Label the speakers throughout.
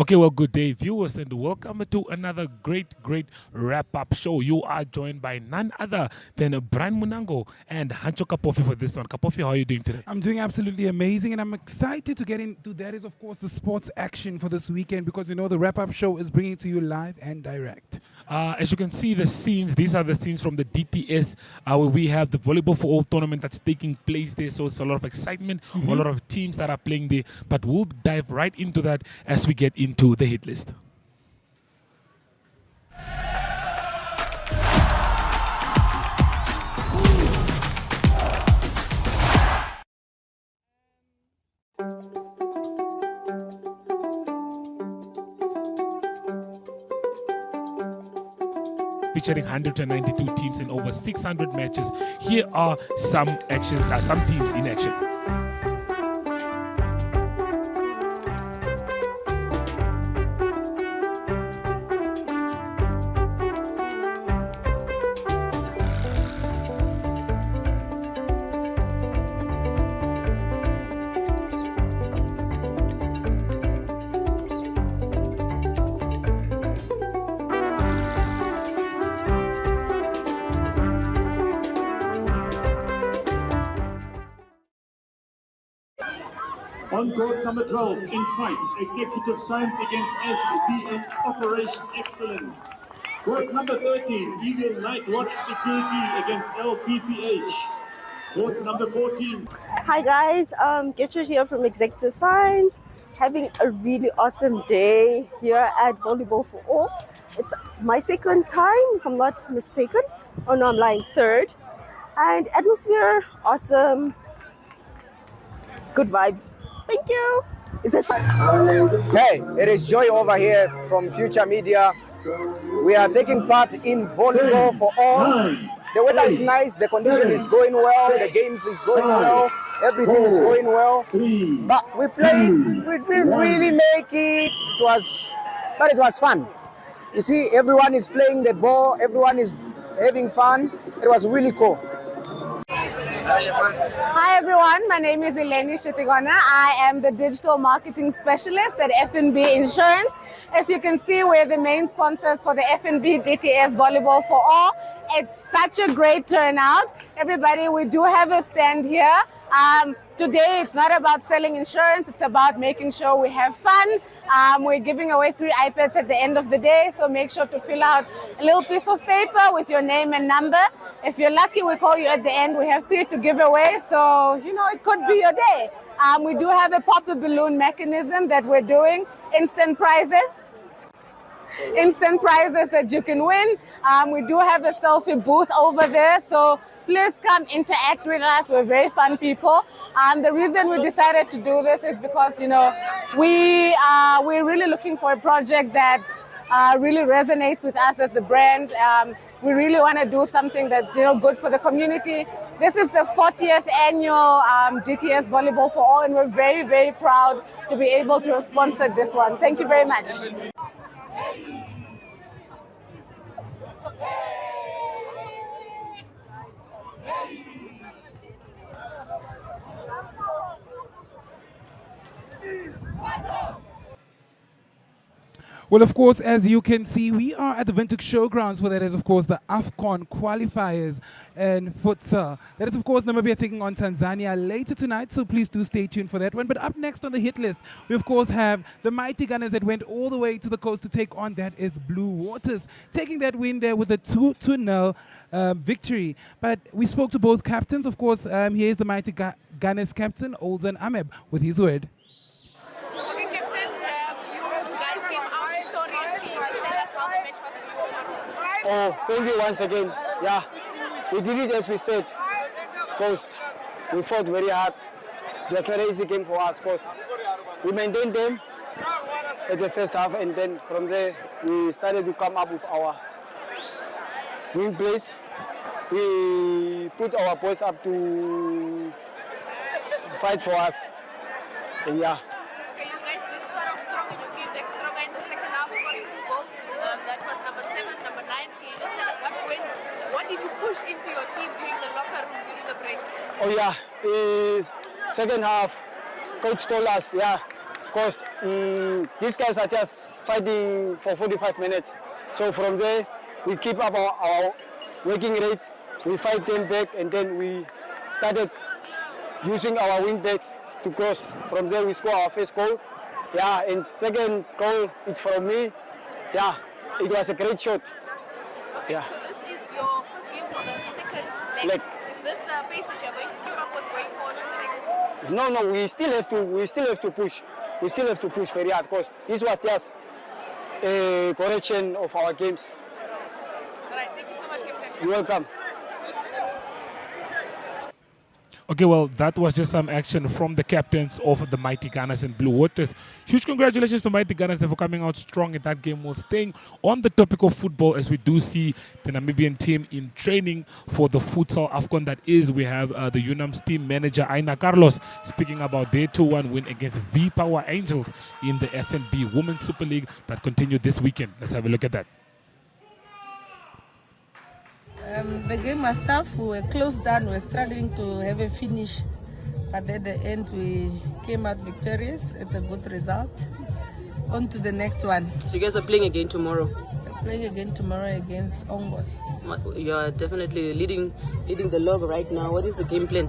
Speaker 1: Okay, well, good day, viewers, and welcome to another great wrap-up show. You are joined by none other than Brian Munango and Hancho Kapofi for this one. Kapofi, how are you doing today?
Speaker 2: I'm doing absolutely amazing, and I'm excited to get into that is, of course, the sports action for this weekend because, you know, the wrap-up show is bringing to you live and direct.
Speaker 1: As you can see, the scenes, these are the scenes from the DTS where we have the Volleyball for All tournament that's taking place there. So it's a lot of excitement, a lot of teams that are playing there. But we'll dive right into that as we get into the hit list. Featuring 192 teams and over 600 matches. Here are some actions, some teams in action.
Speaker 3: On court number 12, in fight, Executive Science against SBN Operation Excellence. Court number 13, Eagle Night Watch Security against LPPH. Court number 14.
Speaker 4: Hi guys, Getcha here from Executive Science. Having a really awesome day here at Volleyball for All. It's my second time, if I'm not mistaken. Oh no, I'm lying, third. And atmosphere, awesome. Good vibes. Thank you. Is it fun?
Speaker 5: Hey, it is Joy over here from Future Media. We are taking part in Volleyball for All. The weather is nice, the condition is going well, the games is going well, everything is going well. But we played, we didn't really make it. But it was fun. You see, everyone is playing the ball, everyone is having fun. It was really cool.
Speaker 6: Hi everyone, my name is Eleni Shetigona. I am the digital marketing specialist at FNB Insurance. As you can see, we're the main sponsors for the FNB DTS Volleyball for All. It's such a great turnout. Everybody, we do have a stand here. Today, it's not about selling insurance, it's about making sure we have fun. We're giving away 3 iPads at the end of the day, so make sure to fill out a little piece of paper with your name and number. If you're lucky, we call you at the end. We have 3 to give away, so, you know, it could be your day. We do have a pop a balloon mechanism that we're doing, instant prizes that you can win. We do have a selfie booth over there, so please come interact with us. We're very fun people. The reason we decided to do this is because, you know, we're really looking for a project that really resonates with us as the brand. We really want to do something that's, you know, good for the community. This is the 40th annual DTS Volleyball for All, and we're very, very proud to be able to have sponsored this one. Thank you very much.
Speaker 2: Well, of course, as you can see, we are at the Vintage Showgrounds where there is, of course, the AFCON qualifiers and Futsal. That is, of course, Namibia taking on Tanzania later tonight, so please do stay tuned for that one. But up next on the hit list, we, of course, have the mighty Gunners that went all the way to the coast to take on, that is Blue Waters, taking that win there with a 2-0 victory. But we spoke to both captains. Of course, here is the mighty Gunners captain, Olden Ameb, with his word.
Speaker 5: Oh, thank you once again. Yeah, we did it as we said. Coast, we fought very hard. It was not an easy game for us, Coast. We maintained them at the first half, and then from there we started to come up with our win plays. We put our boys up to fight for us, and yeah.
Speaker 7: Okay, you guys did start off strong and you came back stronger in the second half, scoring 2 goals. That was number 7, number 9. Can you just tell us what did you push into your team during the locker room during the break?
Speaker 5: Oh yeah, second half, coach told us, yeah, coach, these guys are just fighting for 45 minutes. So from there, we keep up our working rate, we fight them back, and then we started using our wing backs to cross. From there, we score our first goal. Yeah, and second goal, it's from me. Yeah, it was a great shot.
Speaker 7: Okay,
Speaker 5: Yeah.
Speaker 7: so this is your first game for the second leg. Is this the pace that you're going to keep up with going forward for the next?
Speaker 5: No, we still have to push. We still have to push very hard because this was just a correction of our games.
Speaker 7: All right, thank you so much, Captain.
Speaker 5: You're welcome.
Speaker 1: Okay, well, that was just some action from the captains of the Mighty Gunners and Blue Waters. Huge congratulations to Mighty Gunners for coming out strong in that game. While staying on the topic of football, as we do see the Namibian team in training for the Futsal AFCON that is, we have the UNAM's team manager, Aina Carlos, speaking about their 2-1 win against V-Power Angels in the FNB Women's Super League that continued this weekend. Let's have a look at that.
Speaker 8: The game was tough. We were close down. We were struggling to have a finish. But at the end, we came out victorious. It's a good result. On to the next one.
Speaker 9: So you guys are playing again tomorrow?
Speaker 8: We're playing again tomorrow against Ongos.
Speaker 9: You are definitely leading the log right now. What is the game plan?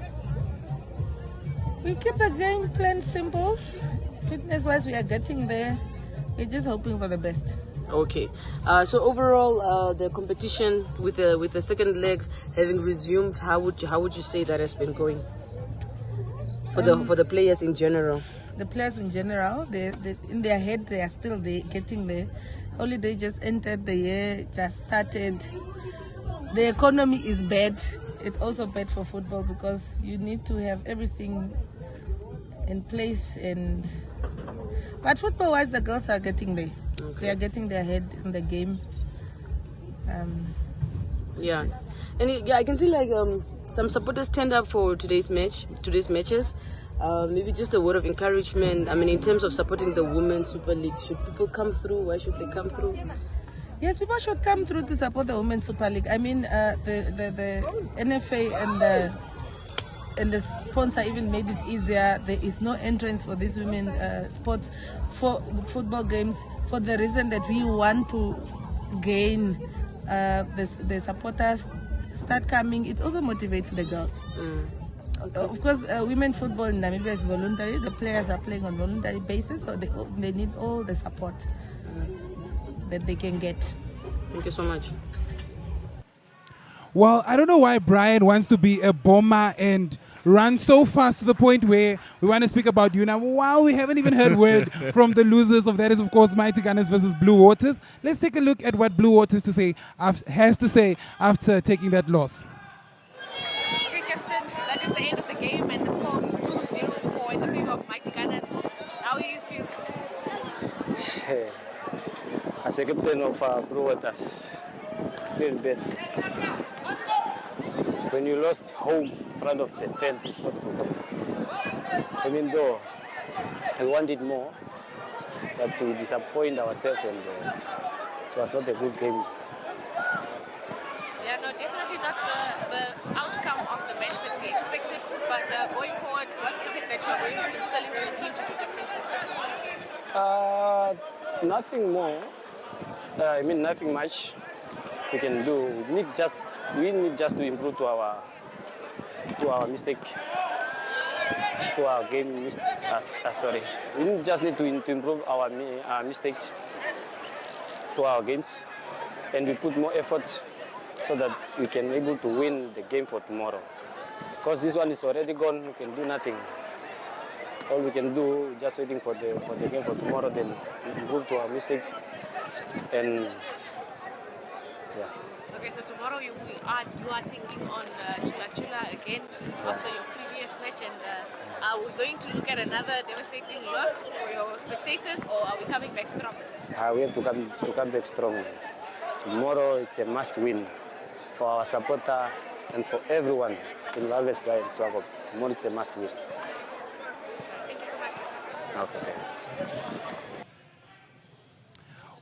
Speaker 8: We keep the game plan simple. Fitness-wise, we are getting there. We're just hoping for the best.
Speaker 9: Okay. So overall, the competition with the second leg having resumed, how would you say that has been going for the players in general?
Speaker 8: The players in general, they in their head they are still getting there. Only they just entered the year, just started. The economy is bad. It's also bad for football because you need to have everything in place. But football-wise, the girls are getting there. Okay. They are getting their head in the game.
Speaker 9: Yeah, and I can see like some supporters turned up for today's matches. Maybe just a word of encouragement. I mean, in terms of supporting the Women's Super League, should people come through? Why should they come through?
Speaker 8: Yes, people should come through to support the Women's Super League. I mean, the NFA and the sponsor even made it easier. There is no entrance for these women sports for football games for the reason that we want to gain the supporters start coming. It also motivates the girls. Of course, women football in Namibia is voluntary. The players are playing on voluntary basis, so they need all the support that they can get.
Speaker 9: Thank you so much.
Speaker 2: Well, I don't know why Brian wants to be a bomber and run so fast to the point where we want to speak about UNAM. Wow, we haven't even heard word from the losers of that is, of course, Mighty Gunners versus Blue Waters. Let's take a look at what Blue Waters has to say after taking that loss.
Speaker 7: Okay, Captain, that is the end of the game and the score is 2-0 in the favor of Mighty Gunners. How do you feel?
Speaker 5: As a captain of Blue Waters, feel bad. When you lost home in front of the fans, it's not good. Even though we wanted more, but we disappoint ourselves and it was not a good game.
Speaker 7: Yeah, no, definitely not the outcome of the match that we expected. But going forward, what is it that you're going to install into your team to do different?
Speaker 5: Nothing more. Nothing much we can do. We need just to improve to our mistake, to our game. We just need to improve our mistakes to our games, and we put more effort so that we can be able to win the game for tomorrow. Because this one is already gone, we can do nothing. All we can do just waiting for the game for tomorrow, then improve to our mistakes, and yeah.
Speaker 7: Okay, so tomorrow you are taking on Chula Chula again after your previous match, and are we going to look at another devastating loss for your spectators, or are we coming back strong?
Speaker 5: We have to come back strong. Tomorrow it's a must win for our supporter and for everyone in Larves Bay and Swakop. Tomorrow it's a must win.
Speaker 7: Thank you so much.
Speaker 5: Okay.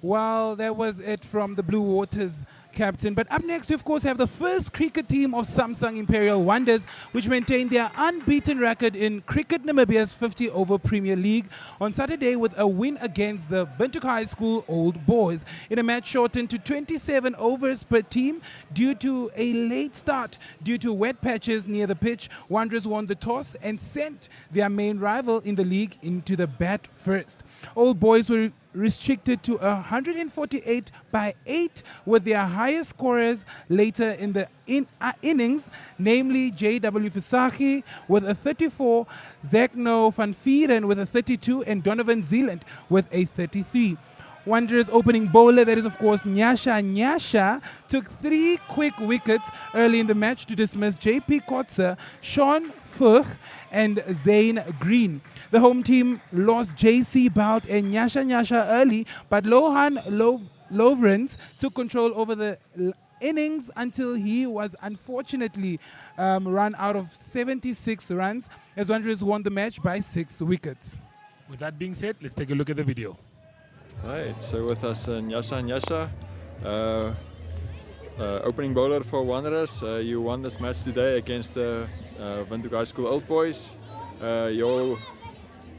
Speaker 2: Well, that was it from the Blue Waters captain. But up next, we of course have the first cricket team of Samsung Imperial Wonders, which maintained their unbeaten record in Cricket Namibia's 50-over Premier League on Saturday with a win against the Windhoek High School Old Boys in a match shortened to 27 overs per team due to a late start due to wet patches near the pitch. Wanderers won the toss and sent their main rival in the league into the bat first. Old Boys were restricted to 148 by 8 with their highest scorers later in the innings, namely J.W. Visagie with a 34, Zekno van Vieren with a 32 and Donovan Zealand with a 33. Wanderers opening bowler, that is of course Nyasha, took 3 quick wickets early in the match to dismiss J.P. Kotze, Sean Fugh and Zane Green. The home team lost J.C. Bout and Nyasha early, but Lohan Lovrens took control over the innings until he was unfortunately run out of 76 runs as Wanderers won the match by 6 wickets.
Speaker 1: With that being said, let's take a look at the video.
Speaker 10: Right, so with us Nyasha, opening bowler for Wanderers. You won this match today against the Windhoek High School Old Boys. Your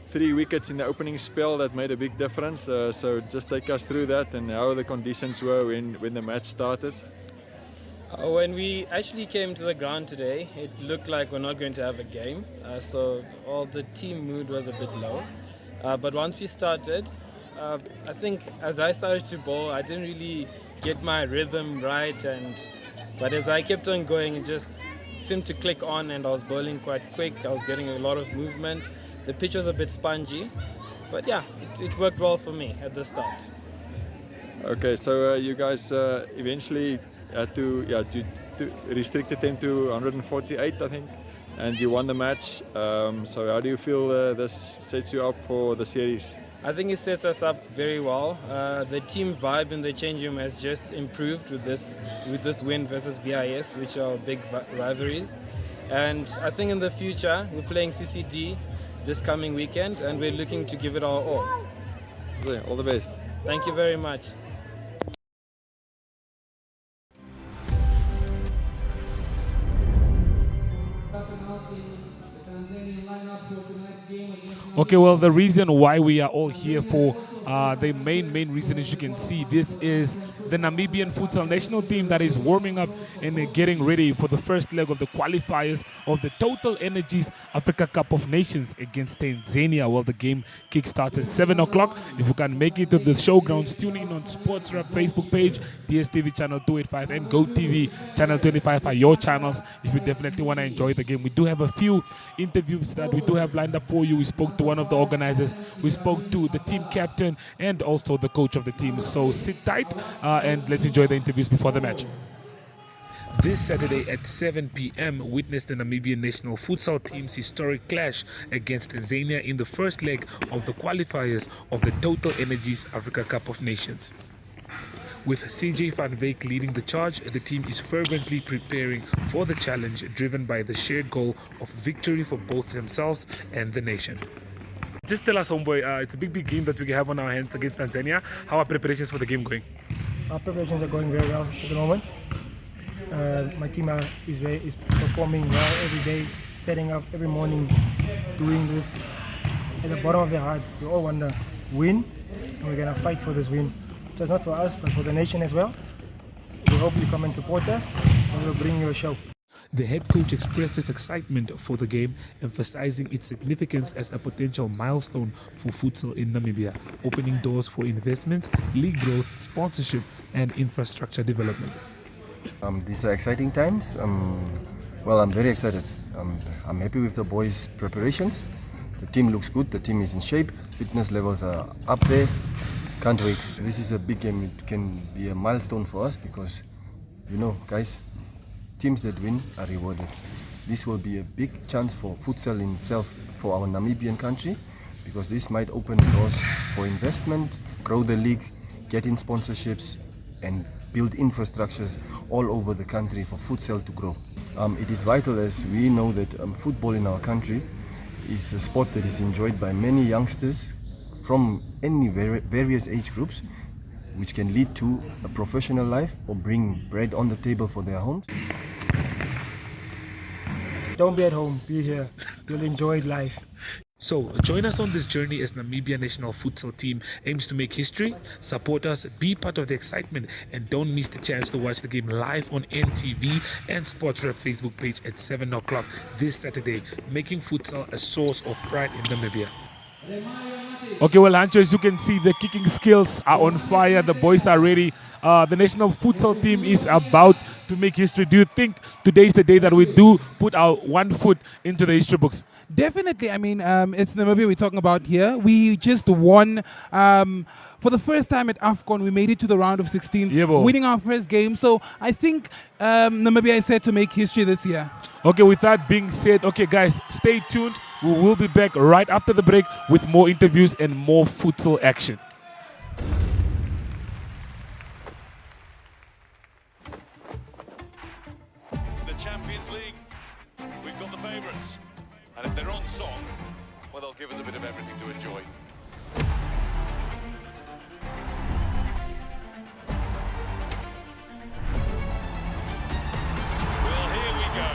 Speaker 10: 3 wickets in the opening spell, that made a big difference. So just take us through that and how the conditions were when the match started.
Speaker 11: When we actually came to the ground today, it looked like we're not going to have a game. So all the team mood was a bit low. But once we started, I think as I started to bowl, I didn't really get my rhythm right, but as I kept on going, it just seemed to click on, and I was bowling quite quick. I was getting a lot of movement. The pitch was a bit spongy, but yeah, it worked well for me at the start.
Speaker 10: Okay, so you guys eventually had to restricted them to 148, I think, and you won the match. So how do you feel this sets you up for the series?
Speaker 11: I think it sets us up very well. The team vibe in the change room has just improved with this win versus VIS, which are big rivalries. And I think in the future, we're playing CCD this coming weekend, and we're looking to give it our all.
Speaker 10: Okay, all the best.
Speaker 11: Thank you very much.
Speaker 1: Okay, well, the reason why we are all here for the main reason, as you can see, this is the Namibian Futsal national team that is warming up and getting ready for the first leg of the qualifiers of the TotalEnergies Africa Cup of Nations against Tanzania. Well, the game kickstarts at 7 o'clock. If you can make it to the showgrounds, tune in on Sports Rap Facebook page, DStv channel 285 and GOtv channel 25 are your channels if you definitely want to enjoy the game. We do have a few interviews that we do have lined up for you. We spoke to one of the organizers, we spoke to the team captain and also the coach of the team. So sit tight and let's enjoy the interviews before the match. This Saturday at 7 p.m. witnessed the Namibian national futsal team's historic clash against Tanzania in the first leg of the qualifiers of the TotalEnergies Africa Cup of Nations. With CJ van Wyk leading the charge, the team is fervently preparing for the challenge, driven by the shared goal of victory for both themselves and the nation. Just tell us, homeboy, it's a big game that we have on our hands against Tanzania. How are preparations for the game going?
Speaker 12: Our preparations are going very well at the moment. My team is performing well every day, standing up every morning, doing this. At the bottom of their heart, we all want to win, and we're going to fight for this win. Just not for us, but for the nation as well. We hope you come and support us, and we'll bring you a show.
Speaker 1: The head coach expressed his excitement for the game, emphasizing its significance as a potential milestone for futsal in Namibia, opening doors for investments, league growth, sponsorship, and infrastructure development.
Speaker 13: These are exciting times. Well, I'm very excited. I'm happy with the boys' preparations. The team looks good, the team is in shape, fitness levels are up there. Can't wait. This is a big game. It can be a milestone for us because, you know, guys, teams that win are rewarded. This will be a big chance for futsal in itself for our Namibian country, because this might open doors for investment, grow the league, get in sponsorships and build infrastructures all over the country for futsal to grow. It is vital, as we know that football in our country is a sport that is enjoyed by many youngsters from any various age groups. which can lead to a professional life or bring bread on the table for their homes.
Speaker 12: Don't be at home, be here. You'll enjoy life.
Speaker 1: So join us on this journey as Namibia national futsal team aims to make history. Support us, be part of the excitement, and don't miss the chance to watch the game live on NTV and Sportsrep Facebook page at 7 o'clock this Saturday, making futsal a source of pride in Namibia. Okay, well, Hancho, as you can see, the kicking skills are on fire. The boys are ready. The national futsal team is about to make history. Do you think today is the day that we do put our one foot into the history books?
Speaker 2: Definitely. I mean, it's Namibia we're talking about here. We just won for the first time at AFCON. We made it to the round of 16, winning our first game. So I think Namibia is set to make history this year.
Speaker 1: Okay, with that being said, okay, guys, stay tuned. We will be back right after the break with more interviews and more futsal action.
Speaker 14: The Champions League, we've got the favourites. And if they're on song, well, they'll give us a bit of everything to enjoy. Well, here we go.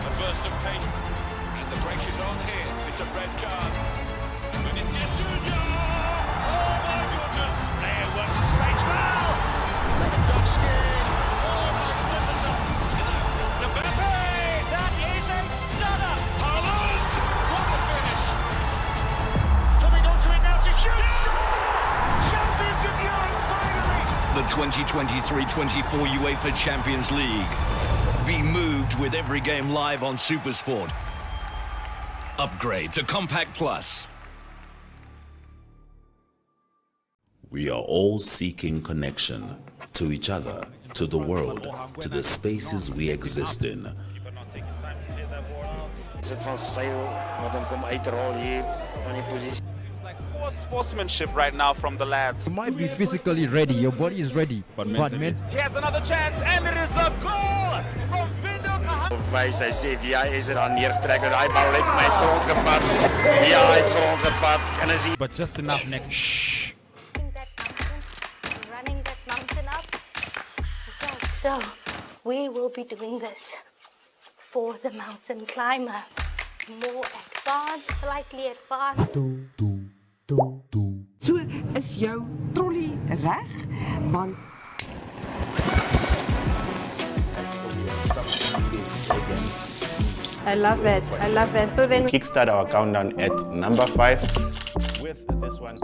Speaker 14: The first of taste. And the break is on here. It's a red card. Vinicius Junior! Oh my goodness! There was space foul! Lewandowski! Oh, magnificent! Mbappe! That is a stunner! Haaland! What a finish! Coming onto it now to shoot! Champions of Europe, finally!
Speaker 15: The 2023-24 UEFA Champions League. Be moved with every game live on SuperSport. Upgrade to Compact Plus.
Speaker 16: We are all seeking connection to each other, to the world, to the spaces we exist in.
Speaker 17: Poor sportsmanship right now from the lads.
Speaker 18: You might be physically ready, your body is ready, but mentally.
Speaker 17: Here's another chance, and it is a goal from Vindo Kahn.
Speaker 19: Sy sê wie hy is aan neertrek en daai bal het my grond gevat. Ja, hy het grond gevat en is
Speaker 17: but just enough next.
Speaker 20: Running that mountain up. Okay, so we will be doing this for the mountain climber. More advanced, slightly advanced.
Speaker 21: So is jou trolley reg? Want
Speaker 22: I love it. I love it. So then
Speaker 23: we kickstart our countdown at number 5 with this one.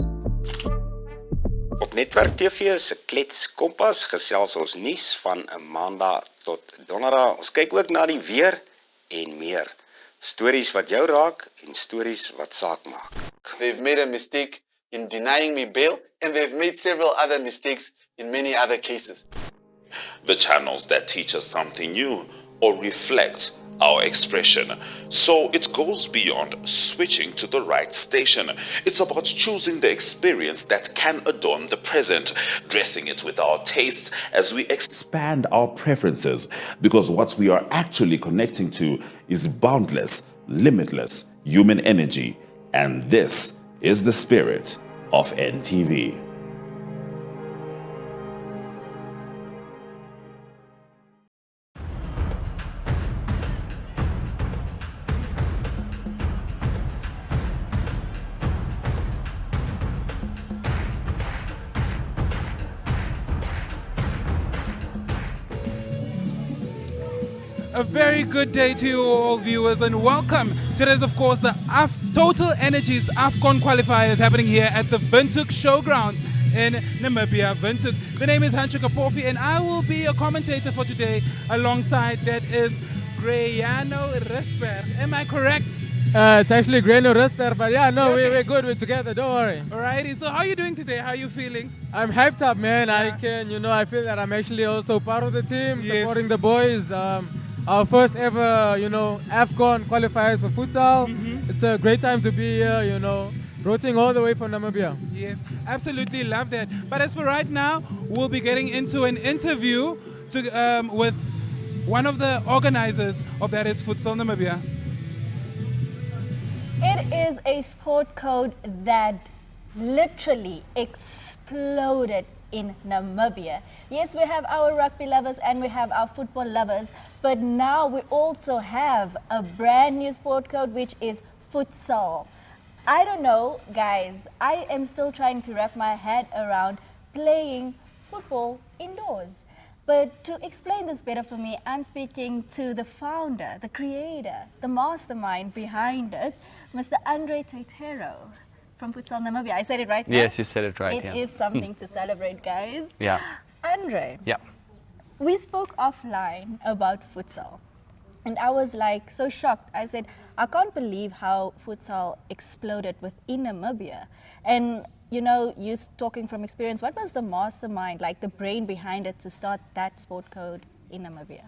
Speaker 24: Op Netwerk TV se Klets Kompas gesels ons nuus van 'n Maandag tot Donderdag. Ons kyk ook na die weer en meer. Stories wat jou raak en stories wat saak maak.
Speaker 25: They've made a mistake in denying me bail, and they've made several other mistakes in many other cases.
Speaker 26: The channels that teach us something new or reflect our expression. So it goes beyond switching to the right station. It's about choosing the experience that can adorn the present, dressing it with our tastes as we expand our preferences, because what we are actually connecting to is boundless, limitless human energy. And this is the spirit of NTV.
Speaker 2: A very good day to you all viewers, and welcome. Today is of course the TotalEnergies AFCON Qualifiers happening here at the Windhoek Showgrounds in Namibia, Windhoek. The name is Hancho Kapofi and I will be a commentator for today. Alongside that is Greyano Risberg. Am I correct?
Speaker 27: It's actually Greyano Risberg, but yeah, no, we're good, we're together, don't worry.
Speaker 2: Alrighty, so how are you doing today? How are you feeling?
Speaker 27: I'm hyped up, man. Yeah. I feel that I'm actually also part of the team, supporting the boys. Our first ever, AFCON qualifiers for futsal. It's a great time to be here, rooting all the way from Namibia.
Speaker 2: Yes, absolutely love that. But as for right now, we'll be getting into an interview with one of the organizers of that is Futsal Namibia.
Speaker 28: It is a sport code that literally exploded
Speaker 3: in Namibia. Yes, we have our rugby lovers and we have our football lovers, but now we also have a brand new sport code, which is futsal. I don't know, guys, I am still trying to wrap my head around playing football indoors. But to explain this better for me, I'm speaking to the founder, the creator, the mastermind behind it, Mr. Andre Teitero from Futsal Namibia. I said it right?
Speaker 4: Yes, you said it right.
Speaker 3: It is something to celebrate, guys.
Speaker 4: Yeah.
Speaker 3: Andre,
Speaker 4: Yeah.
Speaker 3: we spoke offline about futsal. And I was like so shocked. I said, I can't believe how futsal exploded within Namibia. And you know, you talking from experience, what was the mastermind, like the brain behind it to start that sport code in Namibia?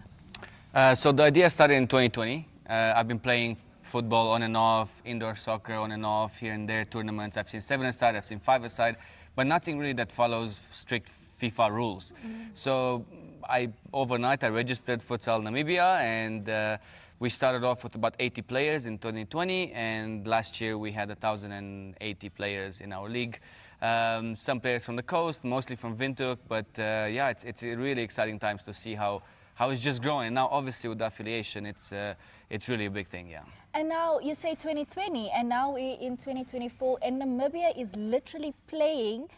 Speaker 4: So the idea started in 2020. I've been playing football on and off, indoor soccer on and off, here and there, tournaments. I've seen 7-a-side, I've seen 5-a-side, but nothing really that follows strict FIFA rules. So overnight I registered Futsal Namibia, and we started off with about 80 players in 2020, and last year we had 1,080 players in our league. Some players from the coast, mostly from Windhoek, but yeah, it's really exciting times to see how it's just growing. And now, obviously, with the affiliation, it's really a big thing, yeah.
Speaker 3: And now you say 2020, and now we're in 2024, and Namibia is literally playing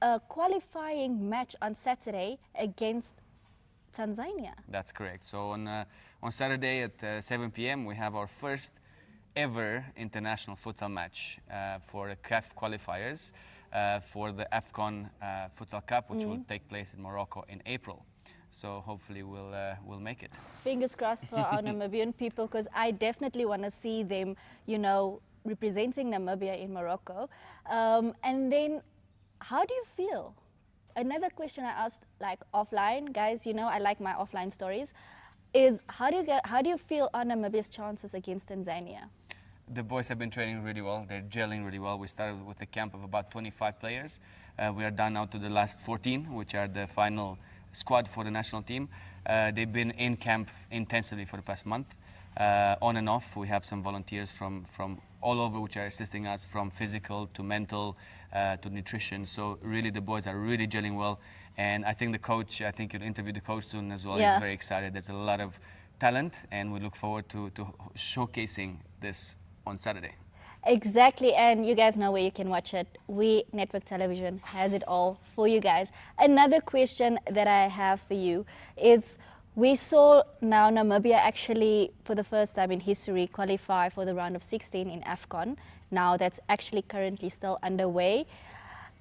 Speaker 3: a qualifying match on Saturday against Tanzania.
Speaker 4: That's correct. So on Saturday at 7 p.m. we have our first ever international futsal match for the CAF qualifiers for the AFCON Futsal Cup, which will take place in Morocco in April. So hopefully we'll make it.
Speaker 3: Fingers crossed for our Namibian people, because I definitely want to see them, you know, representing Namibia in Morocco. And then, how do you feel? Another question I asked, like offline, guys, you know, I like my offline stories, is how do you feel on Namibia's chances against Tanzania?
Speaker 4: The boys have been training really well. They're gelling really well. We started with a camp of about 25 players. We are down now to the last 14, which are the final squad for the national team. They've been in camp intensively for the past month. On and off, we have some volunteers from all over which are assisting us, from physical to mental to nutrition. So really the boys are really gelling well. And I think the coach, I think you'll interview the coach soon as well.
Speaker 3: Yeah.
Speaker 4: He's very excited. There's a lot of talent, and we look forward to showcasing this on Saturday.
Speaker 3: Exactly, and you guys know where you can watch it. We Network Television has it all for you guys. Another question that I have for you is, we saw now Namibia actually for the first time in history qualify for the round of 16 in AFCON. Now that's actually currently still underway.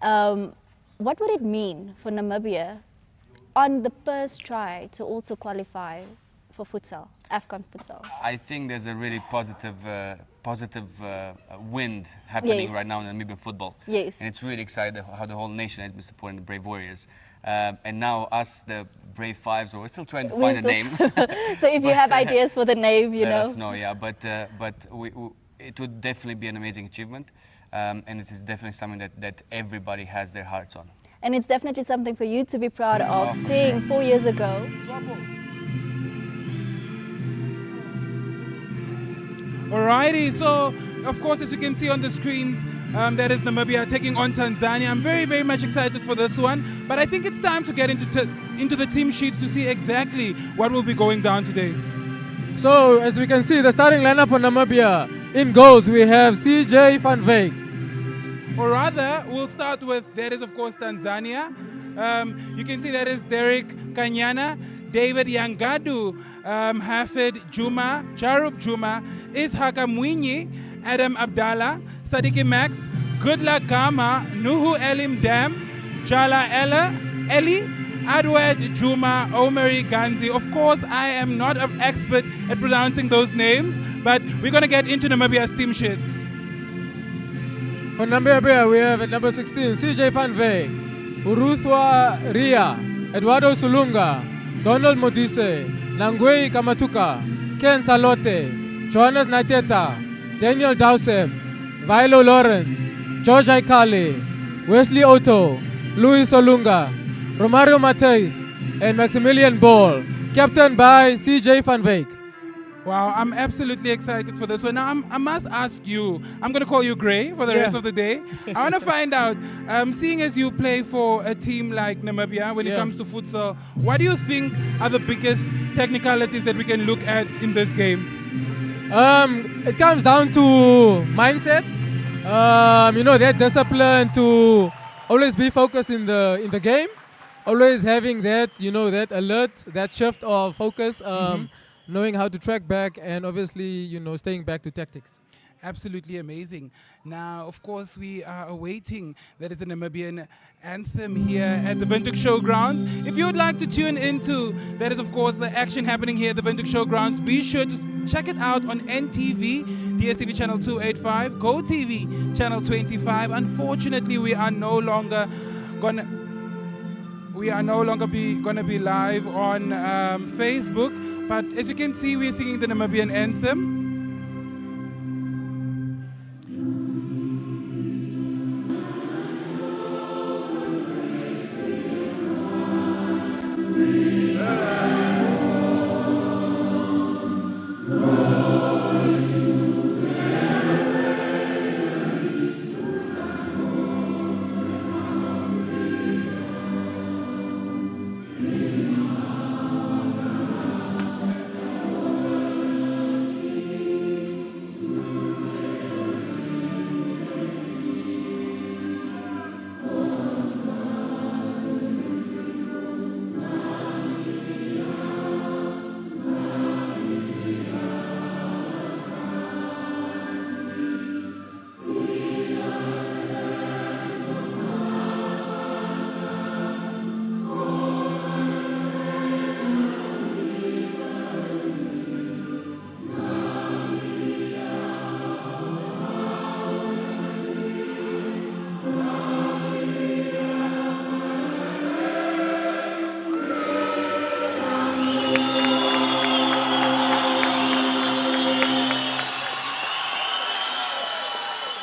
Speaker 3: What would it mean for Namibia on the first try to also qualify for futsal, AFCON futsal?
Speaker 4: I think there's a really positive wind happening
Speaker 3: Yes.
Speaker 4: right now in Namibian football.
Speaker 3: Yes.
Speaker 4: And it's really exciting how the whole nation has been supporting the Brave Warriors. And now us, the Brave Fives, we're still trying to find a name.
Speaker 3: So if you have ideas for the name, you
Speaker 4: let
Speaker 3: know.
Speaker 4: us know, yeah. But it would definitely be an amazing achievement. And it is definitely something that everybody has their hearts on.
Speaker 3: And it's definitely something for you to be proud of,
Speaker 4: Oh, for
Speaker 3: seeing
Speaker 4: sure.
Speaker 3: 4 years ago.
Speaker 2: Alrighty, so of course, as you can see on the screens, that is Namibia taking on Tanzania. I'm very, very much excited for this one, but I think it's time to get into the team sheets to see exactly what will be going down today.
Speaker 27: So, as we can see, the starting lineup for Namibia. In goals, we have CJ van Wyk.
Speaker 2: Or rather, we'll start with, that is of course Tanzania. You can see that is Derek Kanyana, David Yangadu, Hafid Juma, Jarub Juma, Ishaka Mwinyi, Adam Abdallah, Sadiki Max, Goodluck Gama, Nuhu Elim Dam, Jala Eli, Adwed Juma, Omari Ganzi. Of course, I am not an expert at pronouncing those names, but we're going to get into Namibia's team sheets.
Speaker 27: For Namibia, we have at number 16, CJ van Wyk, Uruthwa Ria, Eduardo Sulunga, Donald Modise, Nangwei Kamatuka, Ken Salote, Johannes Nateta, Daniel Dowseb, Vilo Lawrence, George Aikali, Wesley Otto, Luis Olunga, Romario Mateis, and Maximilian Ball, captained by CJ van Wyk.
Speaker 2: Wow, I'm absolutely excited for this one. Now, I must ask you, I'm going to call you Gray for the rest of the day. I want to find out, seeing as you play for a team like Namibia, when it comes to futsal, what do you think are the biggest technicalities that we can look at in this game?
Speaker 27: It comes down to mindset. That discipline to always be focused in the game, always having that, that alert, that shift of focus, knowing how to track back, and obviously, staying back to tactics.
Speaker 2: Absolutely amazing. Now, of course, we are awaiting, that is the Namibian anthem here at the Windhoek Showgrounds. If you would like to tune into, that is, of course, the action happening here at the Windhoek Showgrounds, be sure to check it out on NTV, DStv channel 285, GOtv channel 25. Unfortunately, we are no longer gonna be live on Facebook, but as you can see, we're singing the Namibian anthem.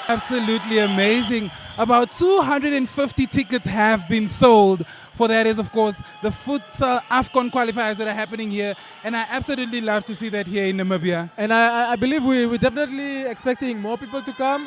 Speaker 2: Absolutely amazing. About 250 tickets have been sold for that is, of course, the Futsal AFCON qualifiers that are happening here. And I absolutely love to see that here in Namibia.
Speaker 27: And I believe we're definitely expecting more people to come.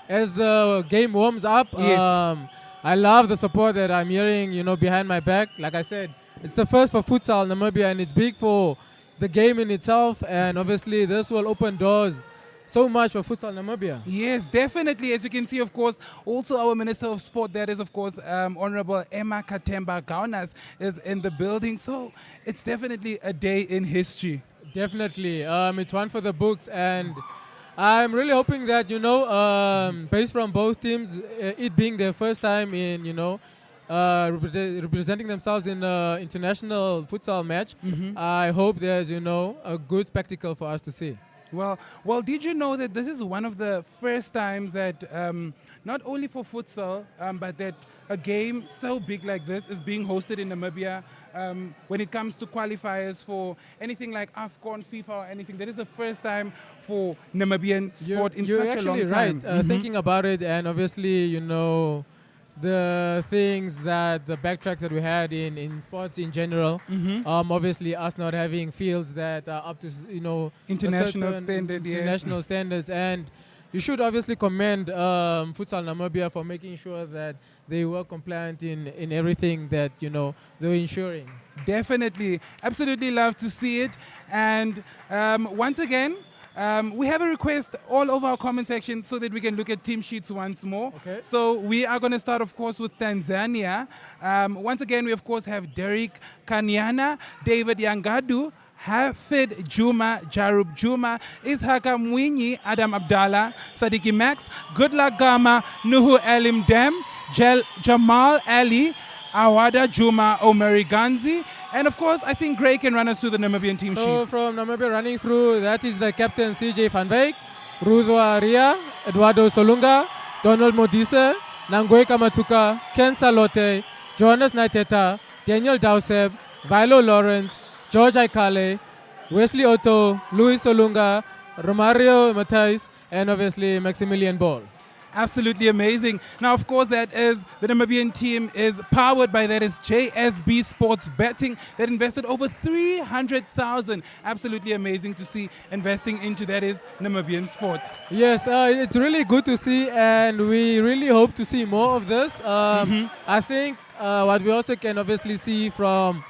Speaker 27: As the game warms up.
Speaker 2: Yes.
Speaker 27: I love the support that I'm hearing, behind my back. Like I said, it's the first for Futsal Namibia, and it's big for the game in itself. And obviously, this will open doors so much for Futsal Namibia.
Speaker 2: Yes, definitely. As you can see, of course, also our Minister of Sport, that is, of course, Honorable Emma Katemba Gaunas is in the building. So it's definitely a day in history.
Speaker 27: Definitely. It's one for the books. And I'm really hoping that, based from both teams, it being their first time in, representing themselves in an international futsal match, I hope there's, a good spectacle for us to see.
Speaker 2: Well, did you know that this is one of the first times that not only for futsal, but that a game so big like this is being hosted in Namibia when it comes to qualifiers for anything like AFCON, FIFA, or anything. That is the first time for Namibian sport in such a long time.
Speaker 27: You're actually right. Thinking about it, and obviously, the things that the backtracks that we had in sports in general, obviously us not having fields that are up to
Speaker 2: international
Speaker 27: standards, and you should obviously commend Futsal Namibia for making sure that they were compliant in everything that they were ensuring.
Speaker 2: Definitely, absolutely love to see it, and once again. We have a request all over our comment section so that we can look at team sheets once more.
Speaker 27: Okay.
Speaker 2: So we are going to start, of course, with Tanzania. Once again, we, of course, have Derek Kanyana, David Yangadu, Hafid Juma, Jarub Juma, Ishaka Mwinyi, Adam Abdallah, Sadiki Max, Goodluck Gama, Nuhu Elim Dem, Jamal Ali, Awada Juma, Omeri Ganzi, and of course, I think Gray can run us through the Namibian team
Speaker 27: so
Speaker 2: sheets.
Speaker 27: From Namibia running through, that is the captain CJ Van Wyk, Rudwa Aria, Eduardo Solunga, Donald Modise, Nangwe Kamatuka, Ken Salote, Johannes Naiteta, Daniel Dauseb, Vilo Lawrence, George Aikale, Wesley Otto, Luis Solunga, Romario Matais, and obviously Maximilian Ball.
Speaker 2: Absolutely amazing. Now, of course, that is the Namibian team is powered by that is JSB Sports Betting that invested over 300,000. Absolutely amazing to see investing into that is Namibian sport.
Speaker 27: Yes, it's really good to see, and we really hope to see more of this. I think what we also can obviously see from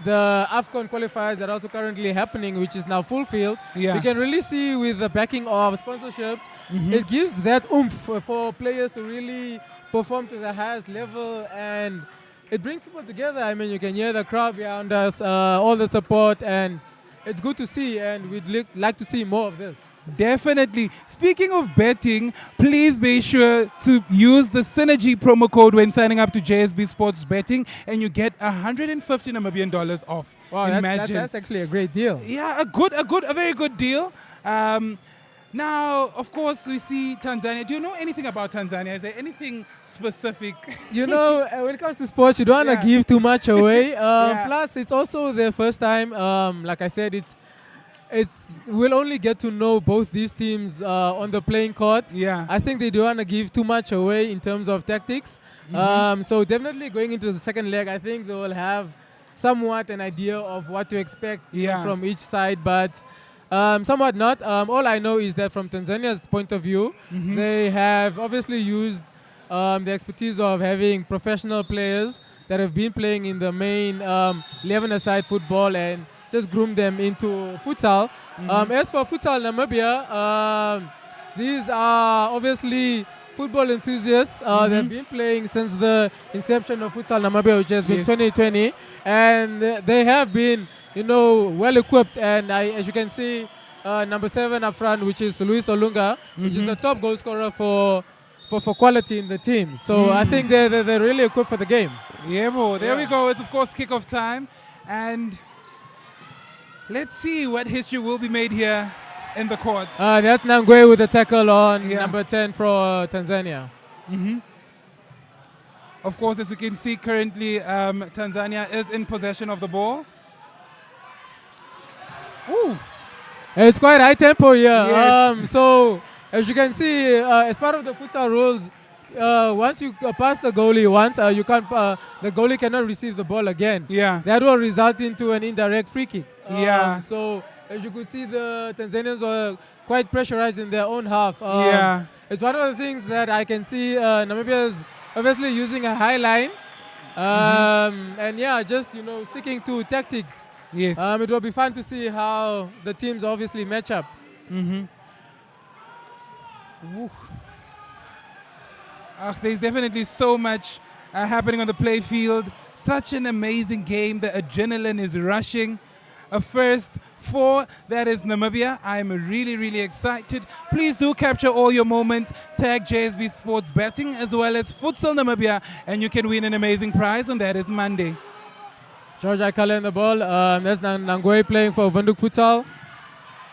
Speaker 27: the AFCON qualifiers that are also currently happening, which is now full field,
Speaker 2: Yeah.
Speaker 27: we can really see with the backing of sponsorships, it gives that oomph for players to really perform to the highest level, and it brings people together. I mean, you can hear the crowd behind us, all the support, and it's good to see, and we'd like to see more of this.
Speaker 2: Definitely. Speaking of betting, please be sure to use the Synergy promo code when signing up to JSB Sports Betting, and you get $150 Namibian off.
Speaker 27: Wow,
Speaker 2: Imagine.
Speaker 27: that's actually a great deal.
Speaker 2: Yeah, a very good deal. Now, of course, we see Tanzania. Do you know anything about Tanzania? Is there anything specific?
Speaker 27: You know, when it comes to sports, you don't want to give too much away. Plus, it's also their first time. Like I said, we'll only get to know both these teams on the playing court.
Speaker 2: Yeah.
Speaker 27: I think they don't want to give too much away in terms of tactics. So definitely going into the second leg, I think they will have somewhat an idea of what to expect from each side, but somewhat not. All I know is that from Tanzania's point of view, they have obviously used the expertise of having professional players that have been playing in the main 11-a-side football and just groom them into futsal. As for futsal Namibia, these are obviously football enthusiasts. They've been playing since the inception of futsal Namibia, which has been 2020, and they have been, well equipped. And as you can see, number 7 up front, which is Luis Olunga, which is the top goal scorer for quality in the team. So I think they're really equipped for the game.
Speaker 2: Yeah, bro. There we go. It's of course kickoff time, and let's see what history will be made here in the court.
Speaker 27: That's Nangwe with the tackle on number 10 for Tanzania.
Speaker 2: Of course, as you can see, currently Tanzania is in possession of the ball. Ooh.
Speaker 27: It's quite high tempo here.
Speaker 2: Yes.
Speaker 27: So, as you can see, as part of the futsal rules, once you pass the goalie once, you can't. The goalie cannot receive the ball again.
Speaker 2: Yeah.
Speaker 27: That will result into an indirect free kick.
Speaker 2: Yeah.
Speaker 27: So as you could see, the Tanzanians are quite pressurized in their own half. It's one of the things that I can see. Namibia is obviously using a high line, and just sticking to tactics.
Speaker 2: Yes.
Speaker 27: It will be fun to see how the teams obviously match up.
Speaker 2: There's definitely so much happening on the play field. Such an amazing game. The adrenaline is rushing. A first for that is Namibia. I'm really, really excited. Please do capture all your moments. Tag JSB Sports Betting as well as Futsal Namibia, and you can win an amazing prize, and that is Monday.
Speaker 27: George Aikale in the ball. That's Nangwe playing for Windhoek Futsal.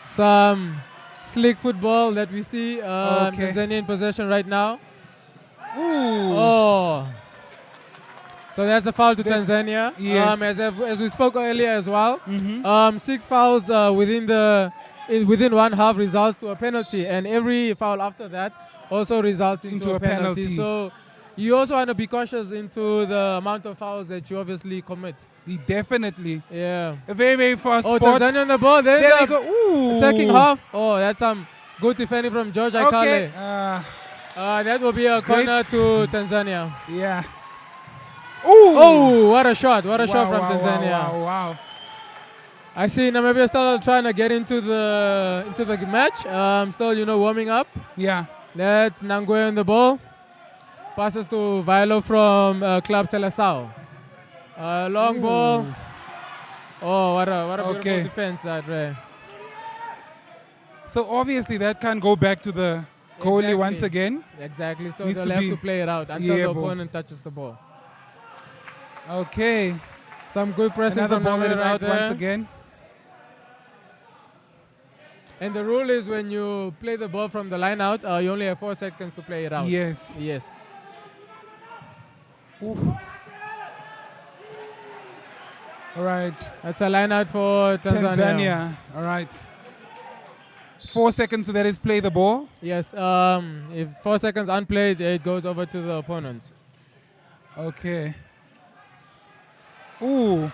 Speaker 27: Some slick football that we see. Tanzania in possession right now.
Speaker 2: Ooh.
Speaker 27: Oh. So that's the foul to Tanzania.
Speaker 2: Yes.
Speaker 27: As we spoke earlier as well. 6 fouls within one half results to a penalty, and every foul after that also results into a penalty. So you also want to be cautious into the amount of fouls that you obviously commit.
Speaker 2: Definitely.
Speaker 27: Yeah.
Speaker 2: A very, very fast spot.
Speaker 27: Tanzania on the ball. There
Speaker 2: they go. Ooh.
Speaker 27: Attacking half. Oh, that's some good defending from George Aikale. That will be a corner to Tanzania.
Speaker 2: Yeah. Ooh.
Speaker 27: Oh, what a shot. What a shot from Tanzania.
Speaker 2: Wow.
Speaker 27: I see Namibia still trying to get into the match. Still, warming up.
Speaker 2: Yeah.
Speaker 27: That's Nangwe on the ball. Passes to Viola from Club Seleção. Long ball. Oh, what a beautiful defense that way.
Speaker 2: So obviously that can't go back to the goalie once again.
Speaker 27: Exactly. So they'll have to play it out until the opponent touches the ball.
Speaker 2: Okay.
Speaker 27: Some good pressing
Speaker 2: Another
Speaker 27: from
Speaker 2: ball that is out
Speaker 27: there.
Speaker 2: once again.
Speaker 27: And the rule is when you play the ball from the line out, you only have 4 seconds to play it out.
Speaker 2: Yes.
Speaker 27: Yes.
Speaker 2: Oof. All right.
Speaker 27: That's a line out for Tanzania.
Speaker 2: All right. 4 seconds, so that is play the ball.
Speaker 27: Yes. If 4 seconds unplayed, it goes over to the opponents.
Speaker 2: Okay. Ooh.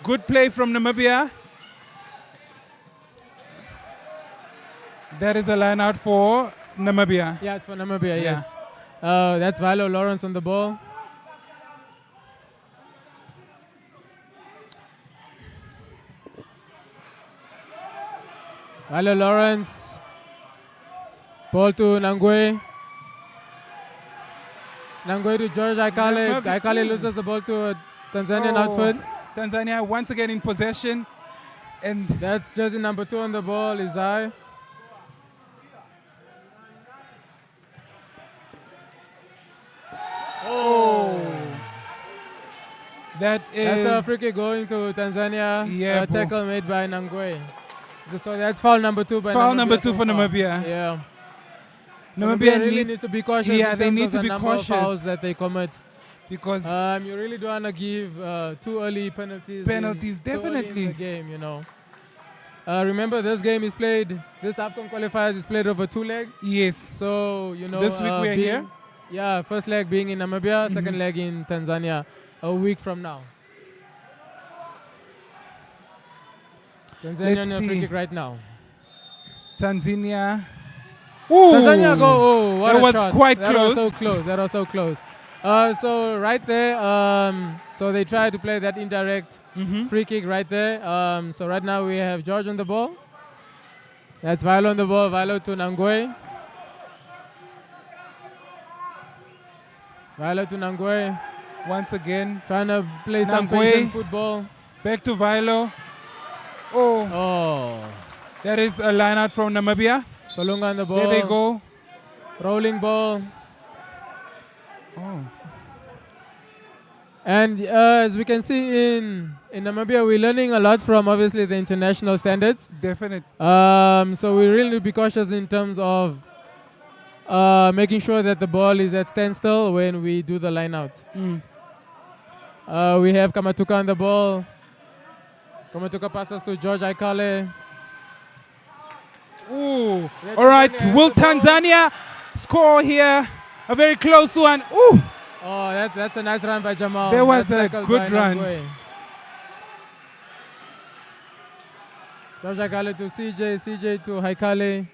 Speaker 2: Good play from Namibia. That is a line out for Namibia.
Speaker 27: Yeah, it's for Namibia, yes. That's Vilo Lawrence on the ball. Vilo Lawrence. Ball to Nangwe. Nangwe to George Aikale. Aikale loses the ball to a Tanzanian outfit.
Speaker 2: Tanzania once again in possession. And
Speaker 27: that's jersey number 2 on the ball, Izai.
Speaker 2: That's
Speaker 27: a free kick going to Tanzania.
Speaker 2: Yeah,
Speaker 27: a tackle made by Nangwe. So that's foul number 2 by Namibia.
Speaker 2: Foul number 2 for Namibia.
Speaker 27: Yeah. So
Speaker 2: Namibia
Speaker 27: really needs to be cautious.
Speaker 2: Yeah,
Speaker 27: in
Speaker 2: they
Speaker 27: terms
Speaker 2: need
Speaker 27: of
Speaker 2: to
Speaker 27: the
Speaker 2: be
Speaker 27: number of
Speaker 2: cautious
Speaker 27: fouls that they commit.
Speaker 2: Because
Speaker 27: you really don't want to give too early penalties.
Speaker 2: Penalties,
Speaker 27: too early
Speaker 2: definitely.
Speaker 27: in the game, you know. Remember, this game is played. This AFCON qualifiers is played over 2 legs.
Speaker 2: Yes.
Speaker 27: So you know.
Speaker 2: This week we are here.
Speaker 27: Yeah, first leg being in Namibia, second leg in Tanzania, a week from now. Tanzania on a free kick right now.
Speaker 2: Tanzania.
Speaker 27: Ooh, Tanzania go. Oh, what
Speaker 2: that
Speaker 27: a
Speaker 2: was
Speaker 27: shot.
Speaker 2: quite
Speaker 27: That
Speaker 2: close.
Speaker 27: was so close. That was so close. So right there, so they try to play that indirect free kick right there. So right now we have George on the ball. That's Vilo on the ball. Vilo to Nangwe. Vilo to Nangwe.
Speaker 2: Once again.
Speaker 27: Trying to play some
Speaker 2: Nangwe.
Speaker 27: patient football.
Speaker 2: Back to Vilo. Oh. That is a line out from Namibia.
Speaker 27: Solunga on the ball.
Speaker 2: There they go.
Speaker 27: Rolling ball.
Speaker 2: Oh.
Speaker 27: And as we can see in Namibia, we're learning a lot from obviously the international standards.
Speaker 2: Definitely.
Speaker 27: So we really need to be cautious in terms of making sure that the ball is at standstill when we do the lineouts. We have Kamatuka on the ball. Kamatuka passes to George Aikale.
Speaker 2: Ooh. All right. Will Tanzania score here? A very close one. Ooh.
Speaker 27: Oh, that's a nice run by Jamal.
Speaker 2: There was
Speaker 27: That's
Speaker 2: a
Speaker 27: tackled
Speaker 2: good
Speaker 27: by
Speaker 2: run.
Speaker 27: Nangwe. George Aikale to CJ to Haikale.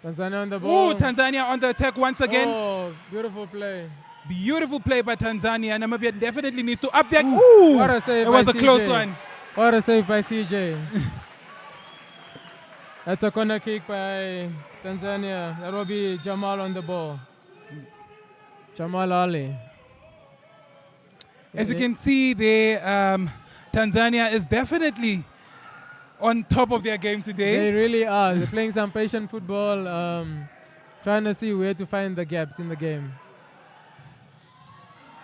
Speaker 27: Tanzania on the ball.
Speaker 2: Ooh, Tanzania on the attack once again.
Speaker 27: Oh, beautiful play.
Speaker 2: Beautiful play by Tanzania. Namibia definitely needs to up their. Ooh,
Speaker 27: what a save!
Speaker 2: It was
Speaker 27: by
Speaker 2: a close
Speaker 27: CJ.
Speaker 2: one.
Speaker 27: What a save by CJ. That's a corner kick by Tanzania. That will be Jamal on the ball. Jamal Ali.
Speaker 2: As you can see, Tanzania is definitely on top of their game today.
Speaker 27: They really are. They're playing some patient football, trying to see where to find the gaps in the game.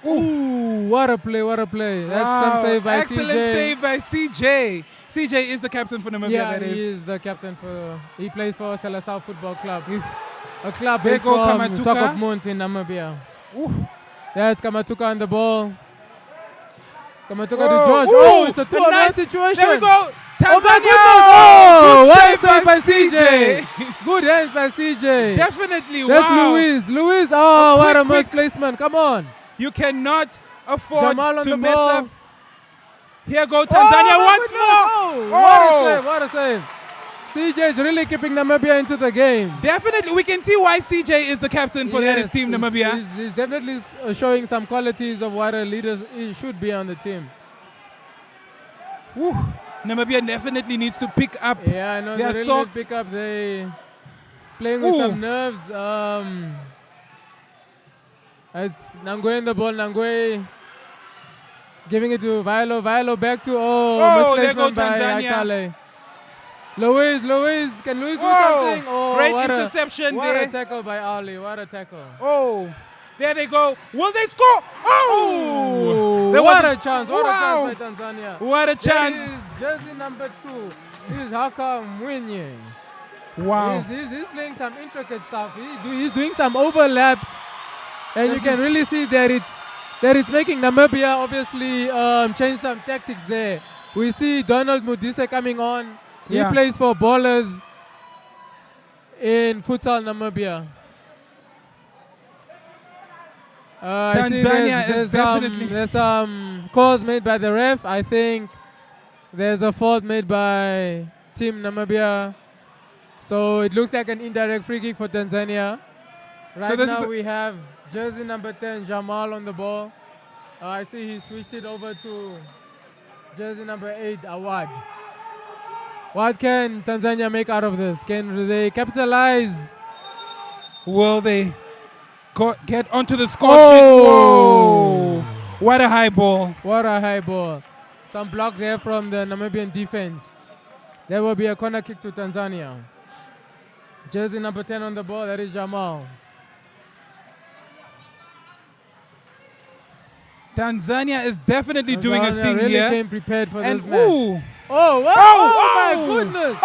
Speaker 27: Ooh, what a play, what a play. That's some save by
Speaker 2: Excellent
Speaker 27: CJ.
Speaker 2: save by CJ. CJ is the captain for Namibia,
Speaker 27: Yeah,
Speaker 2: that is.
Speaker 27: he is the captain for, he plays for Seleção Football Club. A club
Speaker 2: There
Speaker 27: based
Speaker 2: go
Speaker 27: from
Speaker 2: Kamatuka.
Speaker 27: Swakopmund in Namibia. That's Kamatuka on the ball. Kamatuka to George. Oh, it's a 2-on-1 situation.
Speaker 2: There we go. Tanzania.
Speaker 27: Oh,
Speaker 2: Good
Speaker 27: what a
Speaker 2: save
Speaker 27: save by
Speaker 2: CJ.
Speaker 27: CJ. Good hands by CJ.
Speaker 2: Definitely,
Speaker 27: That's
Speaker 2: wow.
Speaker 27: Luis. Oh, what a
Speaker 2: quick
Speaker 27: misplacement. Come on.
Speaker 2: You cannot afford
Speaker 27: Jamal on
Speaker 2: to
Speaker 27: the
Speaker 2: mess
Speaker 27: ball.
Speaker 2: up. Here go Tanzania once more.
Speaker 27: Oh, what a save. CJ is really keeping Namibia into the game.
Speaker 2: Definitely, we can see why CJ is the captain for that team, Namibia.
Speaker 27: He's definitely showing some qualities of what a leader should be on the team.
Speaker 2: Whew. Namibia definitely needs to pick up
Speaker 27: Yeah, I know
Speaker 2: their
Speaker 27: they really
Speaker 2: socks.
Speaker 27: pick up. They playing with some nerves. It's Nangwe in the ball. Nangwe giving it to Vilo. Vilo back to
Speaker 2: there go
Speaker 27: misplacement by
Speaker 2: Tanzania.
Speaker 27: Aikale. Luis, can Luis do
Speaker 2: Whoa,
Speaker 27: something? Oh,
Speaker 2: great
Speaker 27: what
Speaker 2: interception
Speaker 27: what
Speaker 2: there.
Speaker 27: a tackle by Ali. What a tackle.
Speaker 2: Oh, there they go. Will they score? Oh, there
Speaker 27: What
Speaker 2: was
Speaker 27: a chance. What
Speaker 2: wow.
Speaker 27: a chance by Tanzania.
Speaker 2: What a chance.
Speaker 27: There is jersey number 2. This is Haka Mwenye.
Speaker 2: Wow.
Speaker 27: He's playing some intricate stuff. He's doing some overlaps. And you can really see that it's that is making Namibia obviously change some tactics there. We see Donald Modise coming on. He plays for Ballers in Futsal Namibia.
Speaker 2: Tanzania is definitely...
Speaker 27: There's some calls made by the ref. I think there's a fault made by Team Namibia. So it looks like an indirect free kick for Tanzania. Right now we have jersey number 10, Jamal, on the ball. I see he switched it over to jersey number 8, Awad. What can Tanzania make out of this? Can they capitalize?
Speaker 2: Will they get onto the score sheet? Whoa! What a high ball.
Speaker 27: What a high ball. Some block there from the Namibian defense. There will be a corner kick to Tanzania. Jersey number 10 on the ball, that is Jamal.
Speaker 2: Tanzania is definitely doing a thing
Speaker 27: really
Speaker 2: here.
Speaker 27: Came prepared for
Speaker 2: and
Speaker 27: this match.
Speaker 2: Oh,
Speaker 27: wow. Oh my goodness.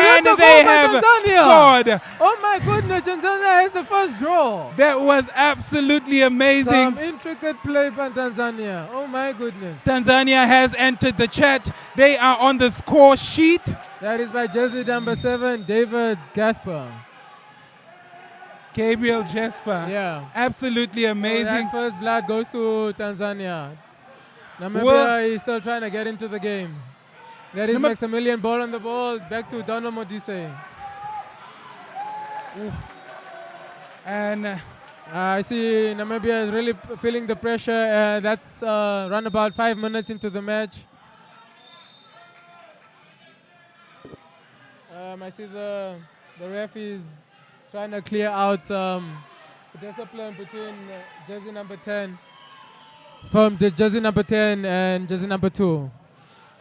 Speaker 2: And they have scored.
Speaker 27: Oh my goodness, Tanzania has the first draw.
Speaker 2: That was absolutely amazing.
Speaker 27: Some intricate play by Tanzania. Oh my goodness.
Speaker 2: Tanzania has entered the chat. They are on the score sheet.
Speaker 27: That is by jersey number 7, David Gasper.
Speaker 2: Gabriel Jasper.
Speaker 27: Yeah.
Speaker 2: Absolutely amazing.
Speaker 27: So that first blood goes to Tanzania. Namibia is still trying to get into the game. There is Maximilian Ball on the ball. Back to Donald Modise.
Speaker 2: And
Speaker 27: I see Namibia is really feeling the pressure. That's run about 5 minutes into the match. I see the ref is trying to clear out some discipline between jersey number 10 from the jersey number 10 and jersey number 2.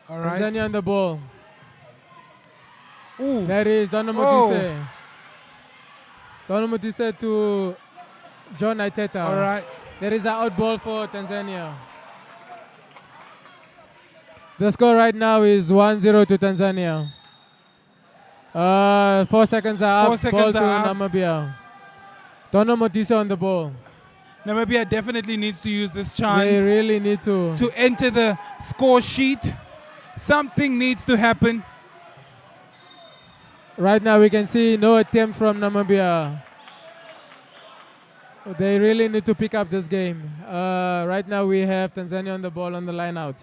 Speaker 2: All right.
Speaker 27: Tanzania on the ball.
Speaker 2: Ooh.
Speaker 27: That is Donald Modise. Donald Modise to John Iteta.
Speaker 2: All right.
Speaker 27: There is an out ball for Tanzania. The score right now is 1-0 to Tanzania. 4 seconds are up.
Speaker 2: 4 seconds
Speaker 27: ball to
Speaker 2: are up.
Speaker 27: Namibia. Donald Modise on the ball.
Speaker 2: Namibia definitely needs to use this chance.
Speaker 27: They really need to
Speaker 2: enter the score sheet. Something needs to happen.
Speaker 27: Right now we can see no attempt from Namibia. They really need to pick up this game. Right now we have Tanzania on the ball on the line out.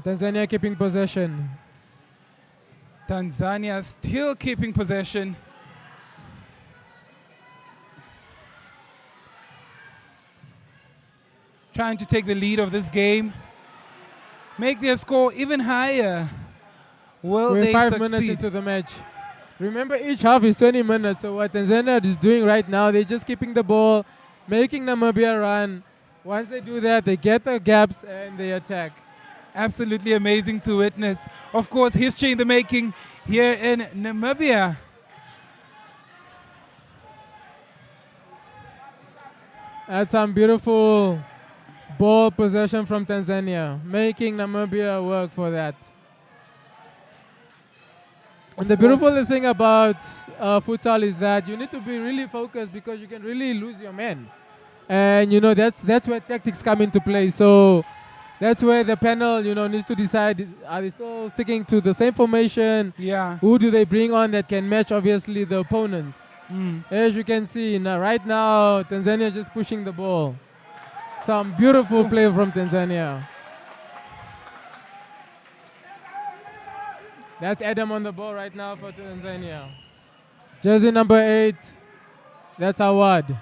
Speaker 27: Tanzania keeping possession.
Speaker 2: Tanzania still keeping possession. Trying to take the lead of this game. Make their score even higher. Will
Speaker 27: We're
Speaker 2: they
Speaker 27: 5
Speaker 2: succeed?
Speaker 27: minutes into the match. Remember, each half is 20 minutes. So what Tanzania is doing right now, they're just keeping the ball, making Namibia run. Once they do that, they get the gaps and they attack.
Speaker 2: Absolutely amazing to witness. Of course, history in the making here in Namibia.
Speaker 27: That's some beautiful ball possession from Tanzania, making Namibia work for that. And the beautiful thing about futsal is that you need to be really focused because you can really lose your men. And you know that's where tactics come into play. So that's where the panel, needs to decide, are they still sticking to the same formation?
Speaker 2: Yeah.
Speaker 27: Who do they bring on that can match, obviously, the opponents?
Speaker 2: Mm.
Speaker 27: As you can see, right now, Tanzania is just pushing the ball. Some beautiful play from Tanzania. That's Adam on the ball right now for Tanzania. Jersey number 8, that's Awad.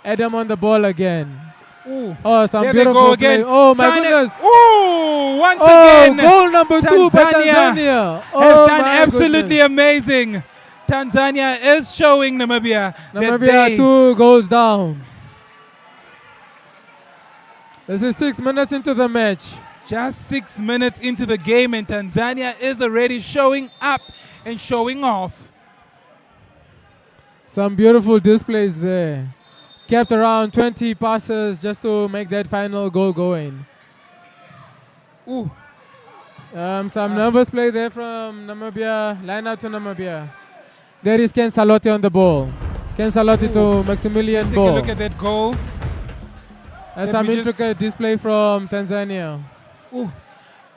Speaker 27: Adam on the ball again.
Speaker 2: Ooh.
Speaker 27: Oh, some
Speaker 2: there
Speaker 27: beautiful play. Oh my goodness.
Speaker 2: Ooh, once again.
Speaker 27: Goal number 2 by Tanzania.
Speaker 2: Has done absolutely amazing. Tanzania is showing Namibia that they
Speaker 27: 2 goals down. This is 6 minutes into the match.
Speaker 2: Just 6 minutes into the game and Tanzania is already showing up and showing off.
Speaker 27: Some beautiful displays there. Kept around 20 passes just to make that final goal going.
Speaker 2: Ooh.
Speaker 27: Some nervous play there from Namibia. Line out to Namibia. There is Ken Salote on the ball. Ken Salote to Maximilian
Speaker 2: Take a
Speaker 27: ball.
Speaker 2: look at that goal.
Speaker 27: That's
Speaker 2: Let
Speaker 27: some
Speaker 2: me just-
Speaker 27: intricate display from Tanzania.
Speaker 2: Ooh,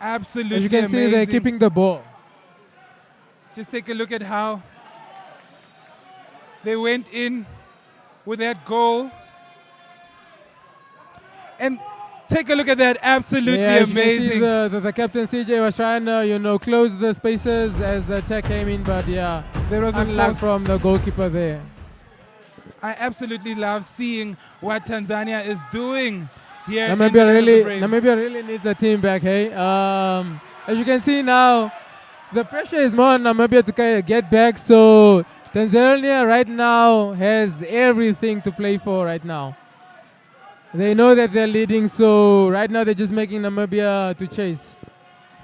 Speaker 2: absolutely
Speaker 27: As you can see, they're
Speaker 2: amazing.
Speaker 27: keeping the ball.
Speaker 2: Just take a look at how they went in with that goal. And take a look at that, absolutely
Speaker 27: Yeah, as you can see,
Speaker 2: amazing.
Speaker 27: the captain CJ was trying to, close the spaces as the attack came in, but yeah,
Speaker 2: There was a
Speaker 27: unluck
Speaker 2: cross.
Speaker 27: from the goalkeeper there.
Speaker 2: I absolutely love seeing what Tanzania is doing here. in
Speaker 27: Namibia
Speaker 2: the Land of the
Speaker 27: really,
Speaker 2: Brave.
Speaker 27: Namibia really needs a team back, hey. As you can see now, the pressure is more on Namibia to kind of get back. So Tanzania right now has everything to play for right now. They know that they're leading, so right now they're just making Namibia to chase.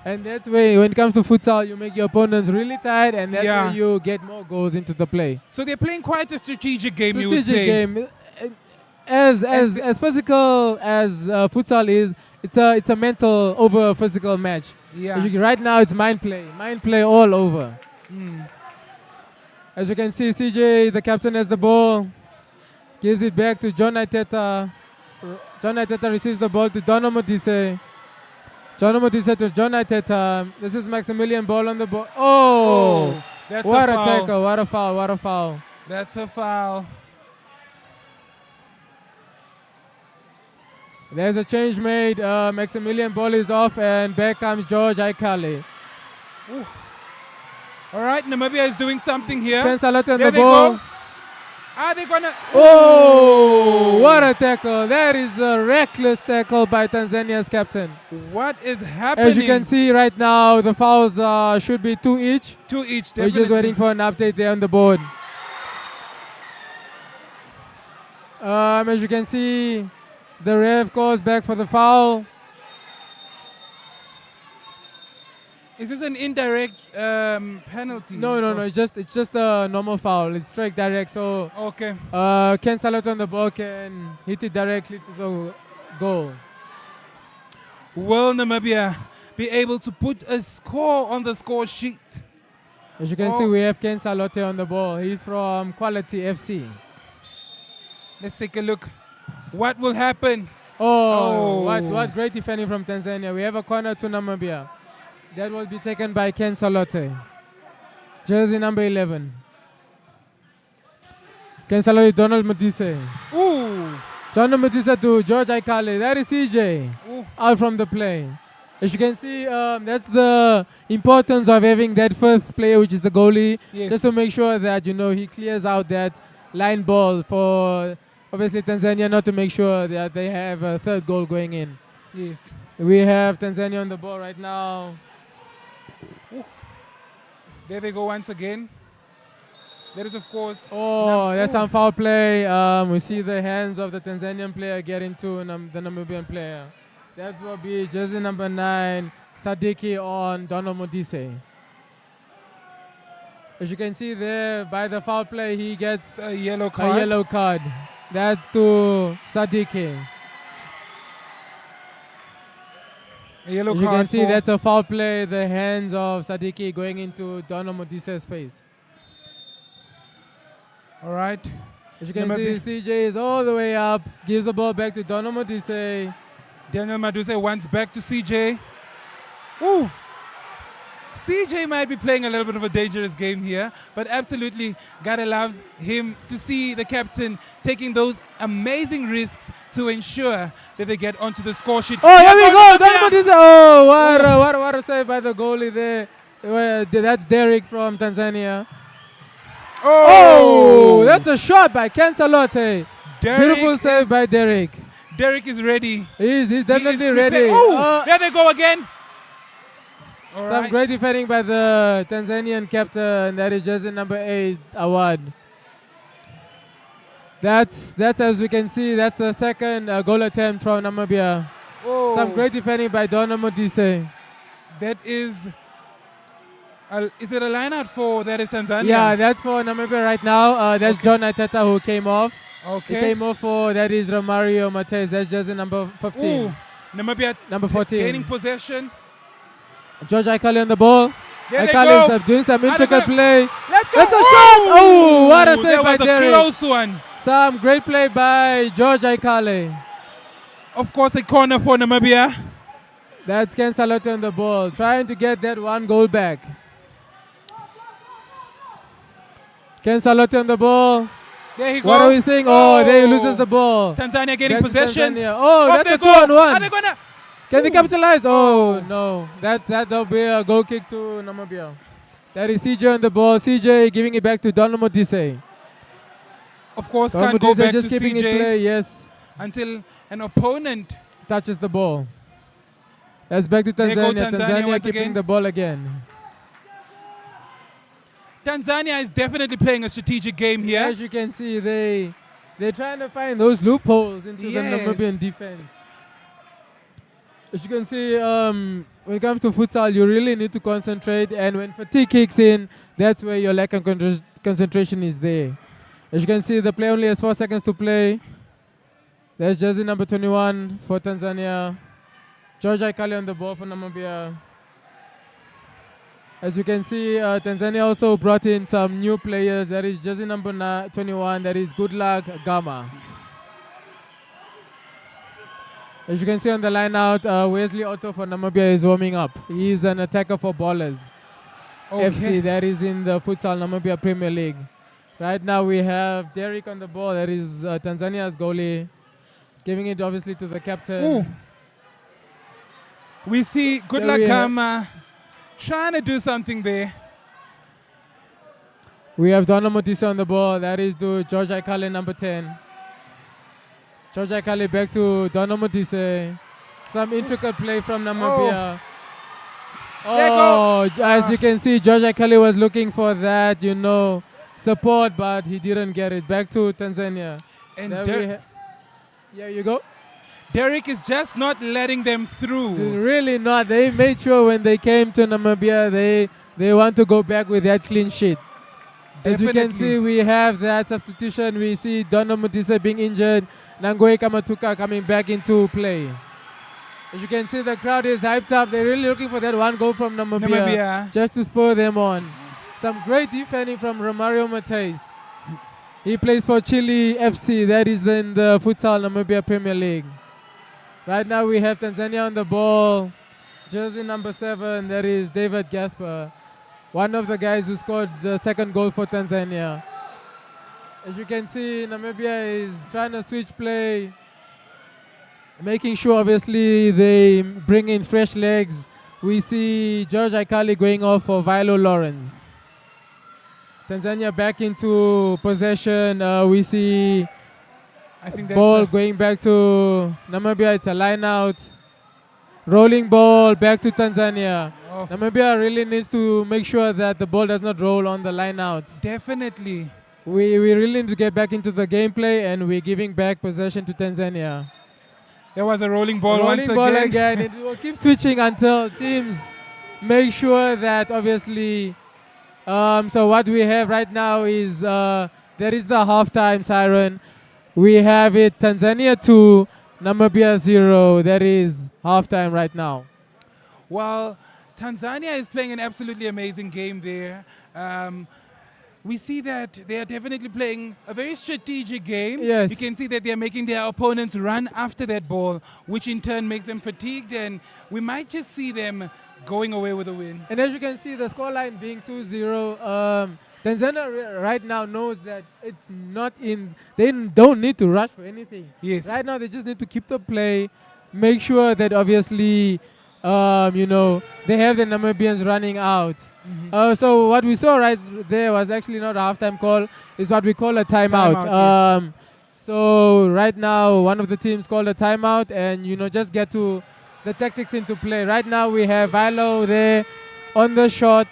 Speaker 27: And that's where, when it comes to futsal, you make your opponents really tired, and that's
Speaker 2: Yeah.
Speaker 27: where you get more goals into the play.
Speaker 2: So they're playing quite a strategic game, you would
Speaker 27: Strategic
Speaker 2: say.
Speaker 27: game. As physical as futsal is, it's a mental over physical match.
Speaker 2: Yeah.
Speaker 27: As you right now it's mind play all over.
Speaker 2: Mm.
Speaker 27: As you can see, CJ, the captain, has the ball, gives it back to John Iteta. John Iteta receives the ball to Dono Modise. John Modise to John Iteta. This is Maximilian ball on the ball. Oh,
Speaker 2: that's
Speaker 27: what
Speaker 2: a
Speaker 27: a
Speaker 2: foul.
Speaker 27: tackle! What a foul! What a foul!
Speaker 2: That's a foul.
Speaker 27: There's a change made. Maximilian ball is off, and back comes George Aikale.
Speaker 2: Ooh. All right, Namibia is doing something here.
Speaker 27: Ken Salote on
Speaker 2: There
Speaker 27: the
Speaker 2: they
Speaker 27: ball.
Speaker 2: go. Are they gonna?
Speaker 27: Oh, what a tackle! That is a reckless tackle by Tanzania's captain.
Speaker 2: What is happening?
Speaker 27: As you can see right now, the fouls should be 2 each.
Speaker 2: 2 each.
Speaker 27: We're just
Speaker 2: Definitely.
Speaker 27: waiting for an update there on the board. As you can see, the ref calls back for the foul.
Speaker 2: Is this an indirect penalty?
Speaker 27: No, it's just a normal foul. It's strike direct, so
Speaker 2: Okay.
Speaker 27: Ken Salote on the ball can hit it directly to the goal.
Speaker 2: Will Namibia be able to put a score on the score sheet?
Speaker 27: As you can see, we have Ken Salote on the ball. He's from Quality FC.
Speaker 2: Let's take a look. What will happen?
Speaker 27: Oh, what great defending from Tanzania. We have a corner to Namibia. That will be taken by Ken Salote. Jersey number 11. Ken Salote, Donald Modise.
Speaker 2: Ooh.
Speaker 27: John Modise to George Aikale. That is CJ.
Speaker 2: Ooh.
Speaker 27: Out from the play. As you can see, that's the importance of having that fifth player, which is the goalie,
Speaker 2: Yes.
Speaker 27: just to make sure that, he clears out that line ball for, obviously, Tanzania, not to make sure that they have a third goal going in.
Speaker 2: Yes.
Speaker 27: We have Tanzania on the ball right now.
Speaker 2: Ooh. There they go once again. There is, of course.
Speaker 27: Oh, that's some foul play. We see the hands of the Tanzanian player get into the Namibian player. That will be jersey number 9, Sadiki on Dono Modise. As you can see there, by the foul play, he gets
Speaker 2: a yellow card.
Speaker 27: A yellow card. That's to Sadiki.
Speaker 2: A yellow
Speaker 27: As you
Speaker 2: card
Speaker 27: can see,
Speaker 2: for-
Speaker 27: that's a foul play. The hands of Sadiki going into Dono Modise's face.
Speaker 2: All right.
Speaker 27: As you can
Speaker 2: Namibia-
Speaker 27: see, CJ is all the way up, gives the ball back to Dono Modise.
Speaker 2: Daniel Maduse wants back to CJ. Ooh. CJ might be playing a little bit of a dangerous game here, but absolutely gotta love him to see the captain taking those amazing risks to ensure that they get onto the score sheet.
Speaker 27: Oh, here we go!
Speaker 2: Namibia!
Speaker 27: Dono Modise! Oh, what a save by the goalie there. That's Derek from Tanzania. Oh, that's a shot by Ken Salote. Beautiful save by Derek.
Speaker 2: Derek is ready.
Speaker 27: He's definitely
Speaker 2: prepared.
Speaker 27: ready.
Speaker 2: Oh, there they go again. All
Speaker 27: Some
Speaker 2: right.
Speaker 27: great defending by the Tanzanian captain. That is jersey number 8, Awad. That's as we can see, that's the second goal attempt from Namibia.
Speaker 2: Oh.
Speaker 27: Some great defending by Dono Modise.
Speaker 2: That is it a line out for that is Tanzania?
Speaker 27: Yeah, that's for Namibia right now. That's John Iteta who came off.
Speaker 2: Okay.
Speaker 27: He came off for, that is Romario Mates. That's jersey number 15.
Speaker 2: Ooh. Namibia
Speaker 27: Number 14.
Speaker 2: gaining possession.
Speaker 27: George Aikale on the ball.
Speaker 2: There they
Speaker 27: Aikale
Speaker 2: go.
Speaker 27: doing some
Speaker 2: Are they
Speaker 27: intricate
Speaker 2: gonna-
Speaker 27: play.
Speaker 2: Let's go.
Speaker 27: That's a shot! Oh, what a save
Speaker 2: That
Speaker 27: by
Speaker 2: was a
Speaker 27: Derek.
Speaker 2: close one.
Speaker 27: Some great play by George Aikale.
Speaker 2: Of course, a corner for Namibia.
Speaker 27: That's Ken Salote on the ball, trying to get that one goal back. Ken Salote on the ball.
Speaker 2: There he goes.
Speaker 27: What are we saying? Oh, there he loses the ball.
Speaker 2: Tanzania getting
Speaker 27: Back to
Speaker 2: possession.
Speaker 27: Tanzania. Oh,
Speaker 2: Off
Speaker 27: that's
Speaker 2: they
Speaker 27: a
Speaker 2: go.
Speaker 27: 2-on-1.
Speaker 2: Are they gonna?
Speaker 27: Can they capitalize? Oh, no. That'll be a goal kick to Namibia. That is CJ on the ball. CJ giving it back to Donald Modise.
Speaker 2: Of course,
Speaker 27: Donald
Speaker 2: can't go
Speaker 27: Modise
Speaker 2: back
Speaker 27: just
Speaker 2: to
Speaker 27: keeping
Speaker 2: CJ
Speaker 27: it play, yes.
Speaker 2: until an opponent
Speaker 27: Touches the ball. That's back to
Speaker 2: There go
Speaker 27: Tanzania.
Speaker 2: Tanzania once
Speaker 27: keeping
Speaker 2: again.
Speaker 27: the ball again.
Speaker 2: Tanzania is definitely playing a strategic game here.
Speaker 27: As you can see, they're trying to find those loopholes into the
Speaker 2: Yes.
Speaker 27: Namibian defense. As you can see, when it comes to futsal, you really need to concentrate, and when fatigue kicks in, that's where your lack of concentration is there. As you can see, the play only has 4 seconds to play. There's jersey number 21 for Tanzania. George Aikale on the ball for Namibia. As you can see, Tanzania also brought in some new players. That is jersey number 21. That is Good Luck Gama. As you can see on the line out, Wesley Otto for Namibia is warming up. He's an attacker for Ballers FC. That is in the Futsal Namibia Premier League. Right now we have Derek on the ball. That is Tanzania's goalie. Giving it obviously to the captain.
Speaker 2: Ooh. We see Good
Speaker 27: There
Speaker 2: Luck
Speaker 27: we
Speaker 2: Gama trying to do something there.
Speaker 27: We have Donna Motisa on the ball. That is to George Aikale, number 10. George Aikale back to Donna Motise. Some intricate play from Namibia. Oh, as you can see, George Aikale was looking for that, support, but he didn't get it. Back to Tanzania.
Speaker 2: And
Speaker 27: yeah, you go.
Speaker 2: Derek is just not letting them through.
Speaker 27: Really not. They made sure when they came to Namibia, they want to go back with that clean sheet. As you can see, we have that substitution. We see Donna Mutisa being injured. Nangoe Kamatuka coming back into play. As you can see, the crowd is hyped up. They're really looking for that one goal from Namibia. Just to spur them on. Some great defending from Romario Mateis. He plays for Chile FC. That is in the Futsal Namibia Premier League. Right now we have Tanzania on the ball. Jersey number 7, that is David Gasper. One of the guys who scored the second goal for Tanzania. As you can see, Namibia is trying to switch play. Making sure obviously they bring in fresh legs. We see George Aikale going off for Vilo Lawrence. Tanzania back into possession. We see
Speaker 2: I think that's
Speaker 27: ball going back to Namibia. It's a line out. Rolling ball back to Tanzania.
Speaker 2: Oh.
Speaker 27: Namibia really needs to make sure that the ball does not roll on the line outs.
Speaker 2: Definitely.
Speaker 27: We really need to get back into the gameplay, and we're giving back possession to Tanzania.
Speaker 2: There was a rolling ball
Speaker 27: Rolling
Speaker 2: once
Speaker 27: ball
Speaker 2: again.
Speaker 27: again. It will keep switching until teams make sure that obviously. So what we have right now is there is the halftime siren. We have it Tanzania 2, Namibia 0. That is halftime right now.
Speaker 2: Well, Tanzania is playing an absolutely amazing game there. We see that they are definitely playing a very strategic game.
Speaker 27: Yes.
Speaker 2: You can see that they are making their opponents run after that ball, which in turn makes them fatigued, and we might just see them going away with a win.
Speaker 27: And as you can see, the scoreline being 2-0, Tanzania right now knows that it's not in. They don't need to rush for anything.
Speaker 2: Yes.
Speaker 27: Right now, they just need to keep the play, make sure that obviously, they have the Namibians running out. So what we saw right there was actually not a halftime call. It's what we call a timeout. So right now, one of the teams called a timeout, and just get to the tactics into play. Right now, we have Vilo there on the shot.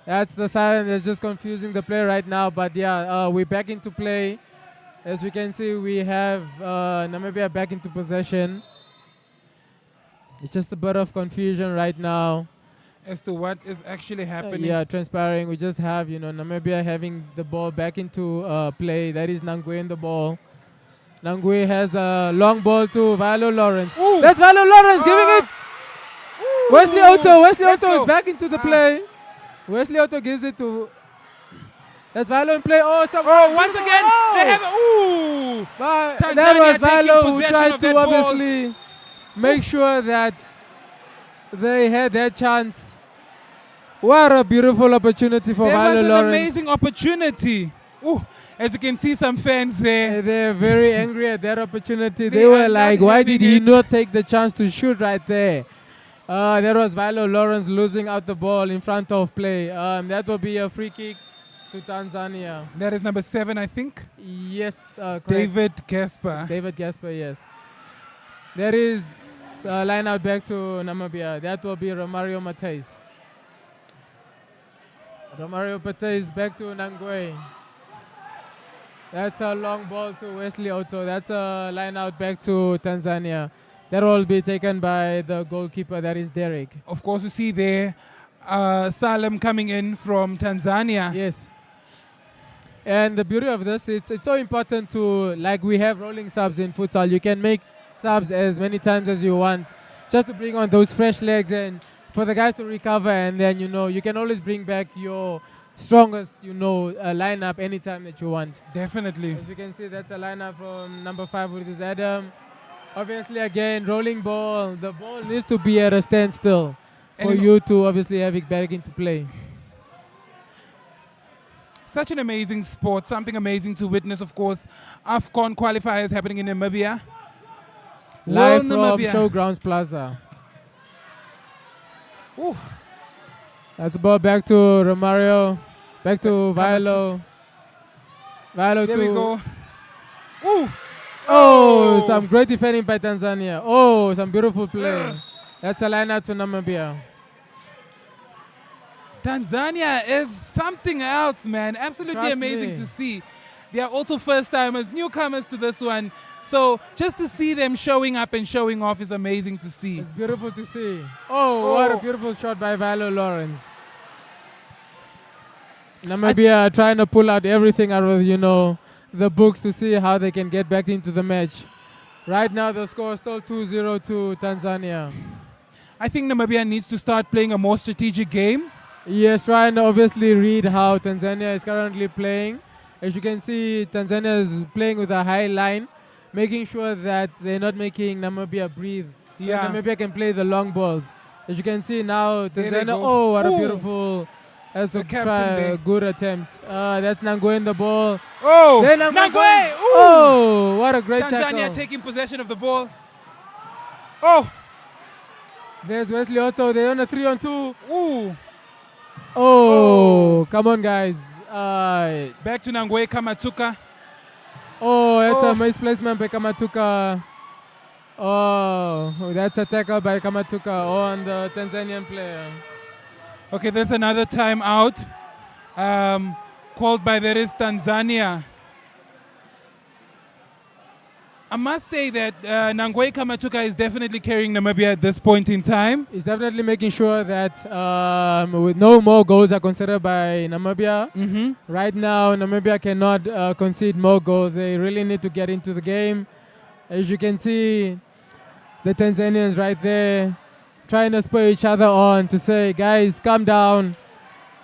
Speaker 27: That's the siren that's just confusing the play right now. But yeah, we're back into play. As we can see, we have Namibia back into possession. It's just a bit of confusion right now
Speaker 2: as to what is actually happening.
Speaker 27: Yeah, transpiring. We just have, Namibia having the ball back into play. That is Nangwe in the ball. Nangwe has a long ball to Vilo Lawrence.
Speaker 2: Ooh.
Speaker 27: That's Vilo Lawrence giving it. Wesley Otto is back into the play. Wesley Otto gives it to. That's Valo in play. Oh,
Speaker 2: once again, they have. Ooh!
Speaker 27: That was Valo who
Speaker 2: possession
Speaker 27: tried
Speaker 2: of
Speaker 27: to
Speaker 2: that ball.
Speaker 27: obviously make sure that they had their chance. What a beautiful opportunity for
Speaker 2: There
Speaker 27: Valo
Speaker 2: was an
Speaker 27: Lawrence.
Speaker 2: amazing opportunity. Ooh, as you can see, some fans there.
Speaker 27: They're very angry at that opportunity.
Speaker 2: They
Speaker 27: They were
Speaker 2: are
Speaker 27: like,
Speaker 2: not
Speaker 27: why did
Speaker 2: having
Speaker 27: he
Speaker 2: it."
Speaker 27: not take the chance to shoot right there? That was Valo Lawrence losing out the ball in front of play. That will be a free kick to Tanzania.
Speaker 2: That is number 7, I think.
Speaker 27: Yes, correct.
Speaker 2: David Gasper.
Speaker 27: David Gasper, yes. There is a line out back to Namibia. That will be Romario Mateus. Romario Mateus back to Nangwe. That's a long ball to Wesley Otto. That's a line out back to Tanzania. That will be taken by the goalkeeper, that is Derek.
Speaker 2: Of course, you see there Salem coming in from Tanzania.
Speaker 27: Yes. And the beauty of this, it's so important to, like we have rolling subs in futsal, you can make subs as many times as you want, just to bring on those fresh legs and for the guys to recover, and then, you can always bring back your strongest, lineup anytime that you want.
Speaker 2: Definitely.
Speaker 27: As you can see, that's a lineup from number 5 with his Adam. Obviously, again, rolling ball. The ball needs to be at a standstill for you to obviously have it back into play.
Speaker 2: Such an amazing sport, something amazing to witness, of course. AFCON qualifiers happening in Namibia.
Speaker 27: Live
Speaker 2: World
Speaker 27: from
Speaker 2: Namibia.
Speaker 27: Showgrounds Plaza.
Speaker 2: Ooh.
Speaker 27: That's the ball back to Romario. Back to Vilo. Vilo
Speaker 2: There
Speaker 27: to...
Speaker 2: we go. Ooh.
Speaker 27: Oh, some great defending by Tanzania. Oh, some beautiful play. That's a line out to Namibia.
Speaker 2: Tanzania is something else, man. Absolutely
Speaker 27: Trust
Speaker 2: amazing
Speaker 27: me.
Speaker 2: to see. They are also first-timers, newcomers to this one. So just to see them showing up and showing off is amazing to see.
Speaker 27: It's beautiful to see. Oh, what a beautiful shot by Valo Lawrence. Namibia trying to pull out everything out of, the books to see how they can get back into the match. Right now, the score is still 2-0 to Tanzania.
Speaker 2: I think Namibia needs to start playing a more strategic game.
Speaker 27: Yes, trying to obviously read how Tanzania is currently playing. As you can see, Tanzania is playing with a high line, making sure that they're not making Namibia breathe. So
Speaker 2: Yeah.
Speaker 27: Namibia can play the long balls. As you can see now,
Speaker 2: There they
Speaker 27: Tanzania,
Speaker 2: go.
Speaker 27: oh, what a
Speaker 2: Ooh.
Speaker 27: beautiful, that's
Speaker 2: The
Speaker 27: a
Speaker 2: captain there.
Speaker 27: good attempt. That's Nangwe in the ball.
Speaker 2: Oh,
Speaker 27: Then
Speaker 2: Nangwe! Ooh.
Speaker 27: Oh, what a great
Speaker 2: Tanzania
Speaker 27: tackle.
Speaker 2: taking possession of the ball. Oh,
Speaker 27: There's Wesley Otto, they're on a 3-on-2.
Speaker 2: ooh.
Speaker 27: Oh, come on guys.
Speaker 2: Back to Nangwe Kamatuka.
Speaker 27: Oh, that's
Speaker 2: Oh.
Speaker 27: a misplacement by Kamatuka. Oh, that's a tackle by Kamatuka on the Tanzanian player.
Speaker 2: Okay, there's another timeout called by there is Tanzania. I must say that Nangwe Kamatuka is definitely carrying Namibia at this point in time.
Speaker 27: He's definitely making sure that with no more goals are considered by Namibia. Right now, Namibia cannot concede more goals. They really need to get into the game. As you can see, the Tanzanians right there trying to spur each other on to say, guys, calm down.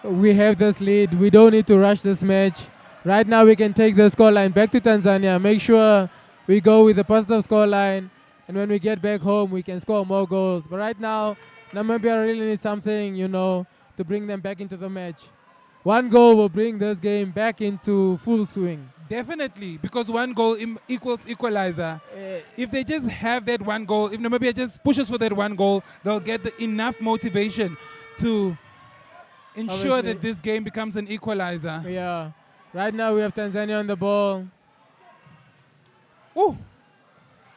Speaker 27: We have this lead. We don't need to rush this match. Right now, we can take the scoreline back to Tanzania. Make sure we go with a positive scoreline, and when we get back home, we can score more goals. But right now, Namibia really needs something, to bring them back into the match. One goal will bring this game back into full swing.
Speaker 2: Definitely, because one goal equals equalizer. If they just have that one goal, if Namibia just pushes for that one goal, they'll get enough motivation to ensure
Speaker 27: Obviously.
Speaker 2: that this game becomes an equalizer.
Speaker 27: Yeah. Right now, we have Tanzania on the ball.
Speaker 2: Ooh.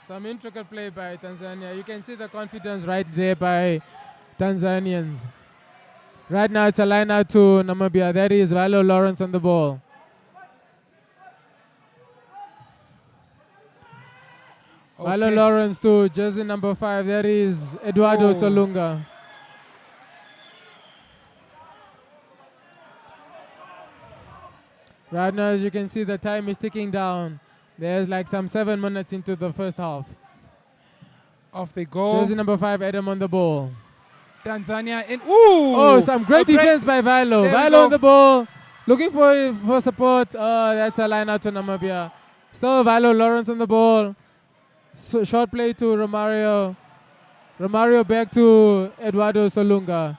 Speaker 27: Some intricate play by Tanzania. You can see the confidence right there by Tanzanians. Right now, it's a line out to Namibia. That is Valo Lawrence on the ball. Valo Lawrence to jersey number 5. That is Eduardo Solunga. Right now, as you can see, the time is ticking down. There's like some 7 minutes into the first half.
Speaker 2: Off they go.
Speaker 27: Jersey number 5, Adam on the ball.
Speaker 2: Tanzania in. Ooh!
Speaker 27: Oh, some great defense by Vilo.
Speaker 2: There we
Speaker 27: Vilo
Speaker 2: go.
Speaker 27: on the ball. Looking for support. That's a line out to Namibia. Still Vilo, Lawrence on the ball. So short play to Romario. Romario back to Eduardo Solunga.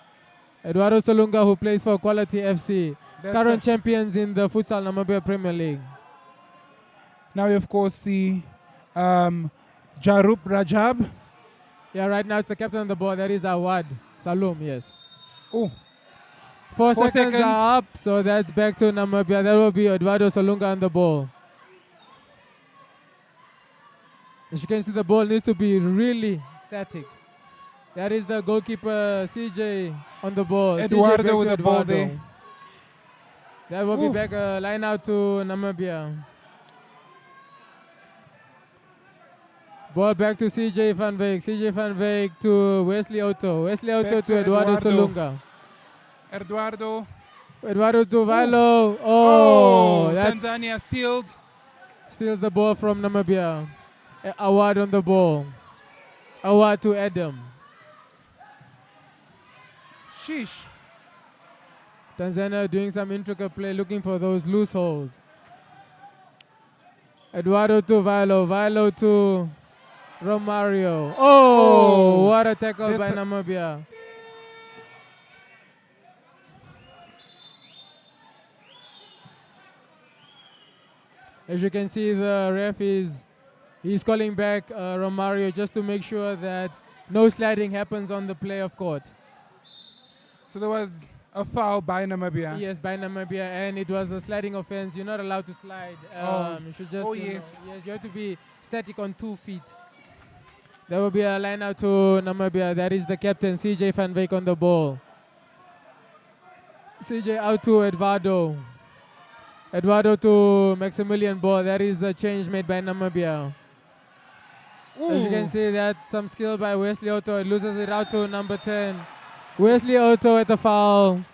Speaker 27: Eduardo Solunga, who plays for Quality FC.
Speaker 2: That's
Speaker 27: Current champions in the Futsal Namibia Premier League.
Speaker 2: Now we of course see Jarup Rajab.
Speaker 27: Yeah, right now it's the captain on the ball. That is Awad Salum, yes.
Speaker 2: Oh.
Speaker 27: 4
Speaker 2: 4
Speaker 27: seconds
Speaker 2: seconds.
Speaker 27: are up, so that's back to Namibia. That will be Eduardo Solunga on the ball. As you can see, the ball needs to be really static. That is the goalkeeper, CJ, on the ball.
Speaker 2: Eduardo
Speaker 27: CJ back
Speaker 2: with
Speaker 27: to
Speaker 2: the ball
Speaker 27: Eduardo.
Speaker 2: there.
Speaker 27: That will
Speaker 2: Ooh.
Speaker 27: be back line out to Namibia. Ball back to CJ Van Wyk. CJ Van Wyk to Wesley Otto. Wesley Otto
Speaker 2: Back
Speaker 27: to
Speaker 2: to
Speaker 27: Eduardo
Speaker 2: Eduardo.
Speaker 27: Solunga.
Speaker 2: Eduardo.
Speaker 27: Eduardo to Vilo.
Speaker 2: Oh,
Speaker 27: Oh, that's
Speaker 2: Tanzania
Speaker 27: steals the ball from Namibia. Awad on the ball. Awad to Adam.
Speaker 2: Sheesh.
Speaker 27: Tanzania doing some intricate play, looking for those loose holes. Eduardo to Vilo. Vilo to Romario. Oh, what a tackle by Namibia. As you can see, the ref he's calling back Romario just to make sure that no sliding happens on the play of court.
Speaker 2: So there was a foul by Namibia.
Speaker 27: Yes, by Namibia, and it was a sliding offense. You're not allowed to slide. You should just.
Speaker 2: Yes.
Speaker 27: Yes, you have to be static on 2 feet. There will be a line out to Namibia. That is the captain, CJ Van Wyk on the ball. CJ out to Eduardo. Eduardo to Maximilian Ball. That is a change made by Namibia. As you can see, that's some skill by Wesley Otto. It loses it out to number 10. Wesley Otto at the foul.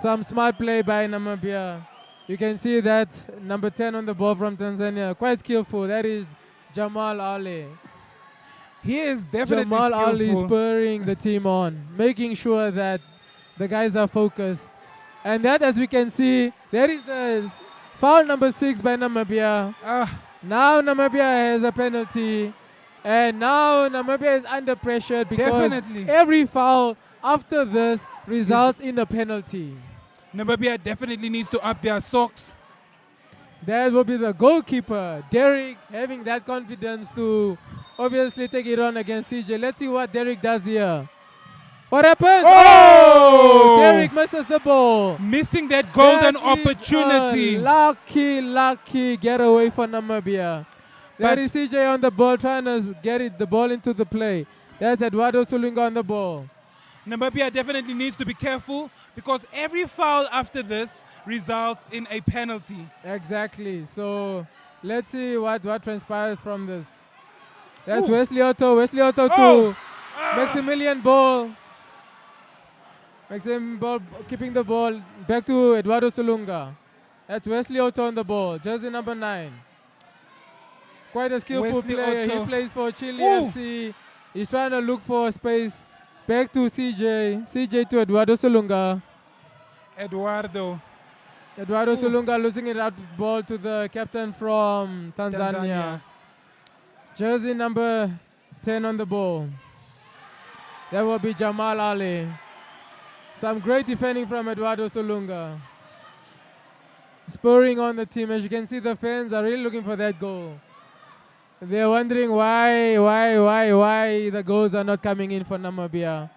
Speaker 27: Some smart play by Namibia. You can see that number 10 on the ball from Tanzania. Quite skillful. That is Jamal Ali.
Speaker 2: He is definitely
Speaker 27: Jamal Ali
Speaker 2: skillful.
Speaker 27: spurring the team on, making sure that the guys are focused. And that, as we can see, there is the foul number 6 by Namibia. Now Namibia has a penalty. And now Namibia is under pressure because
Speaker 2: Definitely.
Speaker 27: every foul after this results in a penalty.
Speaker 2: Namibia definitely needs to up their socks.
Speaker 27: That will be the goalkeeper, Derek, having that confidence to obviously take it on against CJ. Let's see what Derek does here. What happens?
Speaker 2: Oh!
Speaker 27: Derek misses the ball.
Speaker 2: Missing that golden
Speaker 27: That is
Speaker 2: opportunity.
Speaker 27: a lucky getaway for Namibia. That
Speaker 2: But-
Speaker 27: is CJ on the ball trying to get the ball into the play. That's Eduardo Solunga on the ball.
Speaker 2: Namibia definitely needs to be careful because every foul after this results in a penalty.
Speaker 27: Exactly. So let's see what transpires from this. That's
Speaker 2: Ooh.
Speaker 27: Wesley Otto. Wesley Otto to Maximilian Ball. Maximilian Ball keeping the ball back to Eduardo Solunga. That's Wesley Otto on the ball. Jersey number 9. Quite a skillful
Speaker 2: Wesley
Speaker 27: player.
Speaker 2: Otto.
Speaker 27: He plays for Chile
Speaker 2: Ooh.
Speaker 27: FC. He's trying to look for space. Back to CJ. CJ to Eduardo Solunga.
Speaker 2: Eduardo.
Speaker 27: Eduardo
Speaker 2: Ooh.
Speaker 27: Solunga losing it out ball to the captain from Tanzania. Jersey number 10 on the ball. That will be Jamal Ali. Some great defending from Eduardo Solunga. Spurring on the team. As you can see, the fans are really looking for that goal. They're wondering why the goals are not coming in for Namibia.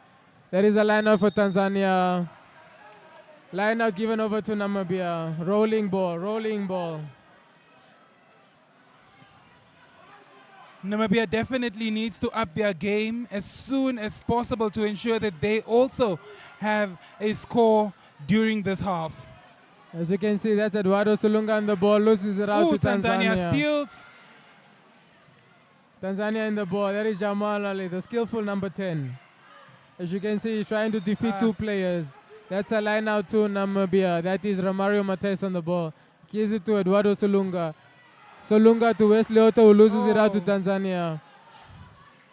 Speaker 27: There is a line-out for Tanzania. Line-out given over to Namibia. Rolling ball.
Speaker 2: Namibia definitely needs to up their game as soon as possible to ensure that they also have a score during this half.
Speaker 27: As you can see, that's Eduardo Solunga on the ball, loses it out
Speaker 2: Ooh,
Speaker 27: to Tanzania.
Speaker 2: steals.
Speaker 27: Tanzania in the ball. That is Jamal Ali, the skillful number 10. As you can see, he's trying to defeat 2 players. That's a line out to Namibia. That is Romario Matheus on the ball. Gives it to Eduardo Solunga. Solunga to Wesley Otto, who loses it out to Tanzania.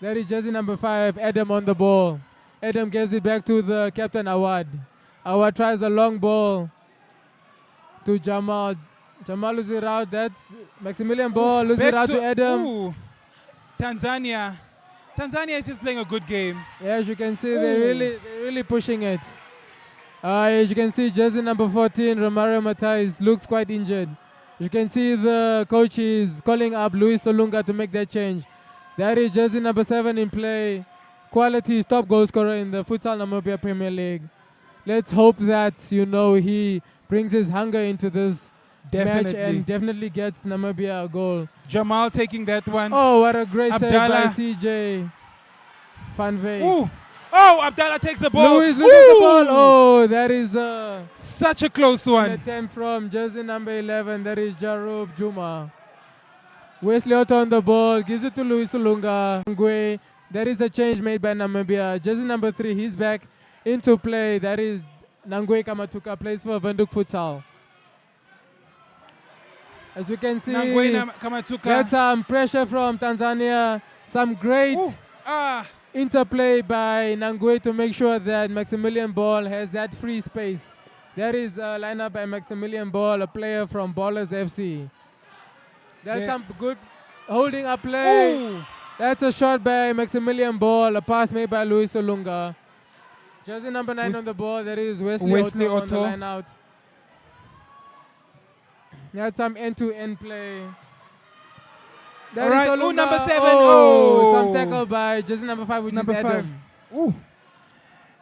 Speaker 27: That is jersey number 5, Adam on the ball. Adam gives it back to the captain Awad. Awad tries a long ball to Jamal. Jamal loses it out. That's Maximilian ball. Loses it out to Adam.
Speaker 2: Ooh. Tanzania is just playing a good game.
Speaker 27: Yeah, as you can see, they're really pushing it. As you can see, jersey number 14, Romario Matais, looks quite injured. You can see the coach is calling up Luis Solunga to make that change. That is jersey number 7 in play. Quality top goal scorer in the Futsal Namibia Premier League. Let's hope that, he brings his hunger into this match and definitely gets Namibia a goal.
Speaker 2: Jamal taking that one.
Speaker 27: Oh, what a great save by CJ Van Veek.
Speaker 2: Ooh. Oh, Abdallah takes the ball.
Speaker 27: Luis loses the ball. Oh, that is
Speaker 2: such a close one.
Speaker 27: An attempt from jersey number 11. That is Jarub Juma. Wesley Otto on the ball. Gives it to Luis Solunga. Ngwe. There is a change made by Namibia. Jersey number 3, he's back into play. That is Nangwe Kamatuka, plays for Windhoek Futsal. As we can see, that's some pressure from Tanzania. Some great interplay by Nangwe to make sure that Maximilian Ball has that free space. That is a lineup by Maximilian Ball, a player from Ballers FC. That's some good holding up play.
Speaker 2: Ooh.
Speaker 27: That's a shot by Maximilian Ball, a pass made by Luis Solunga. Jersey number 9 on the ball, there is Wesley Otto on the line out. That's some end-to-end play. There is Solunga.
Speaker 2: Number 7.
Speaker 27: Some tackle by jersey number 5, which
Speaker 2: number
Speaker 27: is Adam.
Speaker 2: 5. Ooh.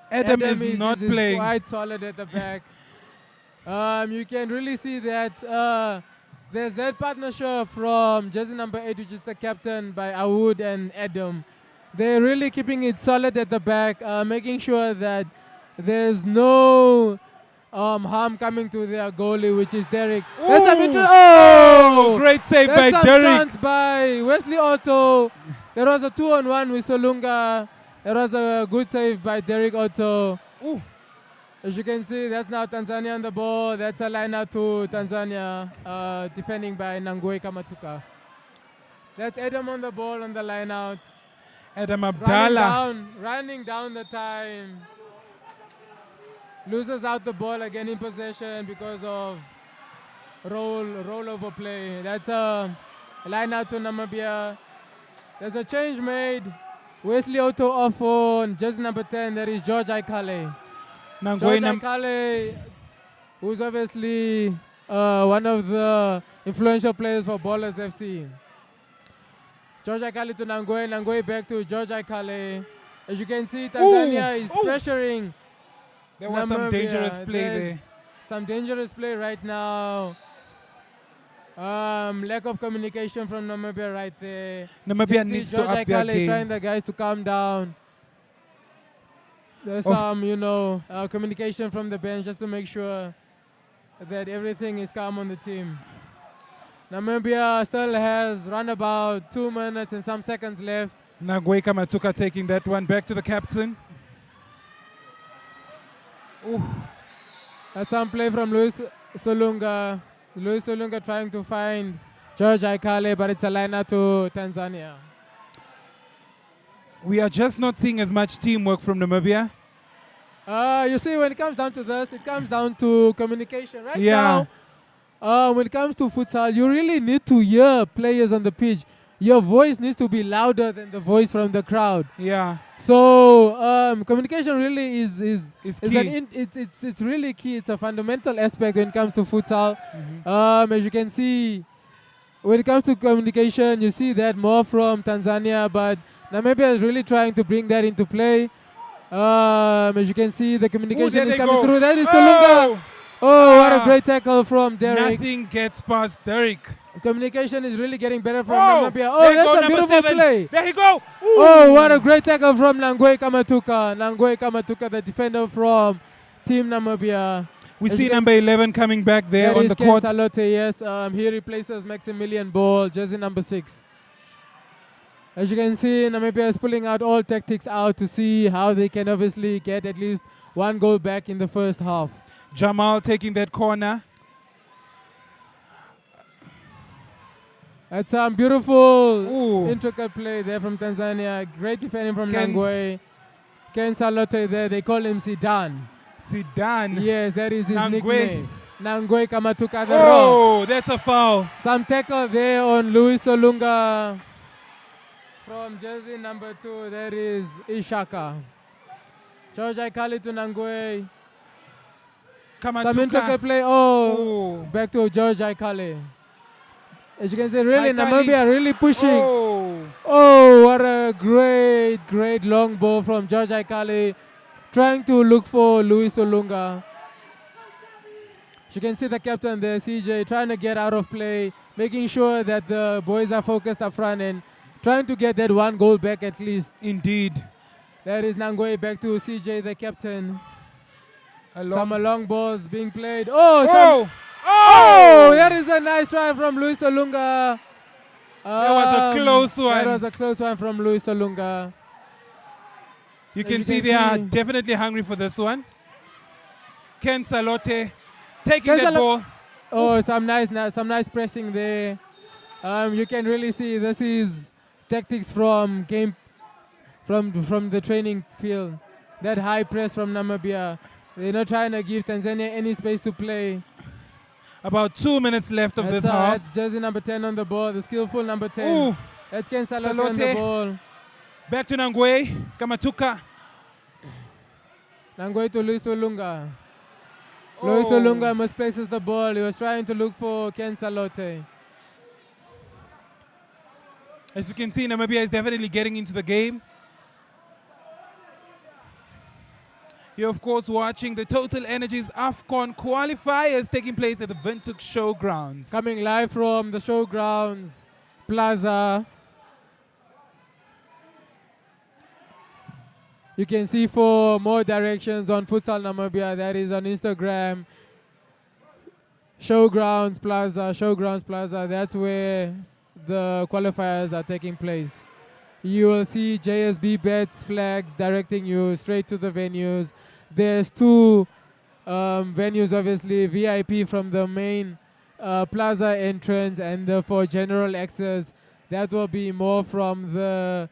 Speaker 2: Adam is not playing.
Speaker 27: Quite solid at the back. You can really see that there's that partnership from jersey number 8, which is the captain, by Awood and Adam. They're really keeping it solid at the back, making sure that there's no harm coming to their goalie, which is Derek.
Speaker 2: That's great save by Derek.
Speaker 27: Chance by Wesley Otto. There was a 2-on-1 with Solunga. There was a good save by Derek Otto.
Speaker 2: Ooh.
Speaker 27: As you can see, that's now Tanzania on the ball. That's a line out to Tanzania, defending by Nangwe Kamatuka. That's Adam on the ball on the line out.
Speaker 2: Adam Abdallah.
Speaker 27: Running down the time. Loses out the ball again in possession because of rollover play. That's a line out to Namibia. There's a change made. Wesley Otto off on jersey number 10. There is George Aikale. George Aikale, who's obviously one of the influential players for Ballers FC. George Aikale to Nangwe. Nangwe back to George Aikale. As you can see, Tanzania is pressuring.
Speaker 2: There was some dangerous play there.
Speaker 27: Some dangerous play right now. Lack of communication from Namibia right there.
Speaker 2: Namibia needs to up their game.
Speaker 27: Trying the guys to calm down. There's some, communication from the bench just to make sure that everything is calm on the team. Namibia still has run about 2 minutes and some seconds left.
Speaker 2: Nangwe Kamatuka taking that one back to the captain.
Speaker 27: Ooh. That's some play from Luis Solunga. Luis Solunga trying to find George Aikale, but it's a line out to Tanzania.
Speaker 2: We are just not seeing as much teamwork from Namibia.
Speaker 27: You see, when it comes down to this, it comes down to communication. Right now, when it comes to futsal, you really need to hear players on the pitch. Your voice needs to be louder than the voice from the crowd.
Speaker 2: Yeah.
Speaker 27: So communication really is
Speaker 2: key.
Speaker 27: It's really key. It's a fundamental aspect when it comes to futsal. As you can see, when it comes to communication, you see that more from Tanzania, but Namibia is really trying to bring that into play. As you can see, the communication is coming through. That is Solunga. Oh, what a great tackle from Derek.
Speaker 2: Nothing gets past Derek.
Speaker 27: Communication is really getting better from Namibia. Oh, that's a beautiful play.
Speaker 2: There you go. Ooh.
Speaker 27: Oh, what a great tackle from Nangwe Kamatuka. Nangwe Kamatuka, the defender from Team Namibia.
Speaker 2: We see number 11 coming back there on the court.
Speaker 27: Salote, yes. He replaces Maximilian Ball, jersey number 6. As you can see, Namibia is pulling out all tactics out to see how they can obviously get at least one goal back in the first half.
Speaker 2: Jamal taking that corner.
Speaker 27: That's some beautiful, intricate play there from Tanzania. Great defending from Nangwe. Ken Salote there, they call him Zidane.
Speaker 2: Zidane.
Speaker 27: Yes, that is his
Speaker 2: Nangwe.
Speaker 27: nickname. Nangwe Kamatuka the
Speaker 2: Oh, that's a foul.
Speaker 27: Some tackle there on Luis Olunga from jersey number 2. That is Ishaka. George Aikali to Nangwe. Some intricate play. Oh, back to George Aikali. As you can see, really, Namibia really pushing. Oh, what a great long ball from George Aikali, trying to look for Luis Olunga. You can see the captain there, CJ, trying to get out of play, making sure that the boys are focused up front and trying to get that 1 goal back at least.
Speaker 2: Indeed.
Speaker 27: That is Nangwe back to CJ, the captain. Some long balls being played. Oh, that is a nice try from Luis Olunga.
Speaker 2: That was a close one.
Speaker 27: That was a close one from Luis Olunga.
Speaker 2: You can see they are definitely hungry for this one. Ken Salote taking that ball.
Speaker 27: Oh, some nice pressing there. You can really see this is tactics from the training field. That high press from Namibia. They're not trying to give Tanzania any space to play.
Speaker 2: About 2 minutes left of this half.
Speaker 27: That's jersey number 10 on the ball, the skillful number 10.
Speaker 2: Ooh.
Speaker 27: That's Ken Salote on the ball.
Speaker 2: Back to Nangwe, Kamatuka.
Speaker 27: Nangwe to Luis Olunga. Luis Olunga misplaces the ball. He was trying to look for Ken Salote.
Speaker 2: As you can see, Namibia is definitely getting into the game. You're, of course, watching the TotalEnergies AFCON qualifiers taking place at the Windhoek Showgrounds.
Speaker 27: Coming live from the Showgrounds Plaza. You can see for more directions on Futsal Namibia, that is on Instagram. Showgrounds Plaza, that's where the qualifiers are taking place. You will see JSB bets flags directing you straight to the venues. There's 2 venues, obviously, VIP from the main plaza entrance, and for general access, that will be more from the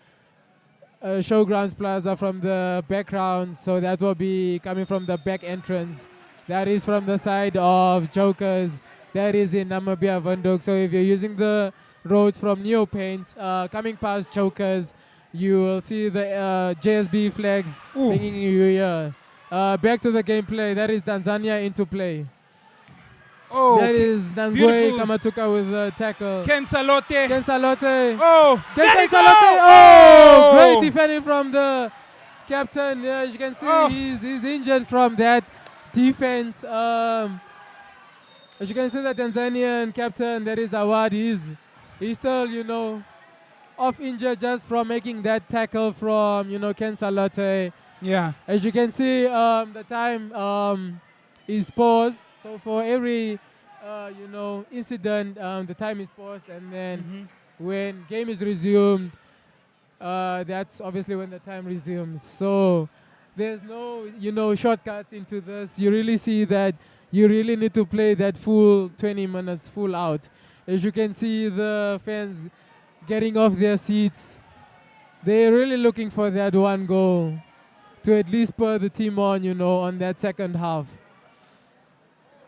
Speaker 27: Showgrounds Plaza, from the background, so that will be coming from the back entrance. That is from the side of Jokers. That is in Namibia, Windhoek. So if you're using the roads from Neo Paints, coming past Jokers, you will see the JSB flags bringing you here. Back to the gameplay. That is Tanzania into play. That is Nangwe Kamatuka with the tackle.
Speaker 2: Ken Salote.
Speaker 27: Ken Salote.
Speaker 2: Ken
Speaker 27: Salote. Great defending from the captain. As you can see, he's injured from that defense. As you can see, the Tanzanian captain, that is Awad, he's still, off injured just from making that tackle from, Ken Salote.
Speaker 2: Yeah.
Speaker 27: As you can see, the time is paused. So for every, incident, the time is paused, and then when game is resumed, that's obviously when the time resumes. So there's no, shortcuts into this. You really see that you really need to play that full 20 minutes, full out. As you can see, the fans getting off their seats. They're really looking for that 1 goal to at least put the team on, on that second half.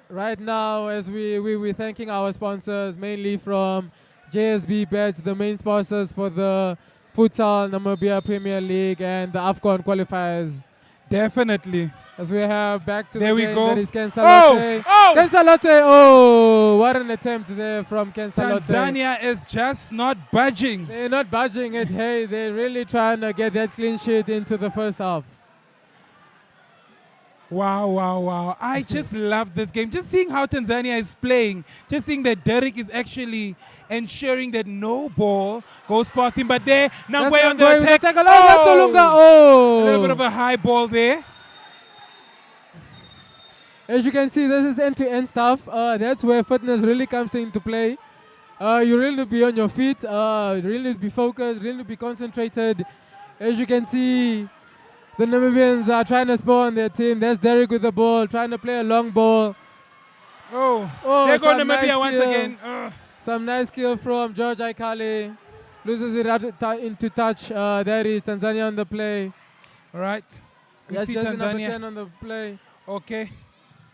Speaker 27: Right now, as we're thanking our sponsors, mainly from JSB Bets, the main sponsors for the Futsal Namibia Premier League and the AFCON qualifiers.
Speaker 2: Definitely.
Speaker 27: As we have back to
Speaker 2: there
Speaker 27: the game,
Speaker 2: we go.
Speaker 27: That is Ken Salote. Ken Salote, what an attempt there from Ken Salote.
Speaker 2: Tanzania is just not budging.
Speaker 27: They're not budging it. Hey, they're really trying to get that clean sheet into the first half.
Speaker 2: Wow. I just love this game. Just seeing how Tanzania is playing. Just seeing that Derek is actually ensuring that no ball goes past him. But there, Nangwe on the attack.
Speaker 27: That's Olunga.
Speaker 2: A little bit of a high ball there.
Speaker 27: As you can see, this is end-to-end stuff. That's where fitness really comes into play. You really need to be on your feet. You really need to be focused. Really need to be concentrated. As you can see, the Namibians are trying to score on their team. There's Derek with the ball, trying to play a long ball.
Speaker 2: There goes Namibia once again.
Speaker 27: Some nice skill from George Aikali. Loses it into touch. There is Tanzania on the play.
Speaker 2: All right. We
Speaker 27: That's
Speaker 2: see
Speaker 27: jersey number
Speaker 2: Tanzania.
Speaker 27: 10 on the play.
Speaker 2: Okay.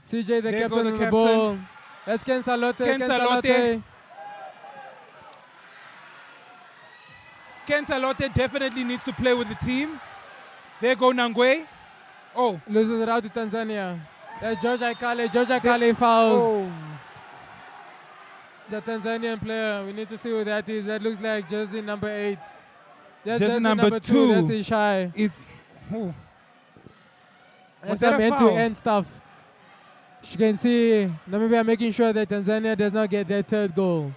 Speaker 27: CJ, the
Speaker 2: There go
Speaker 27: captain
Speaker 2: the
Speaker 27: of the
Speaker 2: captain.
Speaker 27: ball. That's Ken Salote.
Speaker 2: Ken Salote. Ken Salote definitely needs to play with the team. There go Nangwe. Oh.
Speaker 27: Loses it out to Tanzania. That's George Aikale. George Aikale fouls.
Speaker 2: Oh.
Speaker 27: The Tanzanian player. We need to see who that is. That looks like jersey number 8. That's
Speaker 2: Jersey number 2.
Speaker 27: That's Ishai.
Speaker 2: Oh.
Speaker 27: That's some end-to-end stuff. You can see Namibia making sure that Tanzania does not get their third goal.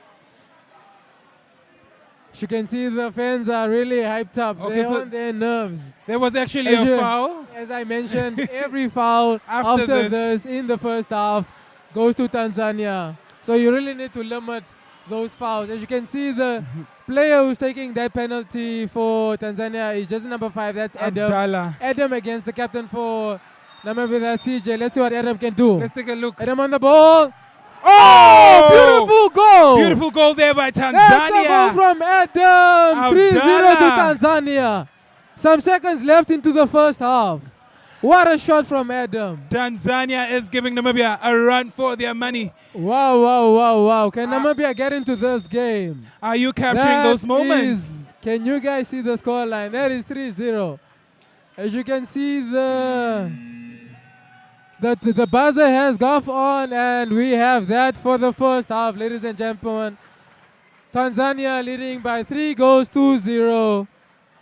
Speaker 27: You can see the fans are really hyped up.
Speaker 2: Okay,
Speaker 27: They're
Speaker 2: so
Speaker 27: on their nerves.
Speaker 2: There was actually a foul.
Speaker 27: As I mentioned, every foul after this in the first half goes to Tanzania. So you really need to limit those fouls. As you can see, the player who's taking that penalty for Tanzania is just number 5. That's Adam.
Speaker 2: Abdallah.
Speaker 27: Adam against the captain for Namibia. That's CJ. Let's see what Adam can do.
Speaker 2: Let's take a look.
Speaker 27: Adam on the ball.
Speaker 2: Oh!
Speaker 27: Beautiful goal!
Speaker 2: Beautiful goal there by Tanzania.
Speaker 27: That's a goal from Adam. 3-0 to Tanzania. Some seconds left into the first half. What a shot from Adam.
Speaker 2: Tanzania is giving Namibia a run for their money.
Speaker 27: Wow. Can Namibia get into this game?
Speaker 2: Are you capturing those moments?
Speaker 27: Can you guys see the scoreline? That is 3-0. As you can see, the buzzer has gone on, and we have that for the first half, ladies and gentlemen. Tanzania leading by 3-0.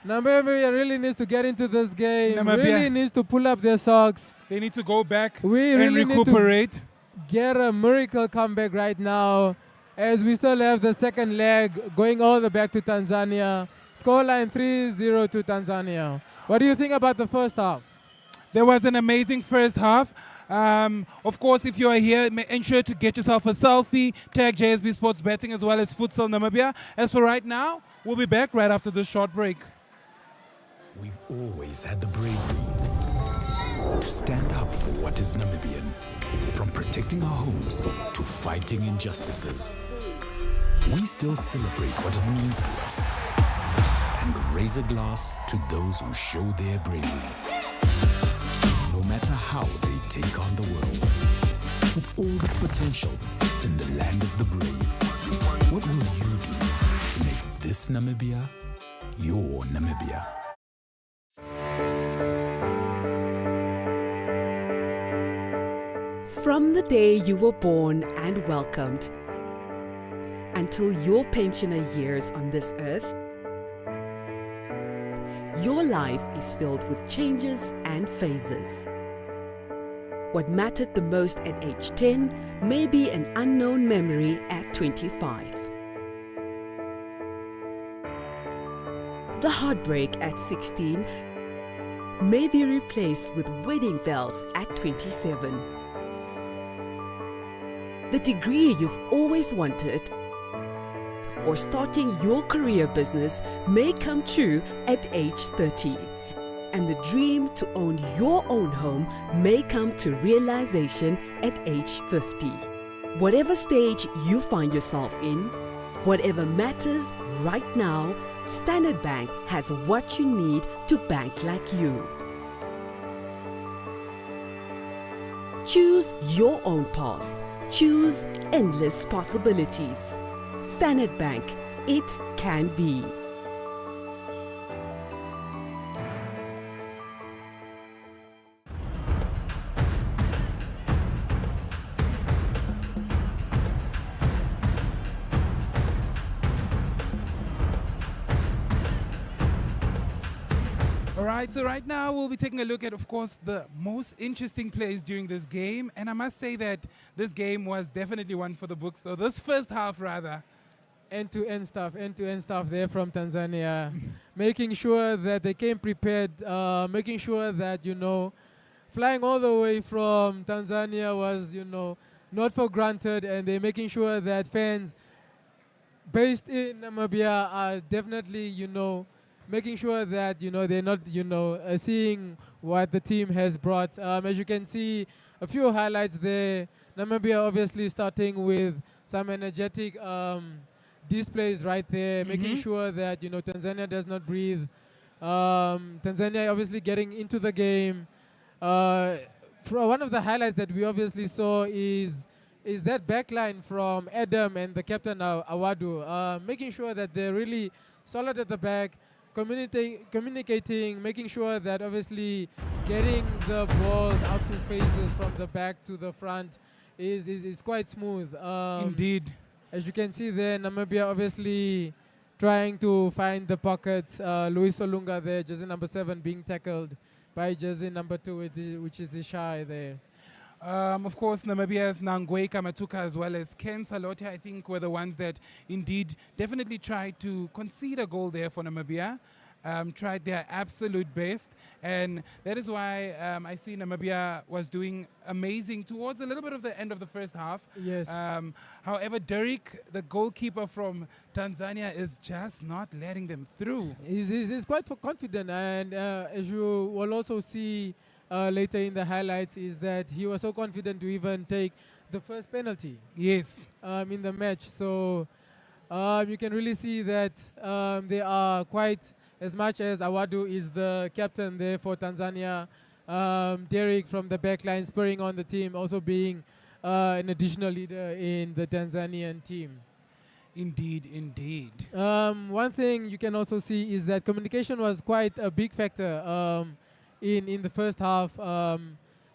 Speaker 27: Namibia really needs to get into this game.
Speaker 2: Namibia
Speaker 27: really needs to pull up their socks.
Speaker 2: They need to go back
Speaker 27: and
Speaker 2: really recuperate.
Speaker 27: Need to get a miracle comeback right now, as we still have the second leg going all the way back to Tanzania. Scoreline 3-0 to Tanzania. What do you think about the first half?
Speaker 2: There was an amazing first half. Of course, if you are here, ensure to get yourself a selfie, tag JSB Sports Betting as well as Futsal Namibia. As for right now, we'll be back right after this short break.
Speaker 5: We've always had the bravery to stand up for what is Namibian, from protecting our homes to fighting injustices. We still celebrate what it means to us and raise a glass to those who show their bravery. No matter how they take on the world, with all this potential in the land of the brave, what will you do to make this Namibia your Namibia?
Speaker 6: From the day you were born and welcomed until your pensioner years on this earth, your life is filled with changes and phases. What mattered the most at age 10 may be an unknown memory at 25. The heartbreak at 16 may be replaced with wedding bells at 27. The degree you've always wanted or starting your career business may come true at age 30. And the dream to own your own home may come to realization at age 50. Whatever stage you find yourself in, whatever matters right now, Standard Bank has what you need to bank like you. Choose your own path. Choose endless possibilities. Standard Bank, it can be.
Speaker 2: Alright, so right now we'll be taking a look at, of course, the most interesting plays during this game. And I must say that this game was definitely one for the books. So this first half, rather.
Speaker 27: End-to-end stuff there from Tanzania. Making sure that they came prepared, making sure that, flying all the way from Tanzania was, not for granted. And they're making sure that fans based in Namibia are definitely, making sure that they're not seeing what the team has brought. As you can see, a few highlights there. Namibia obviously starting with some energetic displays right there, making sure that Tanzania does not breathe. Tanzania obviously getting into the game. One of the highlights that we obviously saw is that backline from Adam and the captain Awadu, making sure that they're really solid at the back, communicating, making sure that obviously getting the balls out to phases from the back to the front is quite smooth.
Speaker 2: Indeed.
Speaker 27: As you can see there, Namibia obviously trying to find the pockets. Luis Olunga there, jersey number 7, being tackled by jersey number 2, which is Ishai there.
Speaker 2: Of course, Namibia's Nangwe Kamatuka as well as Ken Salote, I think, were the ones that indeed definitely tried to concede a goal there for Namibia. Tried their absolute best, and that is why I see Namibia was doing amazing towards a little bit of the end of the first half.
Speaker 27: Yes.
Speaker 2: However, Derek, the goalkeeper from Tanzania, is just not letting them through.
Speaker 27: He's quite confident, and as you will also see later in the highlights, is that he was so confident to even take the first penalty.
Speaker 2: Yes.
Speaker 27: In the match. So you can really see that they are quite, as much as Awadu is the captain there for Tanzania, Derek from the back line spurring on the team, also being an additional leader in the Tanzanian team.
Speaker 2: Indeed, indeed.
Speaker 27: One thing you can also see is that communication was quite a big factor in the first half.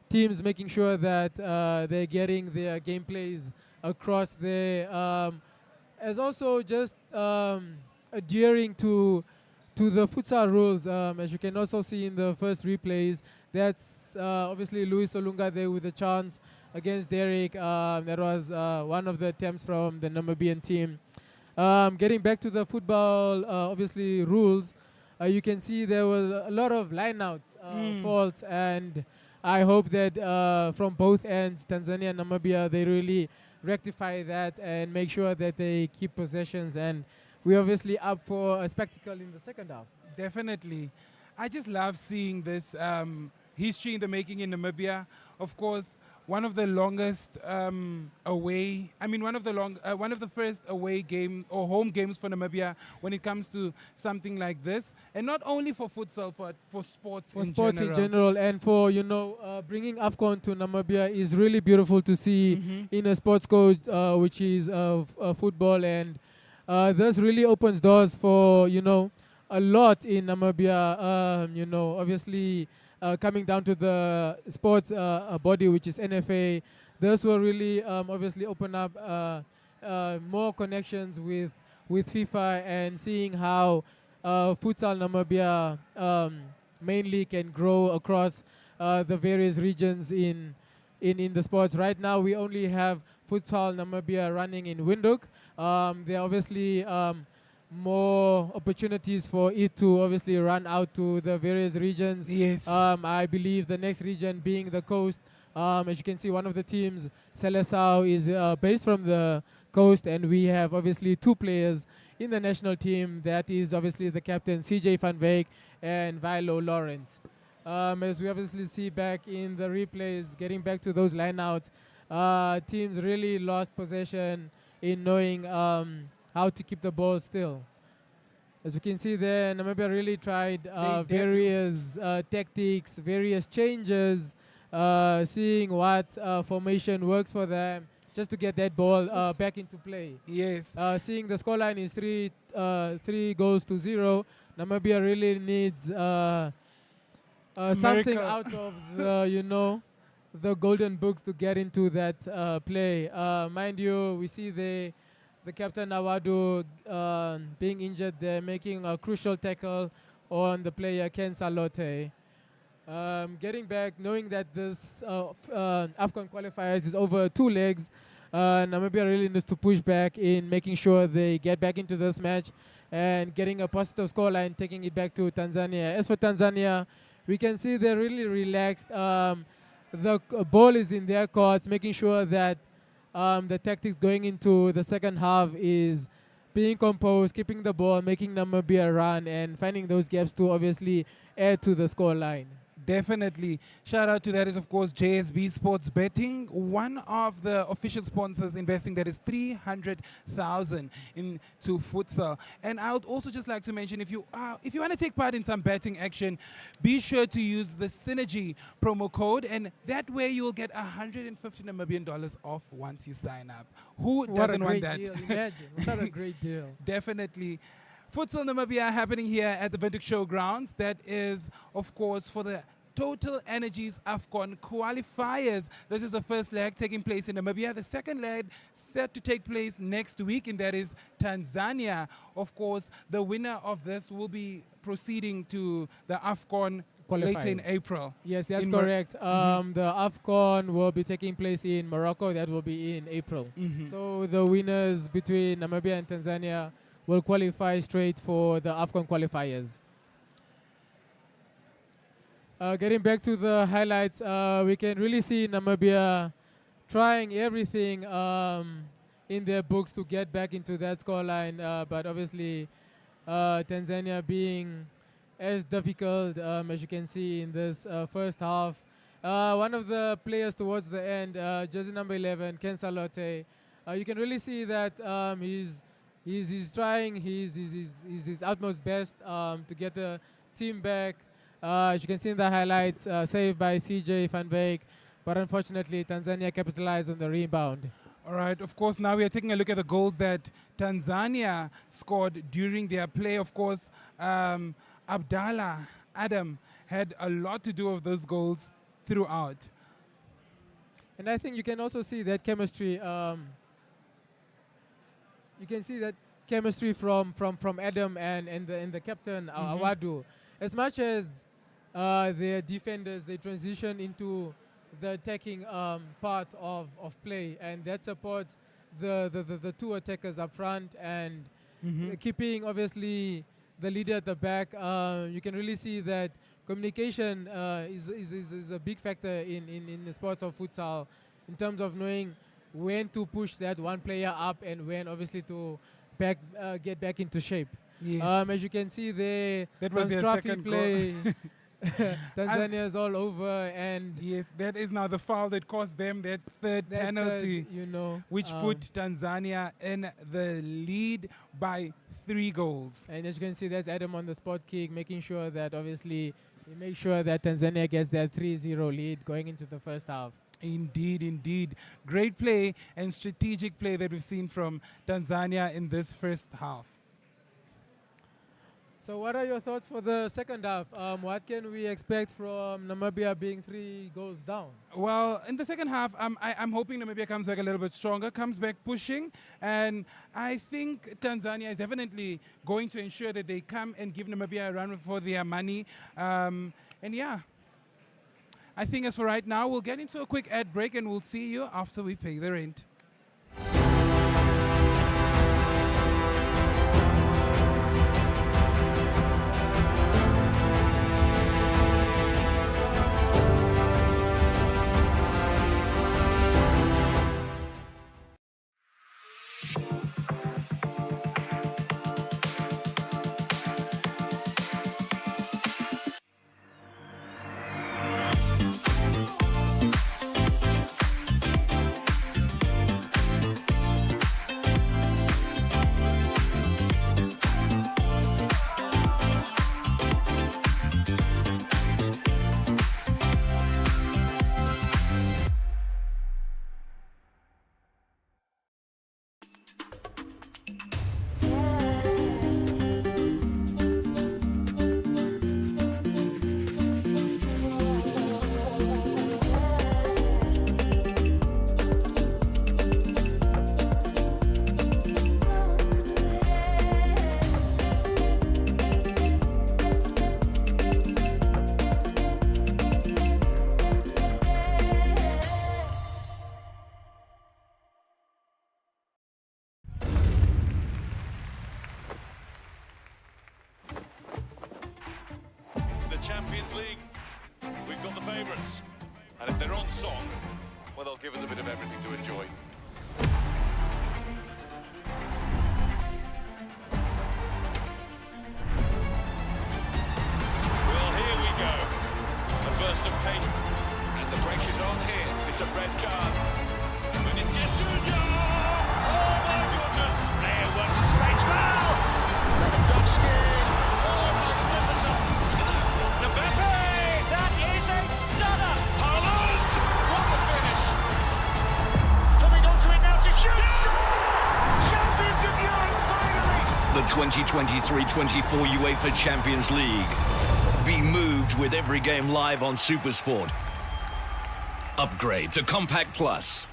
Speaker 27: Teams making sure that they're getting their gameplays across there, as also just adhering to the futsal rules. As you can also see in the first replays, that's obviously Luis Olunga there with a chance against Derek. That was one of the attempts from the Namibian team. Getting back to the football, obviously rules, you can see there was a lot of line-outs, faults, and I hope that from both ends, Tanzania and Namibia, they really rectify that and make sure that they keep possessions, and we're obviously up for a spectacle in the second half.
Speaker 2: Definitely. I just love seeing this history in the making in Namibia. Of course, one of the longest away, one of the first away game or home games for Namibia when it comes to something like this. And not only for futsal, but for sports in
Speaker 27: general. And for, bringing AFCON to Namibia is really beautiful to see in a sports code, which is football. And this really opens doors for, a lot in Namibia, obviously coming down to the sports body, which is NFA. This will really obviously open up more connections with FIFA, and seeing how futsal Namibia mainly can grow across the various regions in the sports. Right now, we only have futsal Namibia running in Windhoek. There are obviously more opportunities for it to obviously run out to the various regions.
Speaker 2: Yes.
Speaker 27: I believe the next region being the coast. As you can see, one of the teams, Seleção, is based from the coast, and we have obviously 2 players in the national team. That is obviously the captain, CJ van Wyk and Vilo Lawrence. As we obviously see back in the replays, getting back to those lineouts, teams really lost possession in knowing how to keep the ball still. As you can see there, Namibia really tried various tactics, various changes, seeing what formation works for them, just to get that ball back into play.
Speaker 2: Yes.
Speaker 27: Seeing the scoreline is 3 goals to 0, Namibia really needs something out of the, the golden books to get into that play. Mind you, we see the captain Awadu being injured there, making a crucial tackle on the player Ken Salote. Getting back, knowing that this AFCON qualifiers is over 2 legs, Namibia really needs to push back in making sure they get back into this match and getting a positive scoreline, taking it back to Tanzania. As for Tanzania, we can see they're really relaxed. The ball is in their courts, making sure that the tactics going into the second half is being composed, keeping the ball, making Namibia run, and finding those gaps to obviously add to the score line.
Speaker 2: Definitely. Shout out to that is, of course, JSB Sports Betting, one of the official sponsors investing that is 300,000 into futsal. And I would also just like to mention, if you want to take part in some betting action, be sure to use the Synergy promo code, and that way you will get $150 Namibian off once you sign up. Who doesn't want that?
Speaker 27: Deal. Imagine, what a great deal.
Speaker 2: Definitely. Futsal Namibia happening here at the Windhoek Showgrounds. That is, of course, for the TotalEnergies AFCON qualifiers. This is the first leg taking place in Namibia. The second leg set to take place next week, and that is Tanzania. Of course, the winner of this will be proceeding to the AFCON later in April.
Speaker 27: Yes, that's correct. The AFCON will be taking place in Morocco. That will be in April. So the winners between Namibia and Tanzania will qualify straight for the AFCON qualifiers. Getting back to the highlights, we can really see Namibia trying everything in their books to get back into that scoreline, but obviously Tanzania being as difficult as you can see in this first half. One of the players towards the end, jersey number 11, Ken Salote, you can really see that he's trying his utmost best to get the team back. As you can see in the highlights, saved by CJ Van Beek, but unfortunately Tanzania capitalized on the rebound.
Speaker 2: All right, of course, now we are taking a look at the goals that Tanzania scored during their play. Of course, Abdallah Adam had a lot to do with those goals throughout.
Speaker 27: And I think you can also see that chemistry. You can see that chemistry from Adam and the captain Awadu. As much as their defenders, they transition into the attacking part of play, and that supports the two attackers up front and keeping obviously the leader at the back. You can really see that communication is a big factor in the sports of futsal in terms of knowing when to push that one player up and when obviously to get back into shape.
Speaker 2: Yes.
Speaker 27: As you can see there,
Speaker 2: that was
Speaker 27: some
Speaker 2: their
Speaker 27: scruffy
Speaker 2: second
Speaker 27: play.
Speaker 2: goal.
Speaker 27: Tanzania is all over, and
Speaker 2: yes, that is now the foul that cost them that third penalty, which put Tanzania in the lead by 3 goals.
Speaker 27: And as you can see, there's Adam on the spot kick, making sure that obviously he makes sure that Tanzania gets that 3-0 lead going into the first half.
Speaker 2: Indeed, indeed. Great play and strategic play that we've seen from Tanzania in this first half.
Speaker 27: So what are your thoughts for the second half? What can we expect from Namibia being 3 goals down?
Speaker 2: Well, in the second half, I'm hoping Namibia comes back a little bit stronger, comes back pushing, and I think Tanzania is definitely going to ensure that they come and give Namibia a run for their money. And yeah, I think as for right now, we'll get into a quick ad break and we'll see you after we pay the rent.
Speaker 14: Champions League, we've got the favourites. And if they're on song, well, they'll give us a bit of everything to enjoy. Well, here we go. The
Speaker 15: 2023-24 UEFA Champions League. Be moved with every game live on SuperSport. Upgrade to Compact Plus.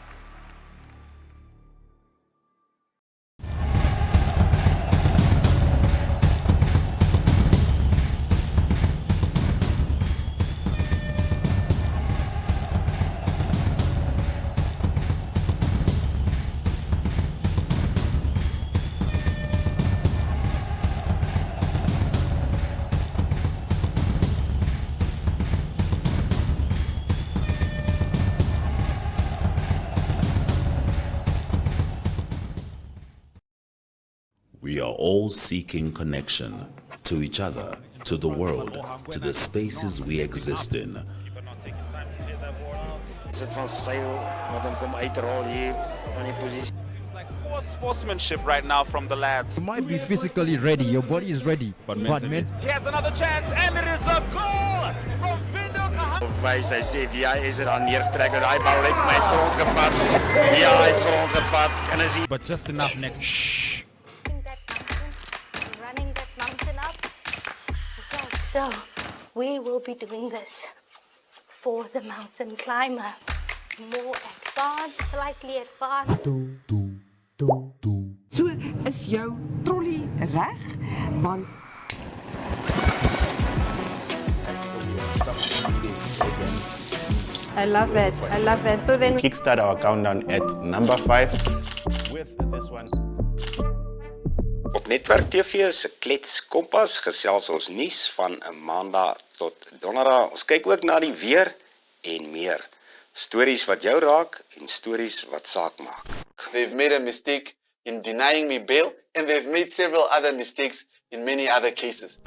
Speaker 16: We are all seeking connection to each other, to the world, to the spaces we exist in.
Speaker 19: Is het van Seil wat hem kom uitrol hier van die positie.
Speaker 17: Poor sportsmanship right now from the lads.
Speaker 18: You might be physically ready, your body is ready, but mentally.
Speaker 17: Here's another chance and it is a goal from Vindo Kahan.
Speaker 19: Wys hy sê wie is er aan neergetrek en daai bal het my grond gevat. Ja, hy het grond gevat en is
Speaker 17: but just enough next.
Speaker 20: Running that mountain up. Okay, so we will be doing this for the mountain climber. More advanced, slightly advanced.
Speaker 21: So is jou trolley reg? Want
Speaker 22: I love that. I love that. So then
Speaker 23: Kickstart our countdown at number 5 with this one.
Speaker 24: Op Netwerk TV se Klets Kompas gesels ons nuus van 'n Maandag tot Donderdag. Ons kyk ook na die weer en meer. Stories wat jou raak en stories wat saak maak.
Speaker 25: They've made a mistake in denying me bail, and they've made several other mistakes in many other cases.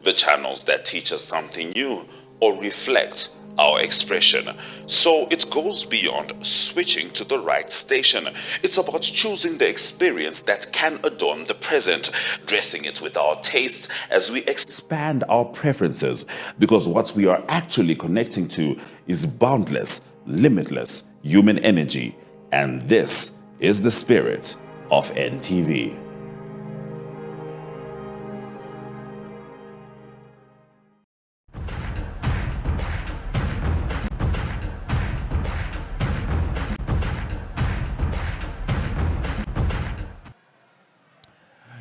Speaker 26: The channels that teach us something new or reflect our expression. So it goes beyond switching to the right station. It's about choosing the experience that can adorn the present, dressing it with our tastes as we expand our preferences, because what we are actually connecting to is boundless, limitless human energy. And this is the spirit of NTV.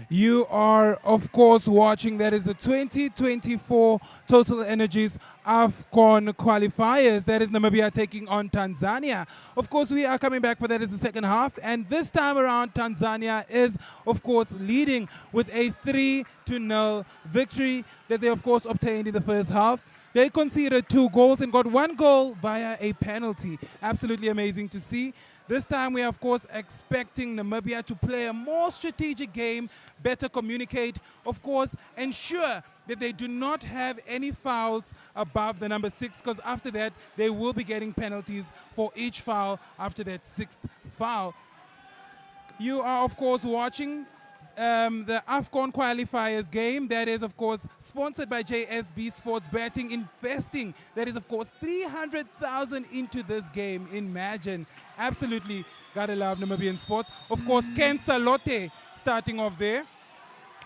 Speaker 2: You are, of course, watching. That is the 2024 TotalEnergies AFCON qualifiers. That is Namibia taking on Tanzania. Of course, we are coming back for that is the second half. And this time around, Tanzania is, of course, leading with a 3-0 victory that they, of course, obtained in the first half. They conceded 2 goals and got 1 goal via a penalty. Absolutely amazing to see. This time we are, of course, expecting Namibia to play a more strategic game, better communicate, of course, ensure that they do not have any fouls above the number 6, because after that, they will be getting penalties for each foul after that 6th foul. You are, of course, watching the AFCON qualifiers game. That is, of course, sponsored by JSB Sports Betting, investing. That is, of course, 300,000 into this game. Imagine. Absolutely gotta love Namibian sports. Of course, Ken Salote starting off there.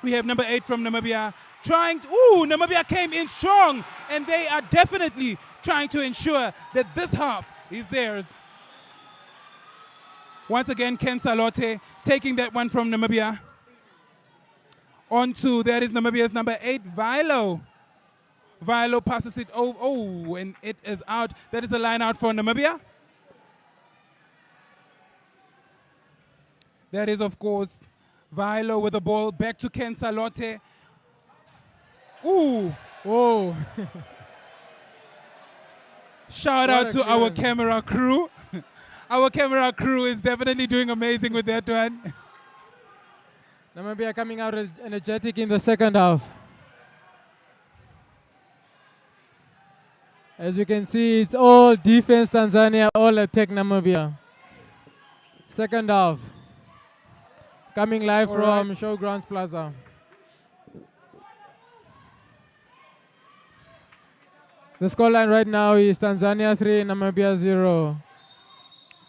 Speaker 2: We have number 8 from Namibia trying to, Namibia came in strong, and they are definitely trying to ensure that this half is theirs. Once again, Ken Salote taking that one from Namibia. On to, that is Namibia's number 8, Vilo. Vilo passes it over, and it is out. That is the line out for Namibia. That is, of course, Vilo with the ball. Back to Ken Salote. Ooh.
Speaker 27: Whoa.
Speaker 2: Shout out to our camera crew. Our camera crew is definitely doing amazing with that one.
Speaker 27: Namibia coming out energetic in the second half. As you can see, it's all defense Tanzania, all attack Namibia. Second half. Coming live from Showgrounds Plaza. The scoreline right now is Tanzania 3, Namibia 0.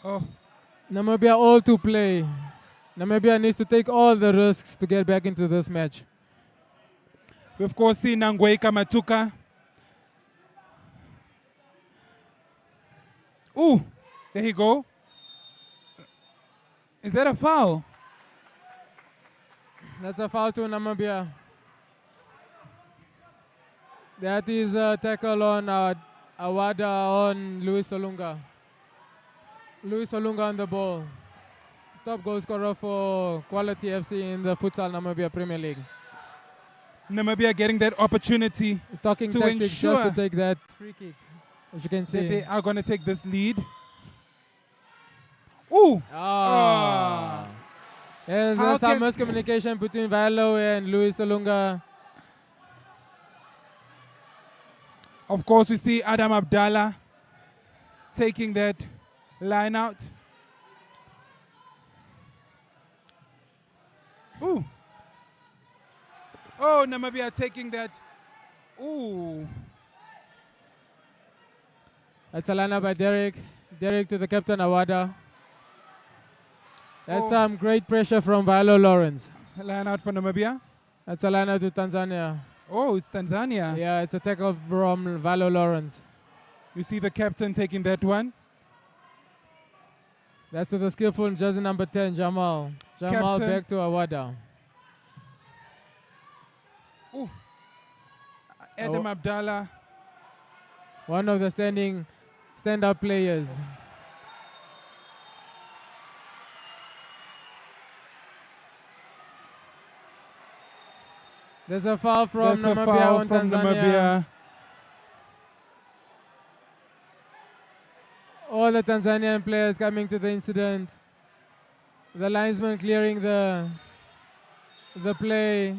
Speaker 2: Oh.
Speaker 27: Namibia all to play. Namibia needs to take all the risks to get back into this match.
Speaker 2: We of course see Nangwe Kamatuka. Ooh, there you go. Is that a foul?
Speaker 27: That's a foul to Namibia. That is a tackle on Awada on Luis Olunga. Luis Olunga on the ball. Top goal scorer for Quality FC in the Futsal Namibia Premier League.
Speaker 2: Namibia getting that opportunity
Speaker 27: Talking
Speaker 2: to
Speaker 27: tactics
Speaker 2: ensure
Speaker 27: just to take that free kick, as you can
Speaker 2: that
Speaker 27: see.
Speaker 2: they are going to take this lead. Ooh!
Speaker 27: There's
Speaker 2: How
Speaker 27: some
Speaker 2: can-
Speaker 27: miscommunication between Valo and Luis Olunga.
Speaker 2: Of course, we see Adam Abdallah taking that line out. Ooh. Oh, Namibia taking that. Ooh.
Speaker 27: That's a line by Derek. Derek to the captain, Awada. That's
Speaker 2: Oh.
Speaker 27: some great pressure from Valo Lawrence.
Speaker 2: Line out for Namibia.
Speaker 27: That's a line to Tanzania.
Speaker 2: Oh, it's Tanzania.
Speaker 27: Yeah, it's a tackle from Valo Lawrence.
Speaker 2: You see the captain taking that one.
Speaker 27: That's to the skillful jersey number 10, Jamal. Jamal
Speaker 2: Captain.
Speaker 27: back to Awada.
Speaker 2: Ooh. Adam
Speaker 27: Oh.
Speaker 2: Abdallah.
Speaker 27: One of the stand-up players. There's a foul from
Speaker 2: That's a
Speaker 27: Namibia
Speaker 2: foul
Speaker 27: on
Speaker 2: from
Speaker 27: Tanzania.
Speaker 2: Namibia.
Speaker 27: All the Tanzanian players coming to the incident. The linesman clearing the play.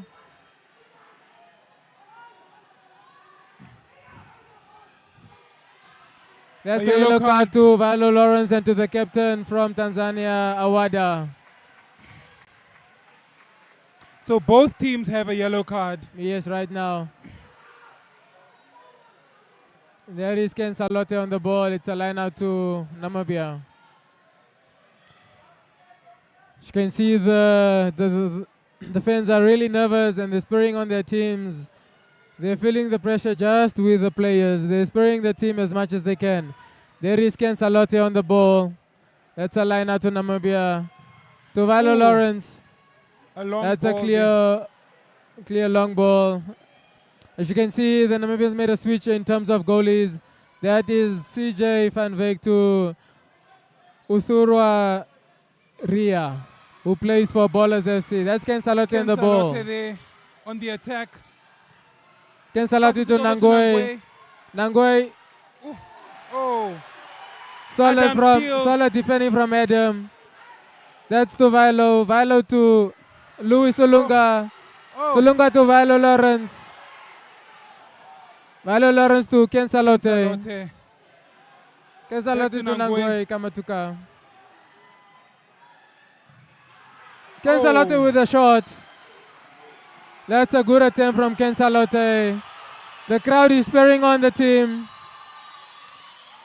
Speaker 27: That's a yellow card to Valo Lawrence and to the captain from Tanzania, Awada.
Speaker 2: So both teams have a yellow card.
Speaker 27: Yes, right now. There is Ken Salote on the ball. It's a line out to Namibia. You can see the fans are really nervous and they're spurring on their teams. They're feeling the pressure just with the players. They're spurring the team as much as they can. There is Ken Salote on the ball. That's a line out to Namibia. To Valo
Speaker 2: Ooh.
Speaker 27: Lawrence.
Speaker 2: A long
Speaker 27: That's
Speaker 2: ball
Speaker 27: a clear long ball. As you can see, the Namibians made a switch in terms of goalies. That is CJ Van Veek to Uthurwa Ria, who plays for Ballers FC. That's Ken Salote on the ball.
Speaker 2: Salote there on the attack.
Speaker 27: Ken Salote to Nangwe. Nangwe.
Speaker 2: Oh.
Speaker 27: Solid defending from Adam. That's to Vilo. Vilo to Luis Olunga.
Speaker 2: Oh.
Speaker 27: Solunga to Vilo Lawrence. Valo Lawrence to Ken Salote. Ken Salote to Nangwe Kamatuka. Ken Salote with a shot. That's a good attempt from Ken Salote. The crowd is spurring on the team.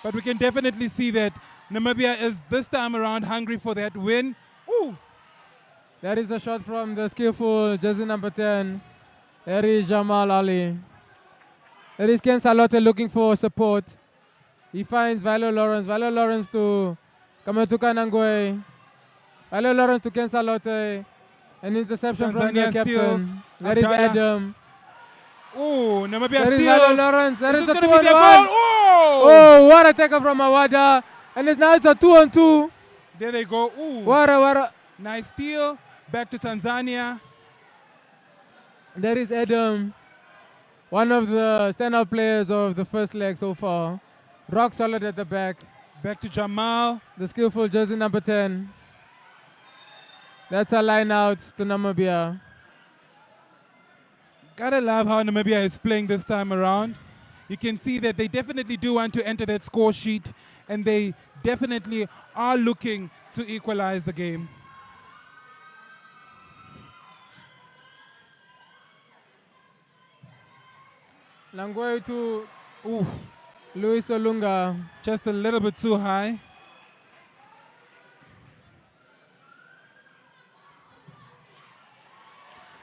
Speaker 2: But we can definitely see that Namibia is this time around hungry for that win. Ooh.
Speaker 27: There is a shot from the skillful jersey number 10. There is Jamal Ali. There is Ken Salote looking for support. He finds Valo Lawrence. Valo Lawrence to Kamatuka Nangwe. Valo Lawrence to Ken Salote. An interception from the
Speaker 2: Tanzania steals.
Speaker 27: captain. There is
Speaker 2: Abdallah.
Speaker 27: Adam.
Speaker 2: Oh, Namibia
Speaker 27: There is
Speaker 2: steals.
Speaker 27: Valo Lawrence. There
Speaker 2: This
Speaker 27: is
Speaker 2: is
Speaker 27: a
Speaker 2: gonna be their
Speaker 27: 2-on-1.
Speaker 2: goal. Oh!
Speaker 27: Oh, what a tackle from Awada. And now it's a 2-on-2.
Speaker 2: There they go. Ooh.
Speaker 27: What a.
Speaker 2: Nice steal. Back to Tanzania.
Speaker 27: There is Adam. One of the standout players of the first leg so far. Rock solid at the back.
Speaker 2: Back to Jamal.
Speaker 27: The skillful jersey number 10. That's a line out to Namibia.
Speaker 2: Gotta love how Namibia is playing this time around. You can see that they definitely do want to enter that score sheet, and they definitely are looking to equalize the game.
Speaker 27: Langwe to Luis Olunga.
Speaker 2: Just a little bit too high.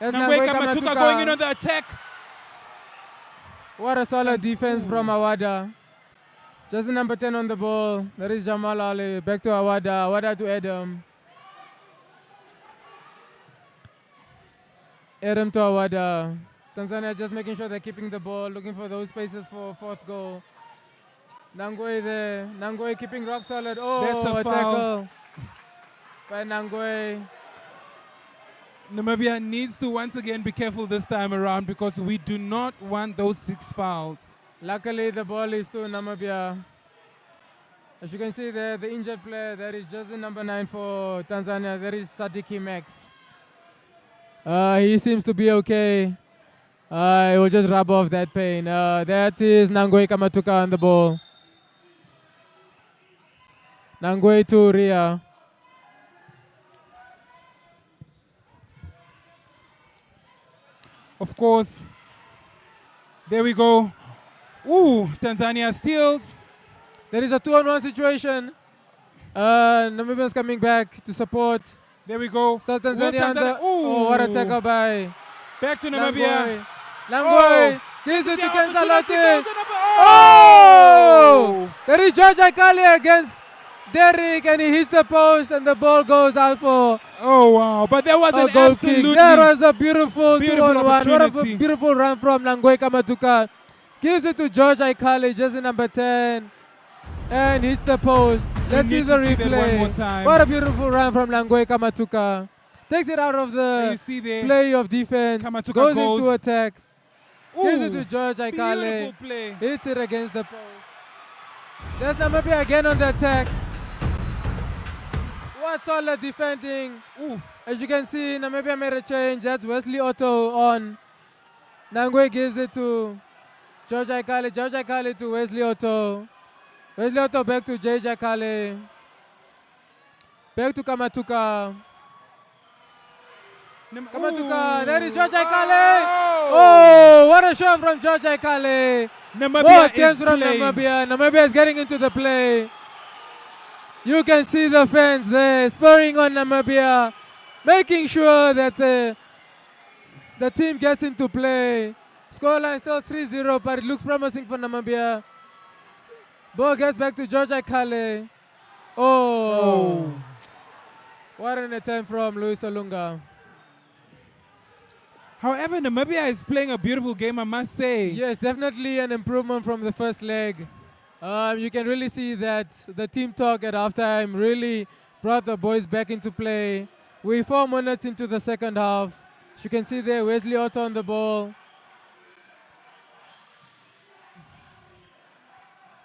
Speaker 27: That's
Speaker 2: Nangwe
Speaker 27: Nangwe
Speaker 2: Kamatuka going in on the attack.
Speaker 27: What a solid defense from Awada. Just number 10 on the ball. There is Jamal Ali. Back to Awada. Awada to Adam. Adam to Awada. Tanzania just making sure they're keeping the ball, looking for those spaces for fourth goal. Nangwe there. Nangwe keeping rock solid. Oh,
Speaker 2: That's a foul.
Speaker 27: tackle by Nangwe.
Speaker 2: Namibia needs to once again be careful this time around because we do not want those 6 fouls.
Speaker 27: Luckily, the ball is to Namibia. As you can see there, the injured player, there is jersey number 9 for Tanzania. There is Sadiki Max. He seems to be okay. He will just rub off that pain. That is Nangwe Kamatuka on the ball. Nangwe to Ria.
Speaker 2: Of course, there we go. Ooh, Tanzania steals.
Speaker 27: There is a 2-on-1 situation. Namibians coming back to support.
Speaker 2: There we go.
Speaker 27: Still Tanzania.
Speaker 2: Tanzania.
Speaker 27: Oh, what a tackle by
Speaker 2: back to Namibia.
Speaker 27: Nangwe gives it to Kensalotin.
Speaker 2: Oh!
Speaker 27: There is George Akali against Derek, and he hits the post, and the ball goes out for.
Speaker 2: Oh wow! But there was
Speaker 27: a
Speaker 2: an
Speaker 27: goal
Speaker 2: absolutely
Speaker 27: kick. There was a beautiful 2-on-1. What a
Speaker 2: opportunity.
Speaker 27: beautiful run from Nangwe Kamatuka. Gives it to George Aikale, jersey number 10, and hits the post. Let's see the replay.
Speaker 2: One more time.
Speaker 27: What a beautiful run from Nangwe Kamatuka. Takes it out of the play of defense.
Speaker 2: Kamatuka
Speaker 27: goes into attack. Gives it
Speaker 2: Ooh,
Speaker 27: to George Aikale.
Speaker 2: beautiful play.
Speaker 27: Hits it against the post. There's Namibia again on the attack. What solid defending.
Speaker 2: Ooh.
Speaker 27: As you can see, Namibia made a change. That's Wesley Otto on. Nangwe gives it to George Aikale. George Aikale to Wesley Otto. Wesley Otto back to George Aikale. Back to Kamatuka. Kamatuka. There is George Aikale. Oh, what a shot from George Aikale.
Speaker 2: Namibia
Speaker 27: attempts from Namibia. Namibia is getting into the play. You can see the fans there spurring on Namibia, making sure that the team gets into play. Scoreline still 3-0, but it looks promising for Namibia. Ball gets back to George Aikale. Oh. What an attempt from Luis Olunga.
Speaker 2: However, Namibia is playing a beautiful game, I must say.
Speaker 27: Yes, definitely an improvement from the first leg. You can really see that the team talk at halftime really brought the boys back into play. We're 4 minutes into the second half. As you can see there, Wesley Otto on the ball.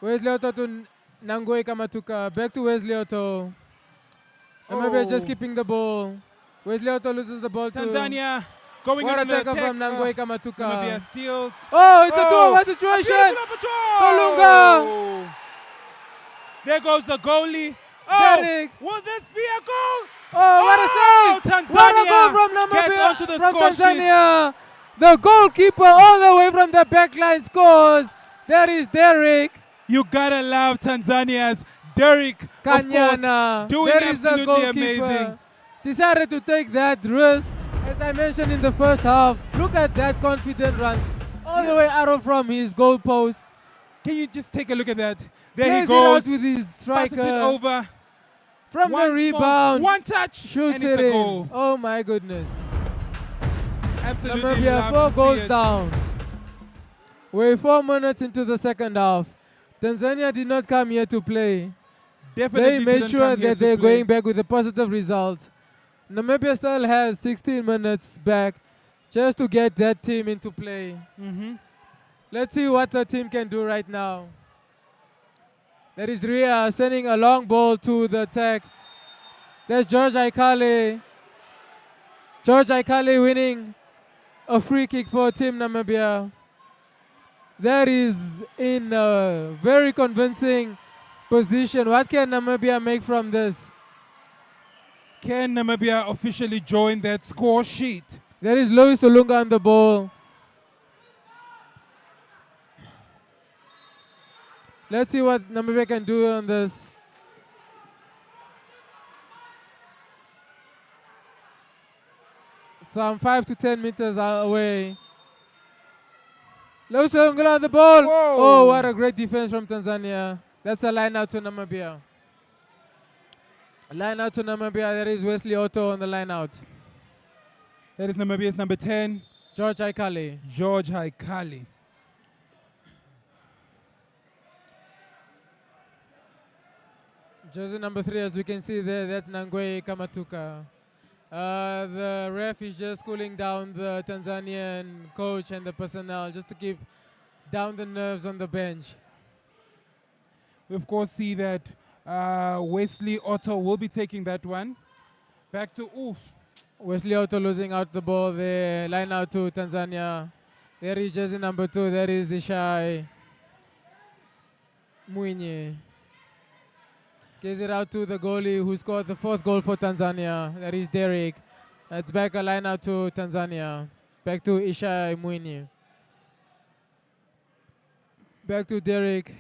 Speaker 27: Wesley Otto to Nangwe Kamatuka. Back to Wesley Otto. Namibia just keeping the ball. Wesley Otto loses the ball to
Speaker 2: Tanzania. Going
Speaker 27: what
Speaker 2: in
Speaker 27: a
Speaker 2: on the
Speaker 27: tackle
Speaker 2: attack.
Speaker 27: from Nangwe Kamatuka.
Speaker 2: Namibia steals.
Speaker 27: Oh, it's a 2-on-1 situation. Olunga.
Speaker 2: There goes the goalie.
Speaker 27: Derek.
Speaker 2: Will this be a goal?
Speaker 27: Oh, what a save!
Speaker 2: Tanzania
Speaker 27: What a goal from
Speaker 2: gets
Speaker 27: Namibia,
Speaker 2: onto the
Speaker 27: from
Speaker 2: score
Speaker 27: Tanzania. The goalkeeper all the way from the back line scores. There is Derek.
Speaker 2: You gotta love Tanzania's Derek,
Speaker 27: Kanyana.
Speaker 2: of course, doing
Speaker 27: There is the
Speaker 2: absolutely
Speaker 27: goalkeeper.
Speaker 2: amazing.
Speaker 27: Decided to take that risk, as I mentioned in the first half. Look at that confident run, all the way out from his goal post.
Speaker 2: Can you just take a look at that? There
Speaker 27: Plays
Speaker 2: he goes.
Speaker 27: it out with his striker.
Speaker 2: Passes it over.
Speaker 27: From the rebound.
Speaker 2: One touch.
Speaker 27: Shoots
Speaker 2: and
Speaker 27: it
Speaker 2: it's a
Speaker 27: in.
Speaker 2: goal.
Speaker 27: Oh my goodness.
Speaker 2: Absolutely
Speaker 27: Namibia
Speaker 2: love
Speaker 27: 4
Speaker 2: to see
Speaker 27: goals
Speaker 2: it.
Speaker 27: down. We're 4 minutes into the second half. Tanzania did not come here to play.
Speaker 2: Definitely
Speaker 27: they made
Speaker 2: didn't
Speaker 27: sure
Speaker 2: come here
Speaker 27: that
Speaker 2: to
Speaker 27: they're
Speaker 2: play.
Speaker 27: going back with a positive result. Namibia still has 16 minutes back just to get that team into play. Let's see what the team can do right now. There is Ria sending a long ball to the attack. There's George Aikale. George Aikale winning a free kick for Team Namibia. That is in a very convincing position. What can Namibia make from this?
Speaker 2: Can Namibia officially join that score sheet?
Speaker 27: There is Lois Olunga on the ball. Let's see what Namibia can do on this. some 5 to 10 meters away. Losungula on the ball.
Speaker 2: Whoa.
Speaker 27: Oh, what a great defense from Tanzania. That's a line out to Namibia. Line out to Namibia. There is Wesley Otto on the line out.
Speaker 2: That is Namibia's number 10.
Speaker 27: George Haikali.
Speaker 2: George Haikali.
Speaker 27: Jersey number 3, as we can see there, that's Nangwe Kamatuka. The ref is just cooling down the Tanzanian coach and the personnel just to keep down the nerves on the bench.
Speaker 2: We of course see that Wesley Otto will be taking that one. Back to Oof.
Speaker 27: Wesley Otto losing out the ball there, line out to Tanzania. There is jersey number 2, there is Ishai Mwinyi. Gives it out to the goalie who scored the 4th goal for Tanzania. That is Derek. It's back a line out to Tanzania. Back to Ishai Mwinyi. Back to Derek.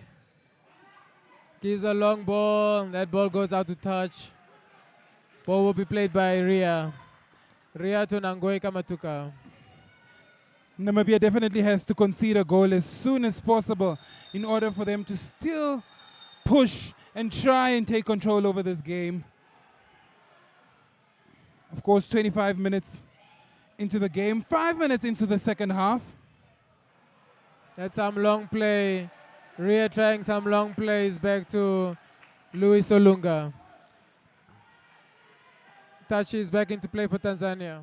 Speaker 27: Gives a long ball. That ball goes out to touch. Ball will be played by Ria. Ria to Nangwe Kamatuka.
Speaker 2: Namibia definitely has to concede a goal as soon as possible in order for them to still push and try and take control over this game. Of course, 25 minutes into the game, 5 minutes into the second half.
Speaker 27: That's some long play. Ria trying some long plays back to Luis Olunga. Touches back into play for Tanzania.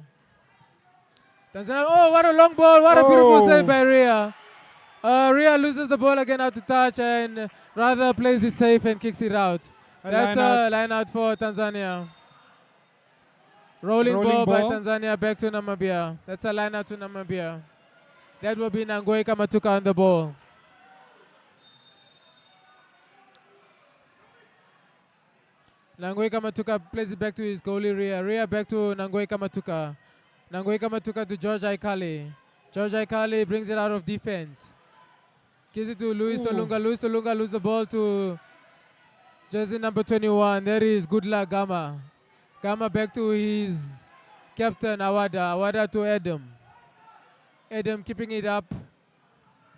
Speaker 27: Tanzania, oh, what a long ball. What a beautiful save by Ria. Ria loses the ball again out to touch and rather plays it safe and kicks it out. That's a line out for Tanzania. Rolling ball by Tanzania back to Namibia. That's a line out to Namibia. That will be Nangwe Kamatuka on the ball. Nangwe Kamatuka plays it back to his goalie Ria. Ria back to Nangwe Kamatuka. Nangwe Kamatuka to George Aikali. George Aikali brings it out of defense. Gives it to Luis Olunga. Luis Olunga loses the ball to jersey number 21. There is Goodluck Gama. Gama back to his captain Awada. Awada to Adam. Adam keeping it up.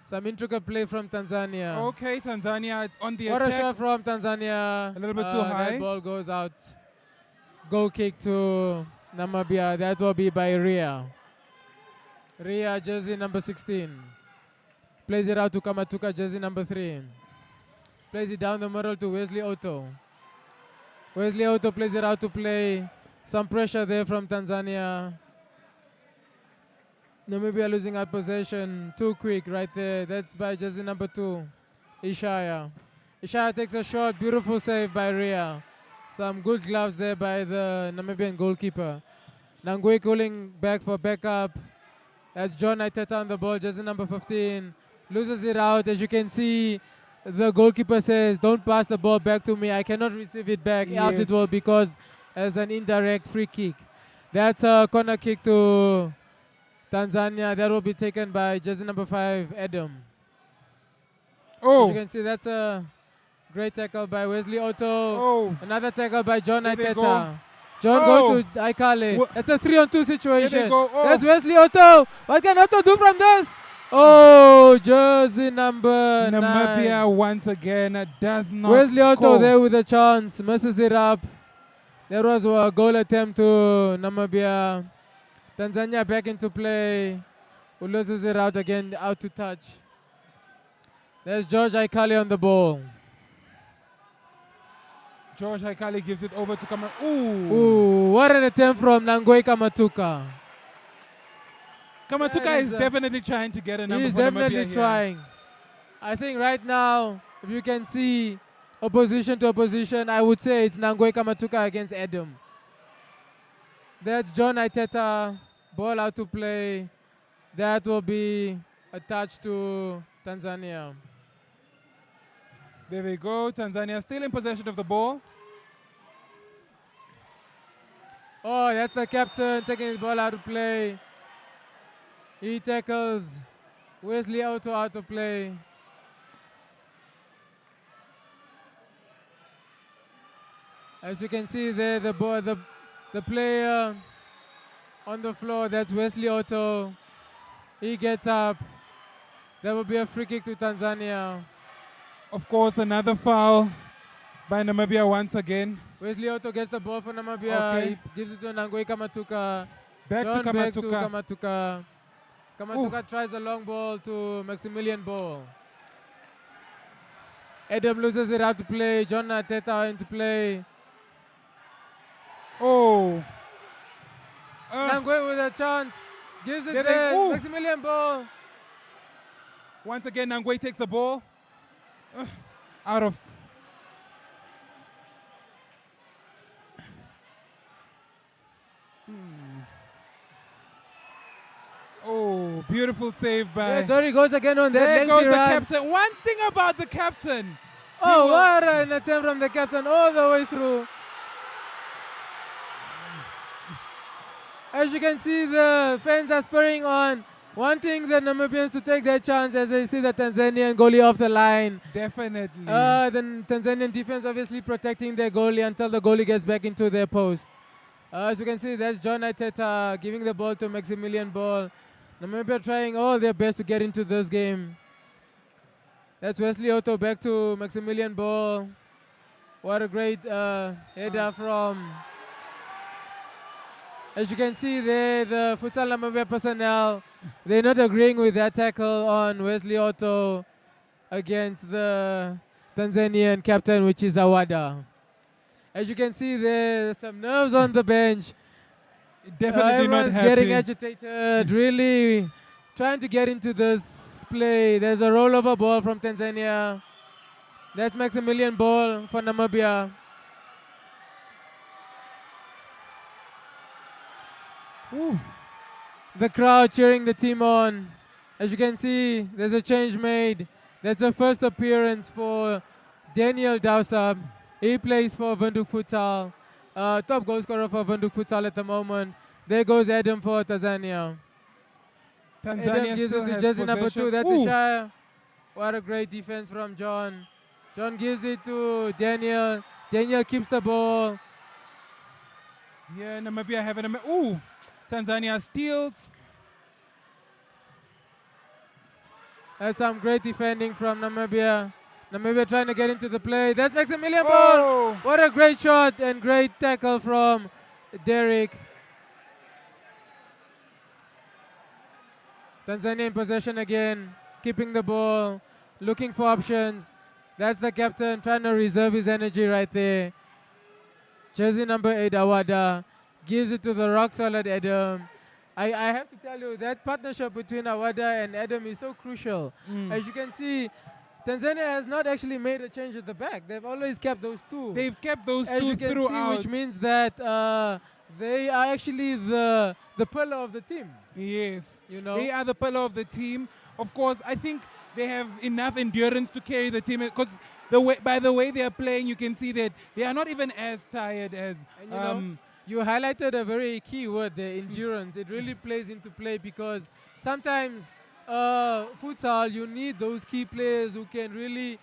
Speaker 27: Some intricate play from Tanzania.
Speaker 2: Okay, Tanzania on the
Speaker 27: what
Speaker 2: attack.
Speaker 27: What a shot from Tanzania.
Speaker 2: A little bit too high.
Speaker 27: That ball goes out. Goal kick to Namibia. That will be by Ria. Ria, jersey number 16. Plays it out to Kamatuka, jersey number 3. Plays it down the middle to Wesley Otto. Wesley Otto plays it out to play. Some pressure there from Tanzania. Namibia losing out possession. Too quick right there. That's by jersey number 2, Ishaya. Ishaya takes a shot. Beautiful save by Ria. Some good gloves there by the Namibian goalkeeper. Nangwe calling back for backup. That's John Iteta on the ball, jersey number 15. Loses it out. As you can see, the goalkeeper says, don't pass the ball back to me. I cannot receive it back, else it will be caused as an indirect free kick. That's a corner kick to Tanzania. That will be taken by jersey number 5, Adam. As you can see, that's a great tackle by Wesley Otto. Another tackle by John Iteta. John goes to Aikale. That's a 3-on-2 situation. That's Wesley Otto. What can Otto do from this? Oh, jersey number 9.
Speaker 2: Namibia once again does not
Speaker 27: Wesley
Speaker 2: score.
Speaker 27: Otto there with a chance. Messes it up. There was a goal attempt to Namibia. Tanzania back into play. Who loses it out again, out to touch. There's George Aikale on the ball.
Speaker 2: George Haikali gives it over to Kamatuka.
Speaker 27: Ooh, what an attempt from Nangwe Kamatuka.
Speaker 2: Kamatuka is definitely trying to get a number for Namibia.
Speaker 27: He's definitely trying. I think right now, if you can see opposition to opposition, I would say it's Nangwe Kamatuka against Adam. That's John Iteta. Ball out to play. That will be a touch to Tanzania.
Speaker 2: There we go. Tanzania still in possession of the ball.
Speaker 27: Oh, that's the captain taking the ball out of play. He tackles Wesley Otto out of play. As you can see there, the player on the floor. That's Wesley Otto. He gets up. That will be a free kick to Tanzania.
Speaker 2: Of course, another foul by Namibia once again.
Speaker 27: Wesley Otto gets the ball for Namibia.
Speaker 2: Okay.
Speaker 27: He gives it to Nangwe Kamatuka.
Speaker 2: Back to
Speaker 27: John back to
Speaker 2: Kamatuka.
Speaker 27: Kamatuka. Kamatuka tries a long ball to Maximilian Ball. Adam loses it out to play. John Ateta into play.
Speaker 2: Oh.
Speaker 27: Nangwe with a chance. Gives it
Speaker 2: There
Speaker 27: there.
Speaker 2: they- ooh.
Speaker 27: Maximilian Ball.
Speaker 2: Once again, Nangwe takes the ball. Out of... Oh, beautiful save by...
Speaker 27: Yeah, there he goes again on that
Speaker 2: There
Speaker 27: lengthy
Speaker 2: goes the
Speaker 27: run.
Speaker 2: captain. One thing about the captain.
Speaker 27: Oh, what an attempt from the captain all the way through. As you can see, the fans are spurring on, wanting the Namibians to take their chance as they see the Tanzanian goalie off the line.
Speaker 2: Definitely.
Speaker 27: The Tanzanian defense obviously protecting their goalie until the goalie gets back into their post. As you can see, that's John Ateta giving the ball to Maximilian Ball. Namibia trying all their best to get into this game. That's Wesley Otto back to Maximilian Ball. What a great header from... As you can see there, the Futsal Namibia personnel, they're not agreeing with that tackle on Wesley Otto against the Tanzanian captain, which is Awada. As you can see there's some nerves on the bench.
Speaker 2: Definitely not
Speaker 27: Everyone's
Speaker 2: happy.
Speaker 27: getting agitated, really trying to get into this play. There's a rollover ball from Tanzania. That's Maximilian Ball for Namibia.
Speaker 2: Ooh.
Speaker 27: The crowd cheering the team on. As you can see, there's a change made. That's the first appearance for Daniel Dausab. He plays for Windhoek Futsal. Top goal scorer for Windhoek Futsal at the moment. There goes Adam for Tanzania.
Speaker 2: Tanzania
Speaker 27: Adam gives
Speaker 2: still
Speaker 27: it to
Speaker 2: has
Speaker 27: jersey number 2.
Speaker 2: possession.
Speaker 27: That's
Speaker 2: Ooh.
Speaker 27: Ishaya. What a great defense from John. John gives it to Daniel. Daniel keeps the ball.
Speaker 2: Yeah, Namibia having a... Ooh. Tanzania steals.
Speaker 27: That's some great defending from Namibia. Namibia trying to get into the play. That's Maximilian
Speaker 2: Oh.
Speaker 27: Ball. What a great shot and great tackle from Derek. Tanzania in possession again, keeping the ball, looking for options. That's the captain trying to reserve his energy right there. Jersey number 8, Awada, gives it to the rock-solid Adam. I have to tell you, that partnership between Awada and Adam is so crucial. As you can see, Tanzania has not actually made a change at the back. They've always kept those two.
Speaker 2: They've kept those
Speaker 27: As
Speaker 2: two
Speaker 27: you can
Speaker 2: throughout.
Speaker 27: see, which means that they are actually the pillar of the team.
Speaker 2: Yes.
Speaker 27: You know?
Speaker 2: They are the pillar of the team. Of course, I think they have enough endurance to carry the team because by the way they are playing, you can see that they are not even as tired as...
Speaker 27: And you know, you highlighted a very key word there, endurance. It really plays into play because sometimes futsal, you need those key players who can really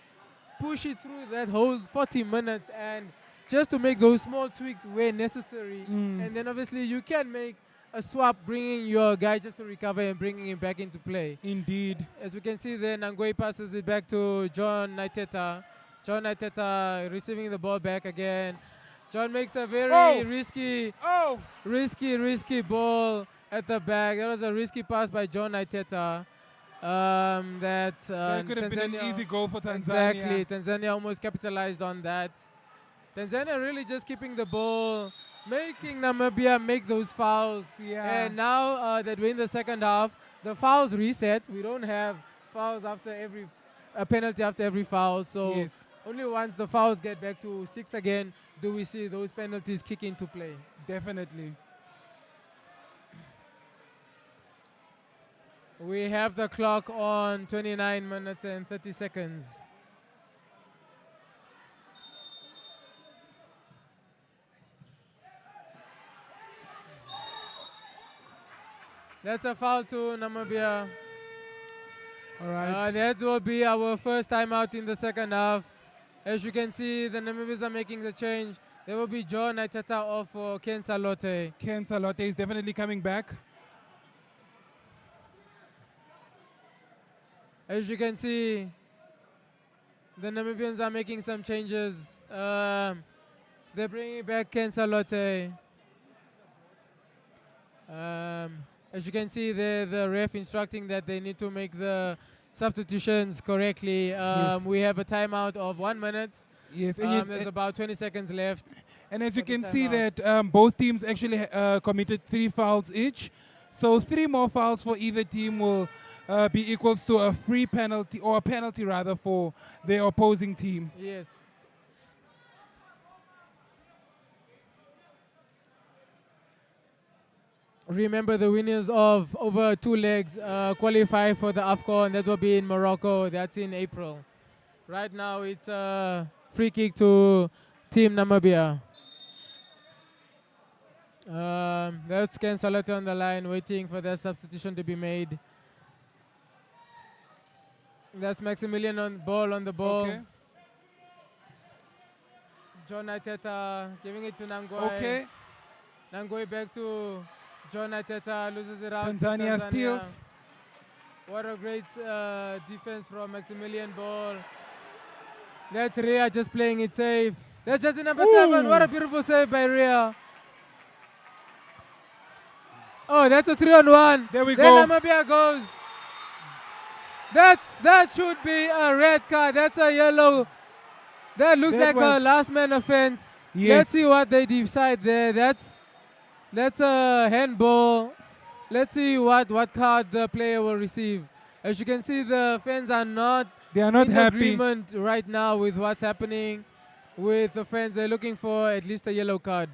Speaker 27: push it through that whole 40 minutes and just to make those small tweaks where necessary. And then obviously you can make a swap, bringing your guy just to recover and bringing him back into play.
Speaker 2: Indeed.
Speaker 27: As we can see there, Nangwe passes it back to John Naiteta. John Naiteta receiving the ball back again. John makes a very risky ball at the back. That was a risky pass by John Naiteta. That
Speaker 2: could have been an easy goal for Tanzania.
Speaker 27: Exactly. Tanzania almost capitalized on that. Tanzania really just keeping the ball, making Namibia make those fouls.
Speaker 2: Yeah.
Speaker 27: And now that we're in the second half, the fouls reset. We don't have fouls after every penalty after every foul. So
Speaker 2: Yes.
Speaker 27: only once the fouls get back to 6 again do we see those penalties kick into play.
Speaker 2: Definitely.
Speaker 27: We have the clock on 29 minutes and 30 seconds. That's a foul to Namibia.
Speaker 2: All right.
Speaker 27: That will be our first time out in the second half. As you can see, the Namibians are making the change. There will be John Ateta off for Ken Salote.
Speaker 2: Ken Salote is definitely coming back.
Speaker 27: As you can see, the Namibians are making some changes. They're bringing back Ken Salote. As you can see, the ref instructing that they need to make the substitutions correctly.
Speaker 2: Yes.
Speaker 27: We have a timeout of 1 minute.
Speaker 2: Yes, and
Speaker 27: There's about 20 seconds left.
Speaker 2: And as you
Speaker 27: for the
Speaker 2: can see
Speaker 27: timeout.
Speaker 2: that both teams actually committed 3 fouls each. So 3 more fouls for either team will be equals to a free penalty, or a penalty rather, for their opposing team.
Speaker 27: Yes. Remember, the winners of over 2 legs qualify for the AFCON. That will be in Morocco. That's in April. Right now, it's a free kick to Team Namibia. That's Ken Salote on the line, waiting for that substitution to be made. That's Maximilian on the ball.
Speaker 2: Okay.
Speaker 27: John Ateta giving it to Nangoi.
Speaker 2: Okay.
Speaker 27: Nangoi back to John Ateta, loses it out. to
Speaker 2: Tanzania steals.
Speaker 27: What a great defense from Maximilian Ball. That's Ria just playing it safe. That's jersey number 7. What a beautiful save by Ria. Oh, that's a 3-on-1.
Speaker 2: There we
Speaker 27: then
Speaker 2: go.
Speaker 27: Namibia goes. That should be a red card. That's a yellow. That looks
Speaker 2: That
Speaker 27: like a
Speaker 2: was-
Speaker 27: last man offense.
Speaker 2: Yes.
Speaker 27: Let's see what they decide there. That's a handball. Let's see what card the player will receive. As you can see, the fans are not in
Speaker 2: happy.
Speaker 27: agreement right now with what's happening with the fans. They're looking for at least a yellow card.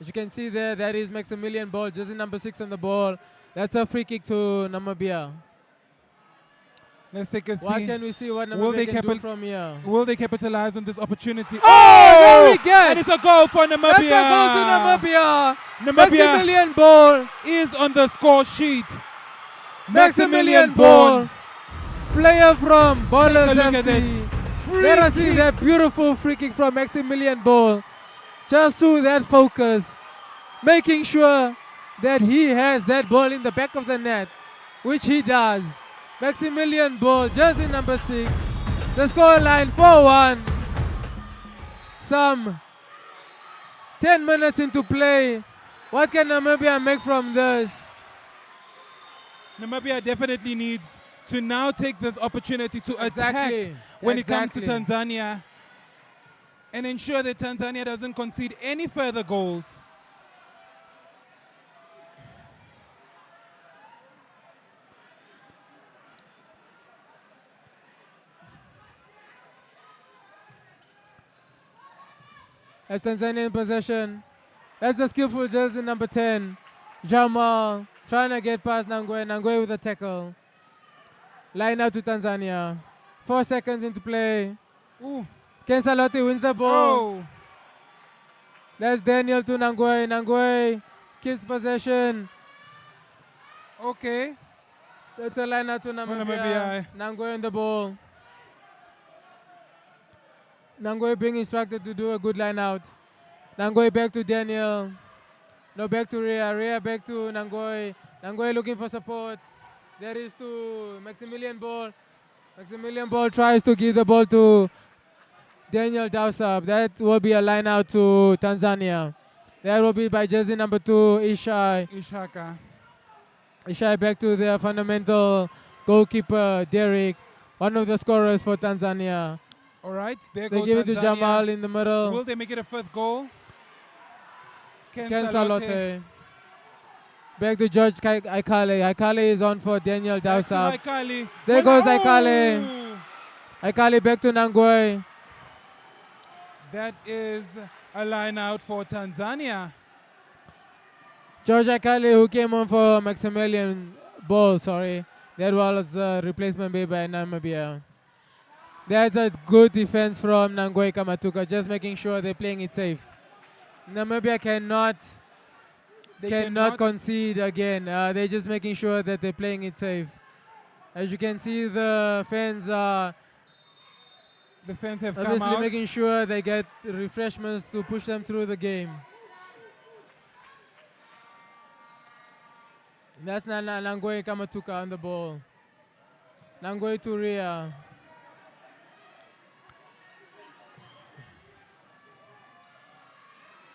Speaker 27: As you can see there, that is Maximilian Ball, jersey number 6 on the ball. That's a free kick to Namibia.
Speaker 2: Let's take a see.
Speaker 27: What can we see what Namibia can do from here?
Speaker 2: Will they capitalize on this opportunity?
Speaker 27: Oh, very good.
Speaker 2: And it's a goal for Namibia.
Speaker 27: That's a goal to Namibia.
Speaker 2: Namibia
Speaker 27: Maximilian Ball
Speaker 2: is on the score sheet.
Speaker 27: Maximilian Ball, player from Ballers
Speaker 2: Take a look at
Speaker 27: FC.
Speaker 2: it.
Speaker 27: Let us
Speaker 2: Free
Speaker 27: see
Speaker 2: kick.
Speaker 27: that beautiful free kick from Maximilian Ball. Just to that focus, making sure that he has that ball in the back of the net, which he does. Maximilian Ball, jersey number 6. The score line 4-1. Some 10 minutes into play. What can Namibia make from this?
Speaker 2: Namibia definitely needs to now take this opportunity to attack
Speaker 27: Exactly.
Speaker 2: when it comes to
Speaker 27: Exactly.
Speaker 2: Tanzania and ensure that Tanzania doesn't concede any further goals.
Speaker 27: As Tanzania in possession. That's the skillful jersey number 10. Jamal trying to get past Nangwe. Nangwe with a tackle. Line out to Tanzania. 4 seconds into play.
Speaker 2: Ooh.
Speaker 27: Ken Salote wins the ball.
Speaker 2: Oh.
Speaker 27: That's Daniel to Nangwe. Nangwe keeps possession.
Speaker 2: Okay.
Speaker 27: That's a line out to Namibia.
Speaker 2: Namibia.
Speaker 27: Nangwe in the ball. Nangwe being instructed to do a good line out. Nangwe back to Daniel. No, back to Ria. Ria back to Nangwe. Nangwe looking for support. There is to Maximilian Ball. Maximilian Ball tries to give the ball to Daniel Dowsab. That will be a line out to Tanzania. That will be by jersey number 2, Ishai.
Speaker 2: Ishaka.
Speaker 27: Ishai back to their fundamental goalkeeper, Derek. One of the scorers for Tanzania.
Speaker 2: All right. There
Speaker 27: They
Speaker 2: goes
Speaker 27: give it to
Speaker 2: Tanzania.
Speaker 27: Jamal in the middle.
Speaker 2: Will they make it a 5th goal?
Speaker 27: Ken Salote. Back to George Aikale. Aikale is on for Daniel Dowsab.
Speaker 2: Aikale.
Speaker 27: There goes Aikale. Aikale back to Nangwe.
Speaker 2: That is a line out for Tanzania.
Speaker 27: George Aikale, who came on for Maximilian Ball, sorry. That was a replacement made by Namibia. That's a good defense from Nangwe Kamatuka, just making sure they're playing it safe. Namibia cannot concede again. They're just making sure that they're playing it safe. As you can see, the fans are
Speaker 2: The fans have come
Speaker 27: obviously
Speaker 2: out.
Speaker 27: making sure they get refreshments to push them through the game. That's Nangwe Kamatuka on the ball. Nangwe to Ria.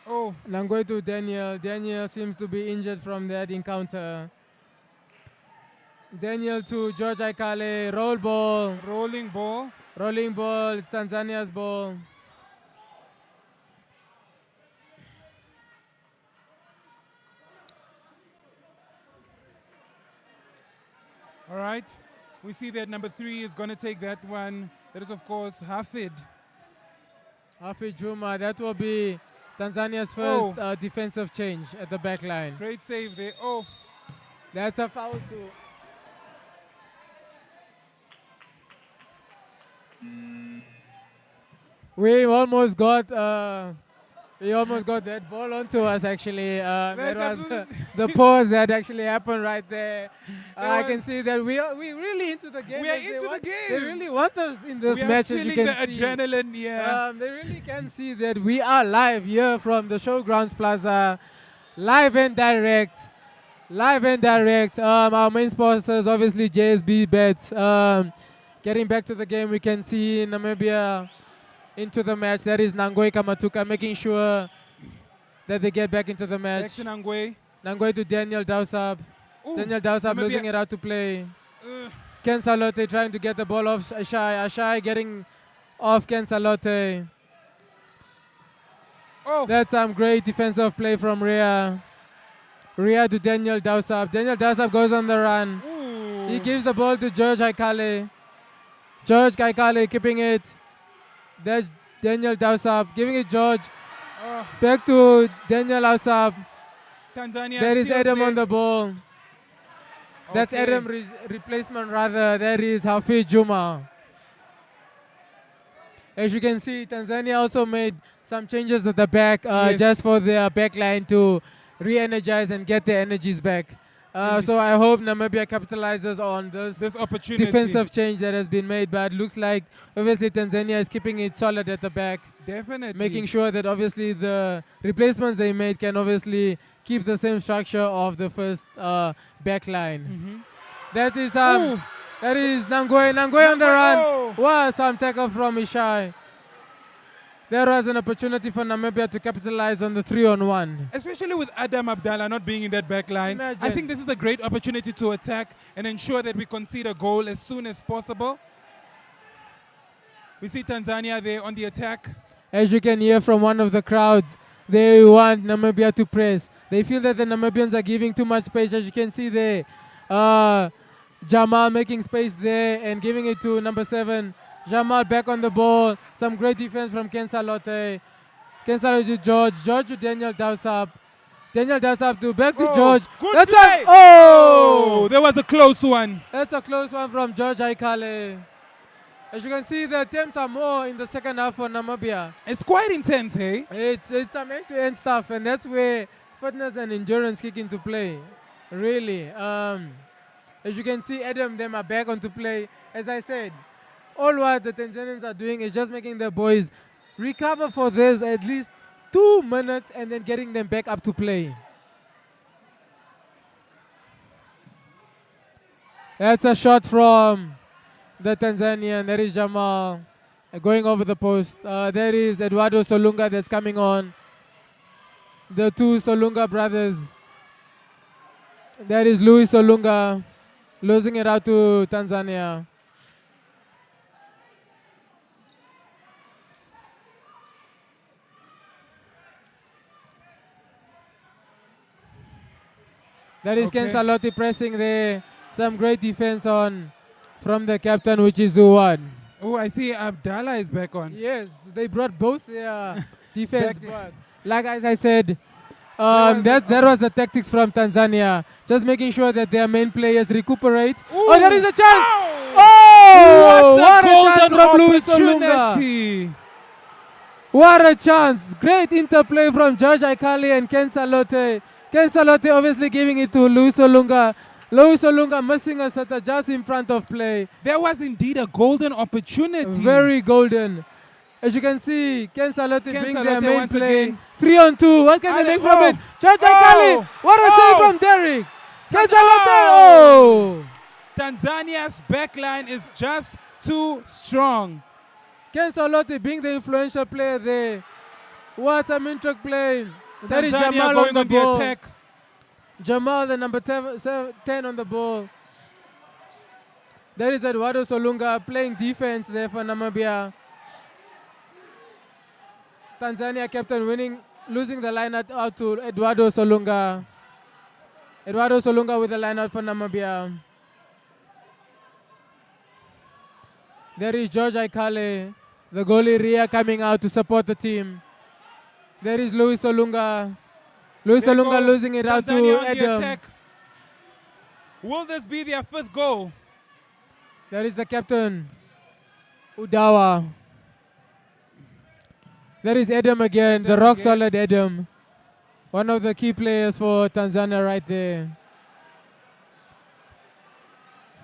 Speaker 2: Oh.
Speaker 27: Nangwe to Daniel. Daniel seems to be injured from that encounter. Daniel to George Aikale. Roll ball.
Speaker 2: Rolling ball.
Speaker 27: Rolling ball. It's Tanzania's ball.
Speaker 2: All right. We see that number 3 is going to take that one. That is, of course, Hafid.
Speaker 27: Hafid Juma. That will be Tanzania's first defensive change at the back line.
Speaker 2: Great save there. Oh.
Speaker 27: That's a foul too. We almost got that ball onto us actually. That was the pause that actually happened right there. I can see that we really into the game.
Speaker 2: We are into the game.
Speaker 27: They really want us in this
Speaker 2: We are
Speaker 27: match, as you
Speaker 2: feeling
Speaker 27: can
Speaker 2: the
Speaker 27: see.
Speaker 2: adrenaline, yeah.
Speaker 27: They really can see that we are live here from the Showgrounds Plaza, live and direct. Live and direct. Our main sponsors, obviously JSB Bets. Getting back to the game, we can see Namibia into the match. That is Nangwe Kamatuka making sure that they get back into the match.
Speaker 2: Back to Nangwe.
Speaker 27: Nangwe to Daniel Dausab.
Speaker 2: Ooh,
Speaker 27: Daniel Dausab
Speaker 2: Namibia.
Speaker 27: losing it out to play. Ken Salote trying to get the ball off Ashai. Ashai getting off Ken Salote.
Speaker 2: Oh.
Speaker 27: That's some great defensive play from Ria. Ria to Daniel Dausab. Daniel Dausab goes on the run.
Speaker 2: Ooh.
Speaker 27: He gives the ball to George Aikale. George Aikale keeping it. That's Daniel Dausab giving it George. Back to Daniel Dausab.
Speaker 2: Tanzania.
Speaker 27: There is
Speaker 2: still
Speaker 27: Adam
Speaker 2: there.
Speaker 27: on the ball. That's
Speaker 2: Okay.
Speaker 27: Adam replacement rather. That is Hafiz Juma. As you can see, Tanzania also made some changes at the back just for their back line to re-energize and get their energies back. So I hope Namibia capitalizes on this
Speaker 2: opportunity.
Speaker 27: defensive change that has been made. But it looks like obviously Tanzania is keeping it solid at the back.
Speaker 2: Definitely.
Speaker 27: Making sure that obviously the replacements they made can obviously keep the same structure of the first back line. That is Nangwe on the run. Wow, some tackle from Ishai. There was an opportunity for Namibia to capitalize on the 3-on-1.
Speaker 2: Especially with Adam Abdallah not being in that back line. I
Speaker 27: Imagine.
Speaker 2: think this is a great opportunity to attack and ensure that we concede a goal as soon as possible. We see Tanzania there on the attack.
Speaker 27: As you can hear from one of the crowds, they want Namibia to press. They feel that the Namibians are giving too much space, as you can see there. Jamal making space there and giving it to number 7. Jamal back on the ball. Some great defense from Ken Salote. Ken Salote to George. George to Daniel Dausab. Daniel Dausab to back to George.
Speaker 2: Good
Speaker 27: That's
Speaker 2: play. There was a close one.
Speaker 27: That's a close one from George Aikale. As you can see, the attempts are more in the second half for Namibia.
Speaker 2: It's quite intense, hey?
Speaker 27: It's some end-to-end stuff, and that's where fitness and endurance kick into play. Really. As you can see, Adam, them are back onto play. As I said, all what the Tanzanians are doing is just making their boys recover for this at least 2 minutes and then getting them back up to play. That's a shot from the Tanzanian. There is Jamal going over the post. There is Eduardo Solunga that's coming on. The 2 Solunga brothers. There is Luis Solunga losing it out to Tanzania. That is Ken Salote pressing there. Some great defense on from the captain, which is Zuwad.
Speaker 2: Oh, I see Abdallah is back on.
Speaker 27: Yes, they brought both their defense back. Like as I said, that was the tactics from Tanzania. Just making sure that their main players recuperate. Oh, there is a chance! Oh, what a chance from Luis Solunga. What a chance. Great interplay from George Aikale and Ken Salote. Ken Salote obviously giving it to Luis Solunga. Louis Olunga missing a setter just in front of play.
Speaker 2: There was indeed a golden opportunity.
Speaker 27: Very golden. As you can see, Ken Salote being their main
Speaker 2: once
Speaker 27: play.
Speaker 2: again.
Speaker 27: 3-on-2. What can they make from it? George
Speaker 2: Oh!
Speaker 27: Kali. What a save from Derek. Ken Salote. Oh!
Speaker 2: Tanzania's backline is just too strong.
Speaker 27: Ken Salote being the influential player there. What a mintrick play. That is
Speaker 2: Tanzania
Speaker 27: Jamal
Speaker 2: going
Speaker 27: on the ball.
Speaker 2: attack.
Speaker 27: Jamal, the number 10 on the ball. There is Eduardo Solunga playing defense there for Namibia. Tanzania captain losing the line out to Eduardo Solunga. Eduardo Solunga with the line out for Namibia. There is George Aikale, the goalie Ria coming out to support the team. There is Louis Solunga. Louis Solunga losing it out to
Speaker 2: Tanzania on the
Speaker 27: Adam.
Speaker 2: attack. Will this be their 5th goal?
Speaker 27: There is the captain, Udawa. There is Adam again, the rock solid Adam. One of the key players for Tanzania right there.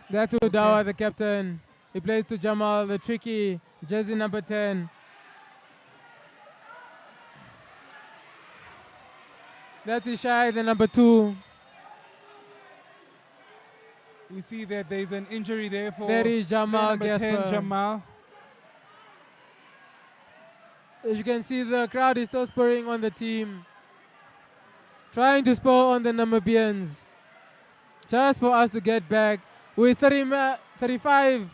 Speaker 27: That's Udawa, the captain. He plays to Jamal, the tricky jersey number 10. That's Ishai, the number 2.
Speaker 2: We see that there is an injury there for
Speaker 27: There is Jamal
Speaker 2: player number 10,
Speaker 27: Gasper.
Speaker 2: Jamal.
Speaker 27: As you can see, the crowd is still spurring on the team, trying to spur on the Namibians, just for us to get back. With 35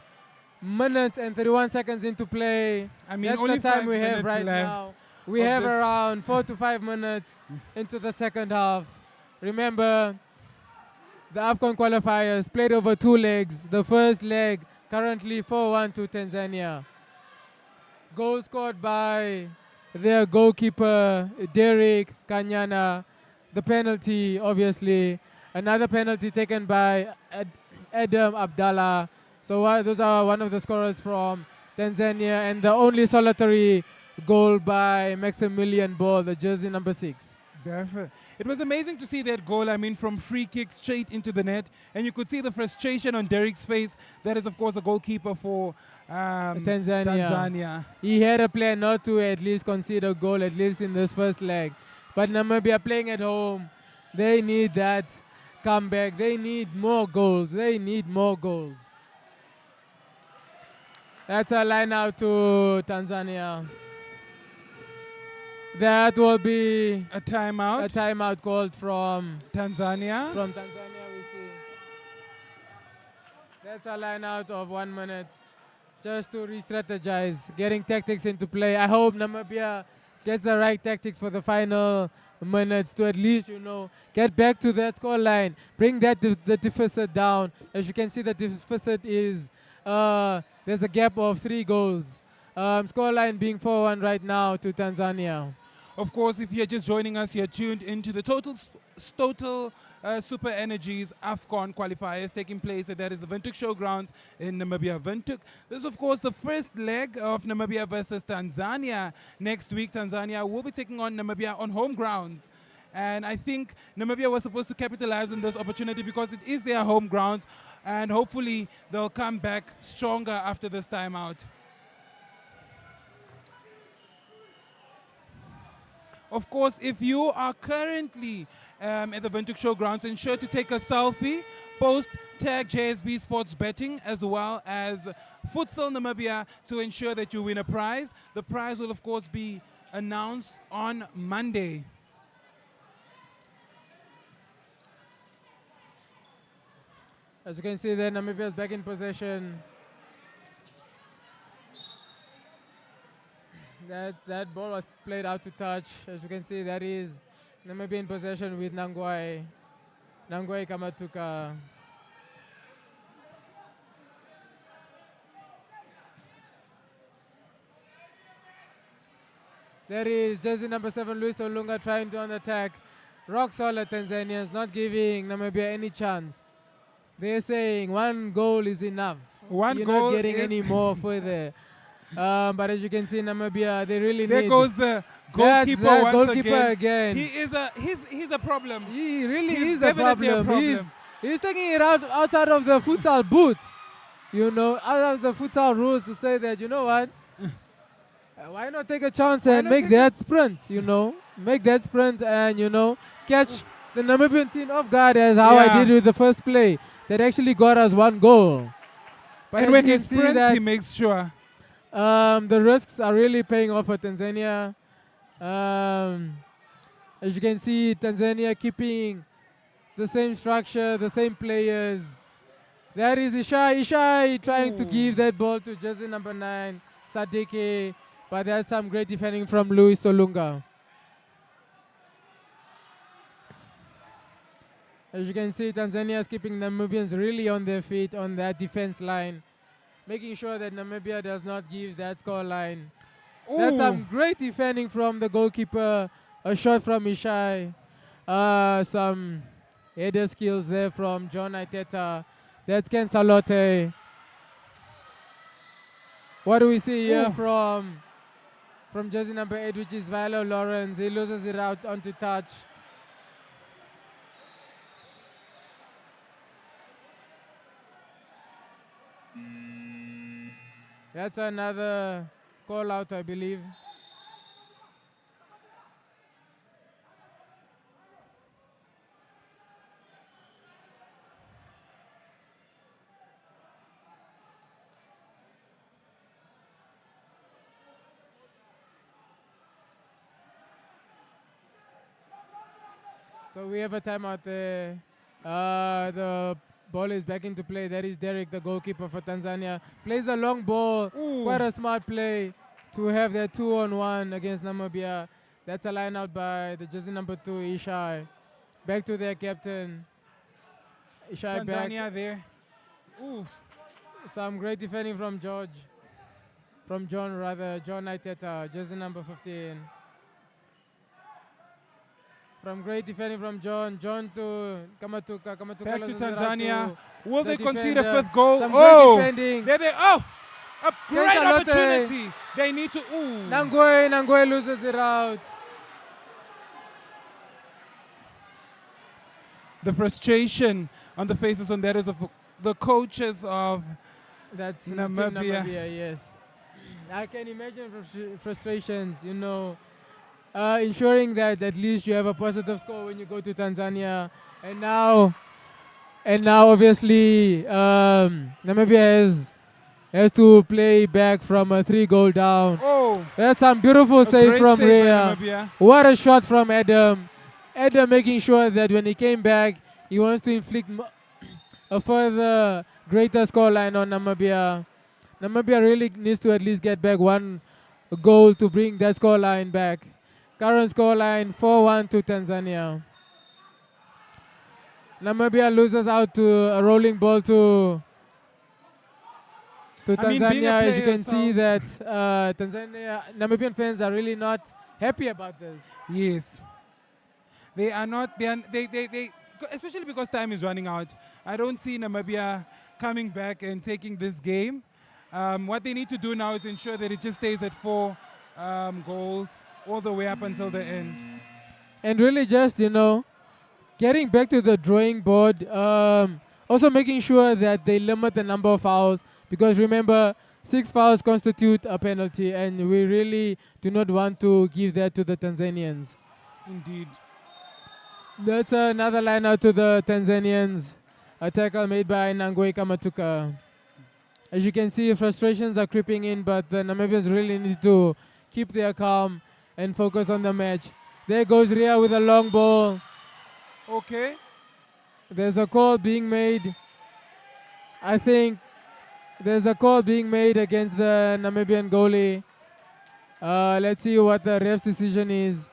Speaker 27: minutes and 31 seconds into play,
Speaker 2: I mean,
Speaker 27: that's
Speaker 2: only
Speaker 27: the time
Speaker 2: 5
Speaker 27: we have
Speaker 2: minutes
Speaker 27: right
Speaker 2: left
Speaker 27: now. We
Speaker 2: of
Speaker 27: have
Speaker 2: this.
Speaker 27: around 4 to 5 minutes into the second half. Remember, the AFCON qualifiers played over 2 legs. The first leg currently 4-1 to Tanzania. Goal scored by their goalkeeper, Derek Kanyana. The penalty, obviously. Another penalty taken by Adam Abdallah. So those are one of the scorers from Tanzania. And the only solitary goal by Maximilian Ball, the jersey number 6.
Speaker 2: Definitely. It was amazing to see that goal, I mean, from free kick straight into the net. And you could see the frustration on Derek's face. That is, of course, the goalkeeper for Tanzania.
Speaker 27: He had a plan not to at least concede a goal, at least in this first leg. But Namibia playing at home, they need that comeback. They need more goals. They need more goals. That's a line out to Tanzania. That will be
Speaker 2: a timeout.
Speaker 27: A timeout called from
Speaker 2: Tanzania.
Speaker 27: From Tanzania, we see. That's a line out of 1 minute, just to re-strategize, getting tactics into play. I hope Namibia gets the right tactics for the final minutes to at least, get back to that score line, bring that the deficit down. As you can see, the deficit is there's a gap of 3 goals. Score line being 4-1 right now to Tanzania.
Speaker 2: Of course, if you're just joining us, you're tuned into the Total Super Energies AFCON qualifiers taking place. That is the Windhoek Showgrounds in Namibia. Windhoek. This is, of course, the first leg of Namibia versus Tanzania. Next week, Tanzania will be taking on Namibia on home grounds. And I think Namibia was supposed to capitalize on this opportunity because it is their home grounds. And hopefully, they'll come back stronger after this timeout. Of course, if you are currently at the Windhoek Showgrounds, ensure to take a selfie, post, tag JSB Sports Betting as well as Futsal Namibia to ensure that you win a prize. The prize will, of course, be announced on Monday.
Speaker 27: As you can see there, Namibia is back in possession. That ball was played out to touch. As you can see, that is Namibia in possession with Nangwai Kamatuka. There is jersey number 7, Luis Olunga, trying to on attack. Rock solid Tanzanians, not giving Namibia any chance. They're saying 1 goal is enough. You're not getting any more further. But as you can see, Namibia, they really
Speaker 2: there
Speaker 27: need.
Speaker 2: There goes the goalkeeper once
Speaker 27: goalkeeper
Speaker 2: again.
Speaker 27: again.
Speaker 2: He's a problem.
Speaker 27: He really
Speaker 2: He's
Speaker 27: is a problem.
Speaker 2: definitely a problem.
Speaker 27: He's taking it out outside of the futsal boots. Out of the futsal rules to say that, you know what? Why not take a chance and make that sprint, Make that sprint and, catch the Namibian team off guard as how I did with the first play. That actually got us 1 goal. But
Speaker 2: And when he sprints, he makes sure.
Speaker 27: The risks are really paying off for Tanzania. As you can see, Tanzania keeping the same structure, the same players. That is Ishai trying to give that ball to jersey number 9, Sadiki. But there's some great defending from Luis Solunga. As you can see, Tanzania is keeping Namibians really on their feet on that defense line, making sure that Namibia does not give that score line. That's some great defending from the goalkeeper, a shot from Ishai, some header skills there from John Iteta. That's Ken Salote. What do we see here from jersey number 8, which is Vilo Lawrence? He loses it out onto touch. That's another call out, I believe. So we have a timeout there. The ball is back into play. That is Derek, the goalkeeper for Tanzania. Plays a long ball. Quite a smart play to have that 2-on-1 against Namibia. That's a line out by the jersey number 2, Ishai. Back to their captain. Ishai back.
Speaker 2: Tanzania there.
Speaker 27: Some great defending from John Iteta, jersey number 15. From great defending from John to Kamatuka.
Speaker 2: Back to Tanzania. Will they concede
Speaker 27: defender.
Speaker 2: a 5th goal?
Speaker 27: Some great defending.
Speaker 2: There they a great opportunity. They need to.
Speaker 27: Nangwe loses it out.
Speaker 2: The frustration on the faces on that is of the coaches of Namibia.
Speaker 27: Yes. I can imagine frustrations, ensuring that at least you have a positive score when you go to Tanzania. And now obviously, Namibia has to play back from a 3-goal down. That's some beautiful save from Rhea. What a shot from Adam. Adam making sure that when he came back, he wants to inflict a further greater scoreline on Namibia. Namibia really needs to at least get back 1 goal to bring that scoreline back. Current scoreline 4-1 to Tanzania. Namibia loses out to a rolling ball to Tanzania. As you can see that Namibian fans are really not happy about this.
Speaker 2: Yes. They are not, they especially because time is running out. I don't see Namibia coming back and taking this game. What they need to do now is ensure that it just stays at 4 goals all the way up until the end.
Speaker 27: And really just, getting back to the drawing board, also making sure that they limit the number of fouls, because remember, 6 fouls constitute a penalty, and we really do not want to give that to the Tanzanians.
Speaker 2: Indeed.
Speaker 27: That's another line out to the Tanzanians. A tackle made by Nangwe Kamatuka. As you can see, frustrations are creeping in, but the Namibians really need to keep their calm and focus on the match. There goes Ria with a long ball.
Speaker 2: Okay.
Speaker 27: There's a call being made. I think there's a call being made against the Namibian goalie. Let's see what the ref's decision is.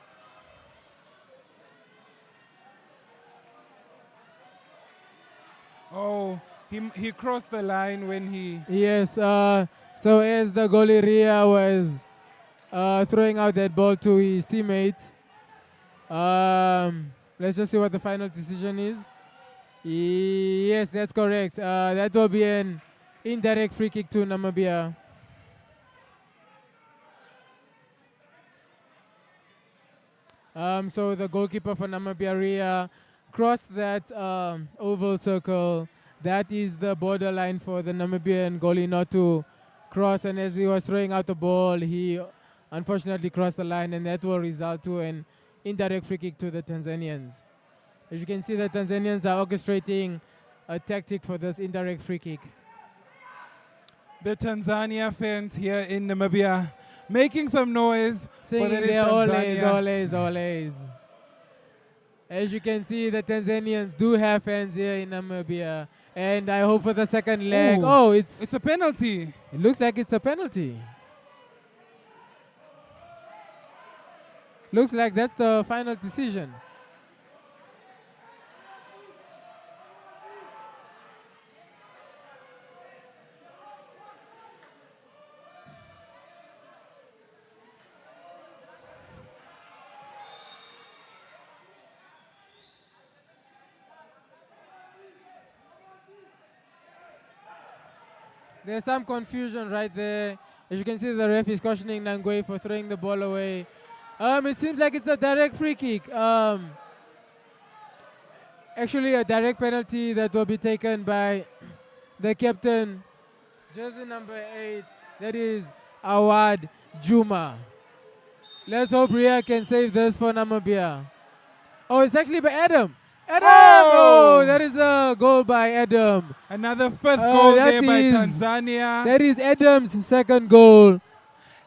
Speaker 2: He crossed the line when he...
Speaker 27: Yes, so as the goalie Ria was throwing out that ball to his teammate, let's just see what the final decision is. Yes, that's correct. That will be an indirect free kick to Namibia. So the goalkeeper for Namibia, Ria, cross that oval circle, that is the borderline for the Namibian goalie not to cross. And as he was throwing out the ball, he unfortunately crossed the line, and that will result to an indirect free kick to the Tanzanians. As you can see, the Tanzanians are orchestrating a tactic for this indirect free kick.
Speaker 2: The Tanzania fans here in Namibia making some noise.
Speaker 27: Singing their oles. As you can see, the Tanzanians do have fans here in Namibia. And I hope for the second leg.
Speaker 2: Ooh,
Speaker 27: oh,
Speaker 2: it's a penalty.
Speaker 27: It looks like it's a penalty. Looks like that's the final decision. There's some confusion right there. As you can see, the ref is cautioning Nangwe for throwing the ball away. It seems like it's a direct free kick. Actually, a direct penalty that will be taken by the captain, jersey number 8, that is Awad Juma. Let's hope Ria can save this for Namibia. Oh, it's actually by Adam. Adam! Oh, that is a goal by Adam.
Speaker 2: Another fifth goal there by Tanzania.
Speaker 27: That is Adam's second goal.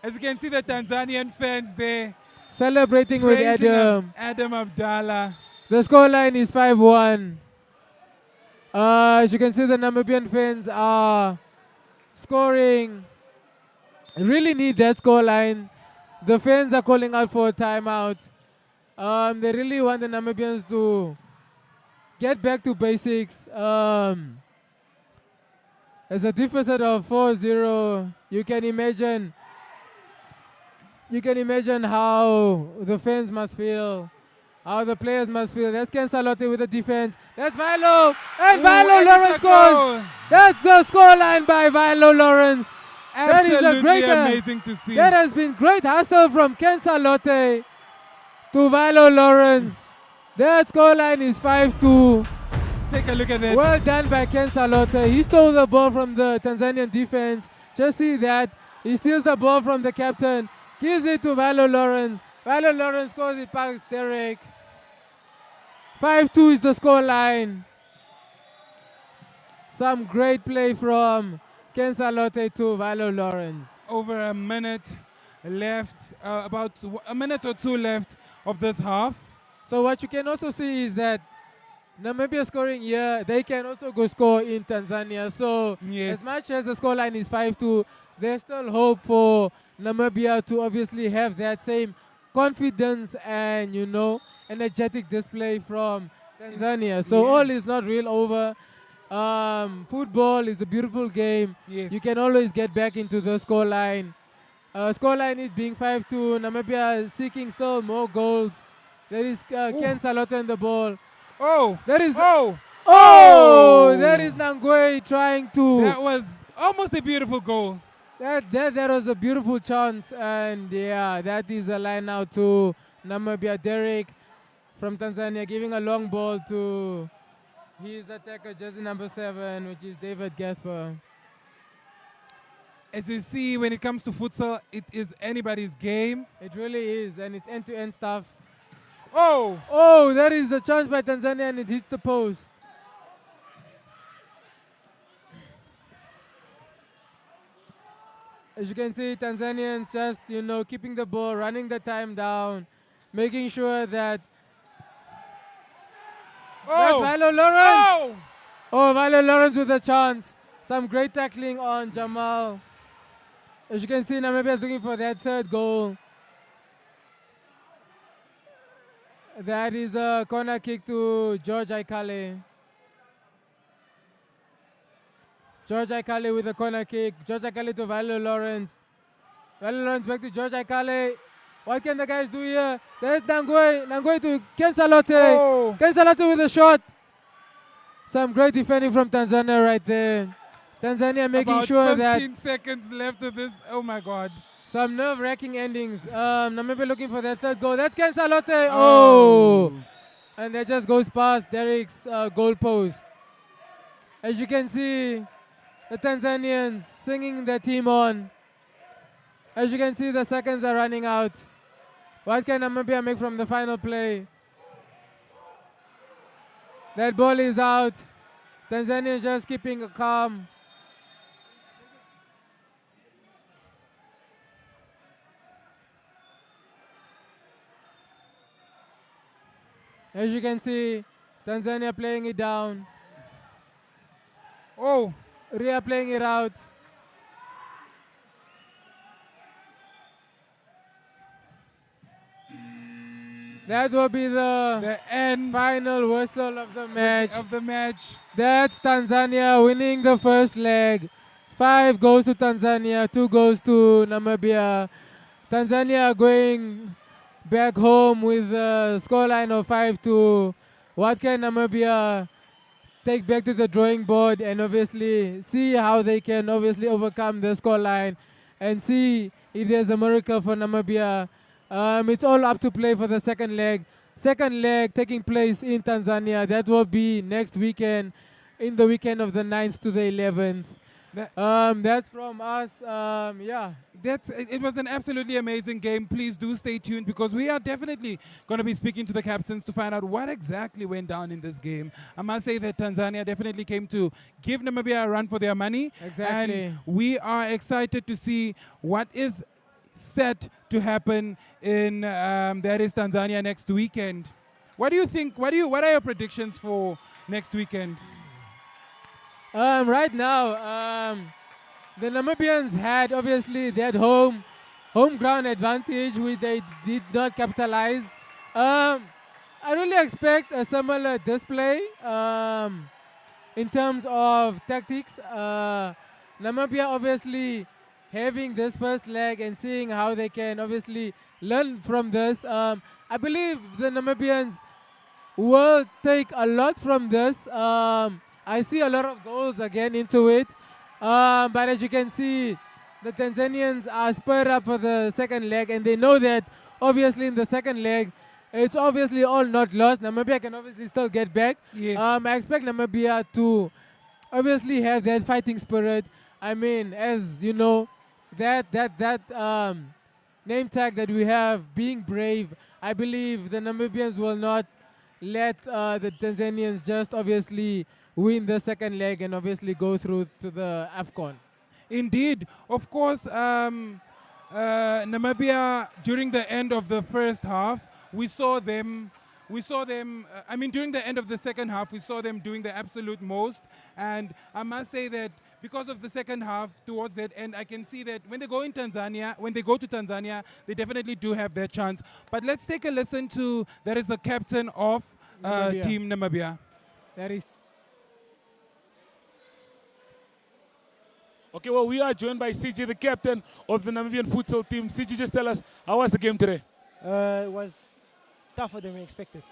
Speaker 2: As you can see, the Tanzanian fans there
Speaker 27: celebrating with Adam.
Speaker 2: Adam Abdallah.
Speaker 27: The scoreline is 5-1. As you can see, the Namibian fans are scoring. Really need that scoreline. The fans are calling out for a timeout. They really want the Namibians to get back to basics. As a deficit of 4-0, you can imagine how the fans must feel, how the players must feel. That's Ken Salote with the defense. That's Vilo, and Vilo Lawrence scores. That's the scoreline by Vilo Lawrence.
Speaker 2: Absolutely
Speaker 27: that is a great,
Speaker 2: amazing to see.
Speaker 27: That has been great hustle from Ken Salote to Vilo Lawrence. That scoreline is 5-2.
Speaker 2: Take a look at that.
Speaker 27: Well done by Ken Salote. He stole the ball from the Tanzanian defense. Just see that. He steals the ball from the captain, gives it to Vilo Lawrence. Vilo Lawrence scores it past Derek. 5-2 is the scoreline. Some great play from Ken Salote to Vilo Lawrence.
Speaker 2: Over a minute left, about a minute or two left of this half.
Speaker 27: So what you can also see is that Namibia scoring here, they can also go score in Tanzania. So as much as the scoreline is 5-2, there's still hope for Namibia to obviously have that same confidence and, energetic display from Tanzania. So all is not real over. Football is a beautiful game.
Speaker 2: Yes.
Speaker 27: You can always get back into the scoreline. Scoreline is being 5-2. Namibia is seeking still more goals. There is Ken Salote on the ball.
Speaker 2: Oh!
Speaker 27: That is that is Nangwe trying to.
Speaker 2: That was almost a beautiful goal.
Speaker 27: That was a beautiful chance, and that is a line now to Namibia. Derek from Tanzania giving a long ball to his attacker, jersey number 7, which is David Gasper.
Speaker 2: As you see, when it comes to futsal, it is anybody's game.
Speaker 27: It really is, and it's end-to-end stuff.
Speaker 2: Oh,
Speaker 27: that is a chance by Tanzania, and it hits the post. As you can see, Tanzanians just, keeping the ball, running the time down, making sure that. That's Vilo Lawrence. Vilo Lawrence with a chance. Some great tackling on Jamal. As you can see, Namibia is looking for that third goal. That is a corner kick to George Aikale. George Aikale with a corner kick. George Aikale to Valo Lawrence. Valo Lawrence back to George Aikale. What can the guys do here? There's Nangwe. Nangwe to Ken Salote. Ken Salote with a shot. Some great defending from Tanzania right there. Tanzania making
Speaker 2: about
Speaker 27: sure
Speaker 2: 15 seconds left of this. Oh my God.
Speaker 27: Some nerve-wracking endings. Namibia looking for that third goal. That's Ken Salote. and that just goes past Derek's goal post. As you can see, the Tanzanians singing their team on. As you can see, the seconds are running out. What can Namibia make from the final play? That ball is out. Tanzania is just keeping calm. As you can see, Tanzania playing it down.
Speaker 2: Oh,
Speaker 27: Ria playing it out. That will be the
Speaker 2: end
Speaker 27: final whistle of the match.
Speaker 2: That's
Speaker 27: Tanzania winning the first leg. 5 goes to Tanzania, 2 goes to Namibia. Tanzania going back home with a scoreline of 5-2. What can Namibia take back to the drawing board and obviously see how they can obviously overcome the scoreline and see if there's a miracle for Namibia. It's all up to play for the second leg. Second leg taking place in Tanzania. That will be next weekend, in the weekend of the 9th to the 11th. That's from us. Yeah.
Speaker 2: It was an absolutely amazing game. Please do stay tuned because we are definitely going to be speaking to the captains to find out what exactly went down in this game. I must say that Tanzania definitely came to give Namibia a run for their money.
Speaker 27: Exactly.
Speaker 2: And we are excited to see what is set to happen in that is Tanzania next weekend. What do you think? What are your predictions for next weekend?
Speaker 27: Right now, the Namibians had obviously that home ground advantage, which they did not capitalize. I really expect a similar display in terms of tactics. Namibia obviously having this first leg and seeing how they can obviously learn from this. I believe the Namibians will take a lot from this. I see a lot of goals again into it. But as you can see, the Tanzanians are spurred up for the second leg, and they know that obviously in the second leg, it's obviously all not lost. Namibia can obviously still get back.
Speaker 2: Yes.
Speaker 27: I expect Namibia to obviously have that fighting spirit. I mean, as you know, that name tag that we have, being brave, I believe the Namibians will not let the Tanzanians just obviously win the second leg and obviously go through to the AFCON.
Speaker 2: Indeed. Of course, Namibia, during the end of the first half, we saw them, during the end of the second half, we saw them doing the absolute most. And I must say that because of the second half, towards that end, I can see that when they go to Tanzania, they definitely do have their chance. But let's take a listen to, that is the captain of Team Namibia.
Speaker 27: That is.
Speaker 1: Okay, well, we are joined by CJ, the captain of the Namibian futsal team. CJ, just tell us, how was the game today?
Speaker 7: It was tougher than we expected.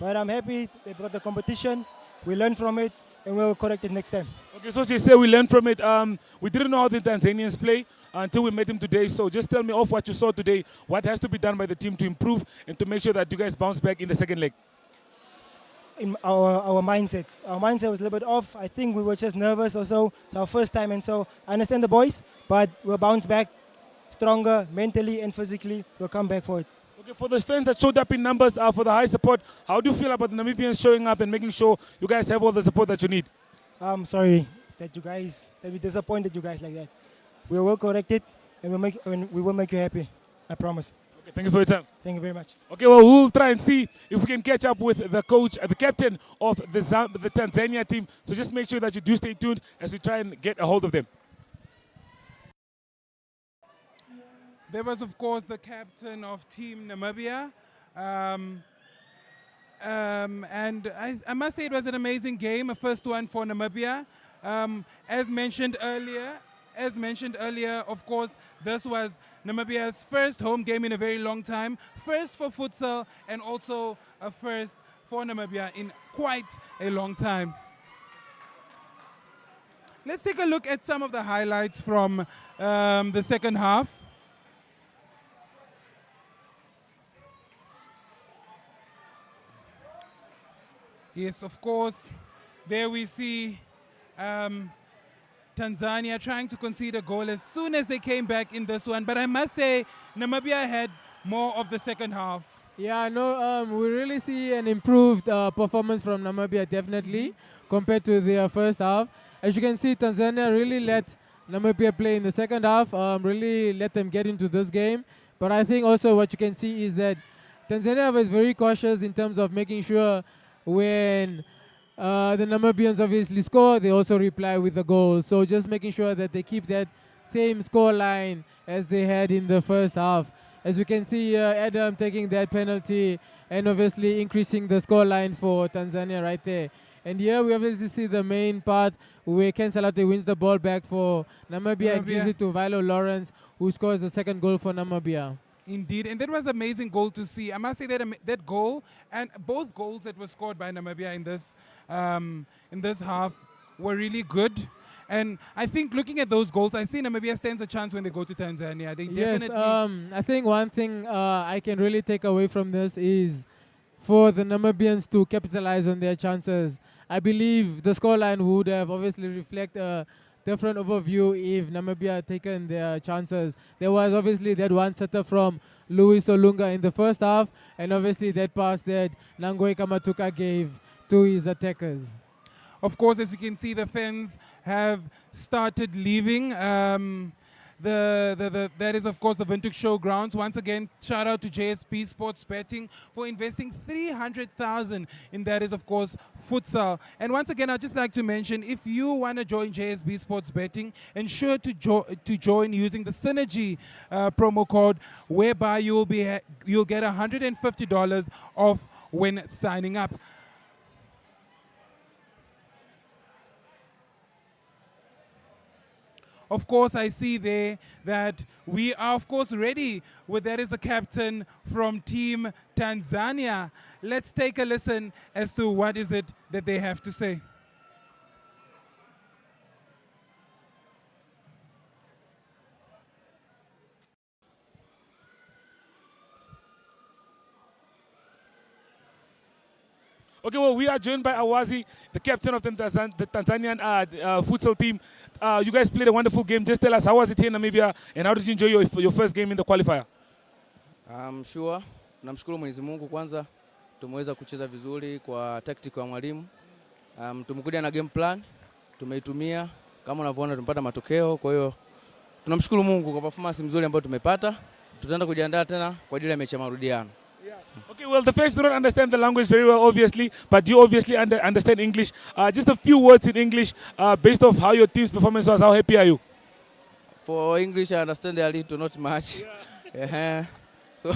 Speaker 7: But I'm happy they brought the competition. We learned from it, and we'll correct it next time.
Speaker 1: Okay, so you say we learned from it. We didn't know how the Tanzanians play until we met them today. So just tell me off what you saw today. What has to be done by the team to improve and to make sure that you guys bounce back in the second leg?
Speaker 7: In our mindset. Our mindset was a little bit off. I think we were just nervous or so. It's our first time, and so I understand the boys, but we'll bounce back stronger mentally and physically. We'll come back for it.
Speaker 1: Okay, for the fans that showed up in numbers, for the high support, how do you feel about the Namibians showing up and making sure you guys have all the support that you need?
Speaker 7: I'm sorry that we disappointed you guys like that. We will correct it, and we will make you happy. I promise.
Speaker 1: Okay, thank you for your time.
Speaker 7: Thank you very much.
Speaker 1: Okay, well, we'll try and see if we can catch up with the coach, the captain of the Tanzania team. So just make sure that you do stay tuned as we try and get a hold of them.
Speaker 2: There was, of course, the captain of Team Namibia. And I must say it was an amazing game, a first one for Namibia. As mentioned earlier, of course, this was Namibia's first home game in a very long time. First for futsal and also a first for Namibia in quite a long time. Let's take a look at some of the highlights from the second half. Yes, of course. There we see Tanzania trying to concede a goal as soon as they came back in this one. But I must say, Namibia had more of the second half.
Speaker 27: Yeah, no, we really see an improved performance from Namibia, definitely, compared to their first half. As you can see, Tanzania really let Namibia play in the second half, really let them get into this game. But I think also what you can see is that Tanzania was very cautious in terms of making sure when the Namibians obviously score, they also reply with the goal. So just making sure that they keep that same score line as they had in the first half. As you can see, Adam taking that penalty and obviously increasing the score line for Tanzania right there. And here we obviously see the main part where Ken Salate wins the ball back for Namibia and gives it to Vilo Lawrence, who scores the second goal for Namibia.
Speaker 2: Indeed, and that was an amazing goal to see. I must say that that goal and both goals that were scored by Namibia in this half were really good. And I think looking at those goals, I see Namibia stands a chance when they go to Tanzania. They definitely.
Speaker 27: I think one thing I can really take away from this is for the Namibians to capitalize on their chances. I believe the scoreline would have obviously reflect a different overview if Namibia had taken their chances. There was obviously that one setter from Louis Olunga in the first half, and obviously that pass that Nangoi Kamatuka gave to his attackers.
Speaker 2: Of course, as you can see, the fans have started leaving. That is, of course, the Windhoek Showgrounds. Once again, shout out to JSP Sports Betting for investing 300,000 in that is, of course, futsal. And once again, I'd just like to mention, if you want to join JSB Sports Betting, ensure to join using the Synergy promo code, whereby you'll get $150 off when signing up. Of course, I see there that we are, of course, ready with that is the captain from Team Tanzania. Let's take a listen as to what is it that they have to say.
Speaker 1: Okay, well, we are joined by Awazi, the captain of the Tanzanian futsal team. You guys played a wonderful game. Just tell us, how was it here in Namibia, and how did you enjoy your first game in the qualifier?
Speaker 4: I'm sure. Namshukuru Mwenyezi Mungu kwanza. Tumeweza kucheza vizuri kwa tactic ya mwalimu. Tumekuja na game plan. Tumeitumia. Kama unavyoona tumepata matokeo. Kwa hiyo tunamshukuru Mungu kwa performance nzuri ambayo tumepata. Tutaenda kujiandaa tena kwa ajili ya mechi ya marudiano.
Speaker 1: Okay, well, the fans do not understand the language very well, obviously, but you obviously understand English. Just a few words in English, based off how your team's performance was. How happy are you?
Speaker 4: For English, I understand a little, not much. Yeah. So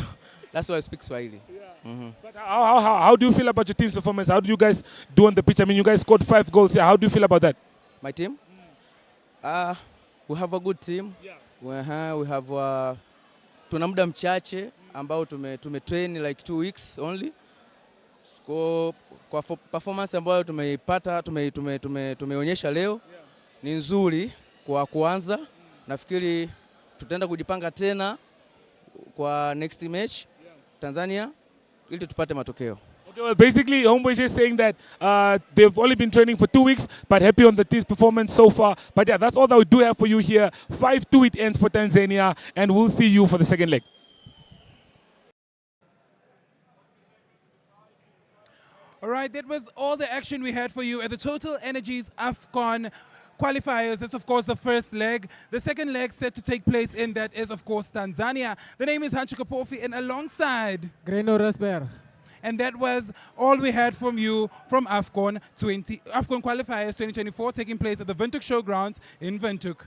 Speaker 4: that's why I speak Swahili. Yeah.
Speaker 1: But how do you feel about your team's performance? How do you guys do on the pitch? I mean, you guys scored 5 goals. How do you feel about that?
Speaker 4: My team? We have a good team. Yeah. We have tuna muda mchache ambao tumetrain like 2 weeks only. Kwa performance ambayo tumeipata tumeonyesha leo ni nzuri kwa kuanza. Nafikiri tutaenda kujipanga tena kwa next match Tanzania ili tupate matokeo.
Speaker 1: Okay, well, basically, Homeboy is just saying that they've only been training for 2 weeks, but happy on the team's performance so far. But yeah, that's all that we do have for you here. 5-2 it ends for Tanzania, and we'll see you for the second leg.
Speaker 2: All right, that was all the action we had for you at the TotalEnergies AFCON qualifiers. That's, of course, the first leg. The second leg set to take place in that is, of course, Tanzania. The name is Hancho Kapofi, and alongside
Speaker 27: Greno Rosberg.
Speaker 2: And that was all we had from you from AFCON qualifiers 2024, taking place at the Windhoek Showgrounds in Windhoek.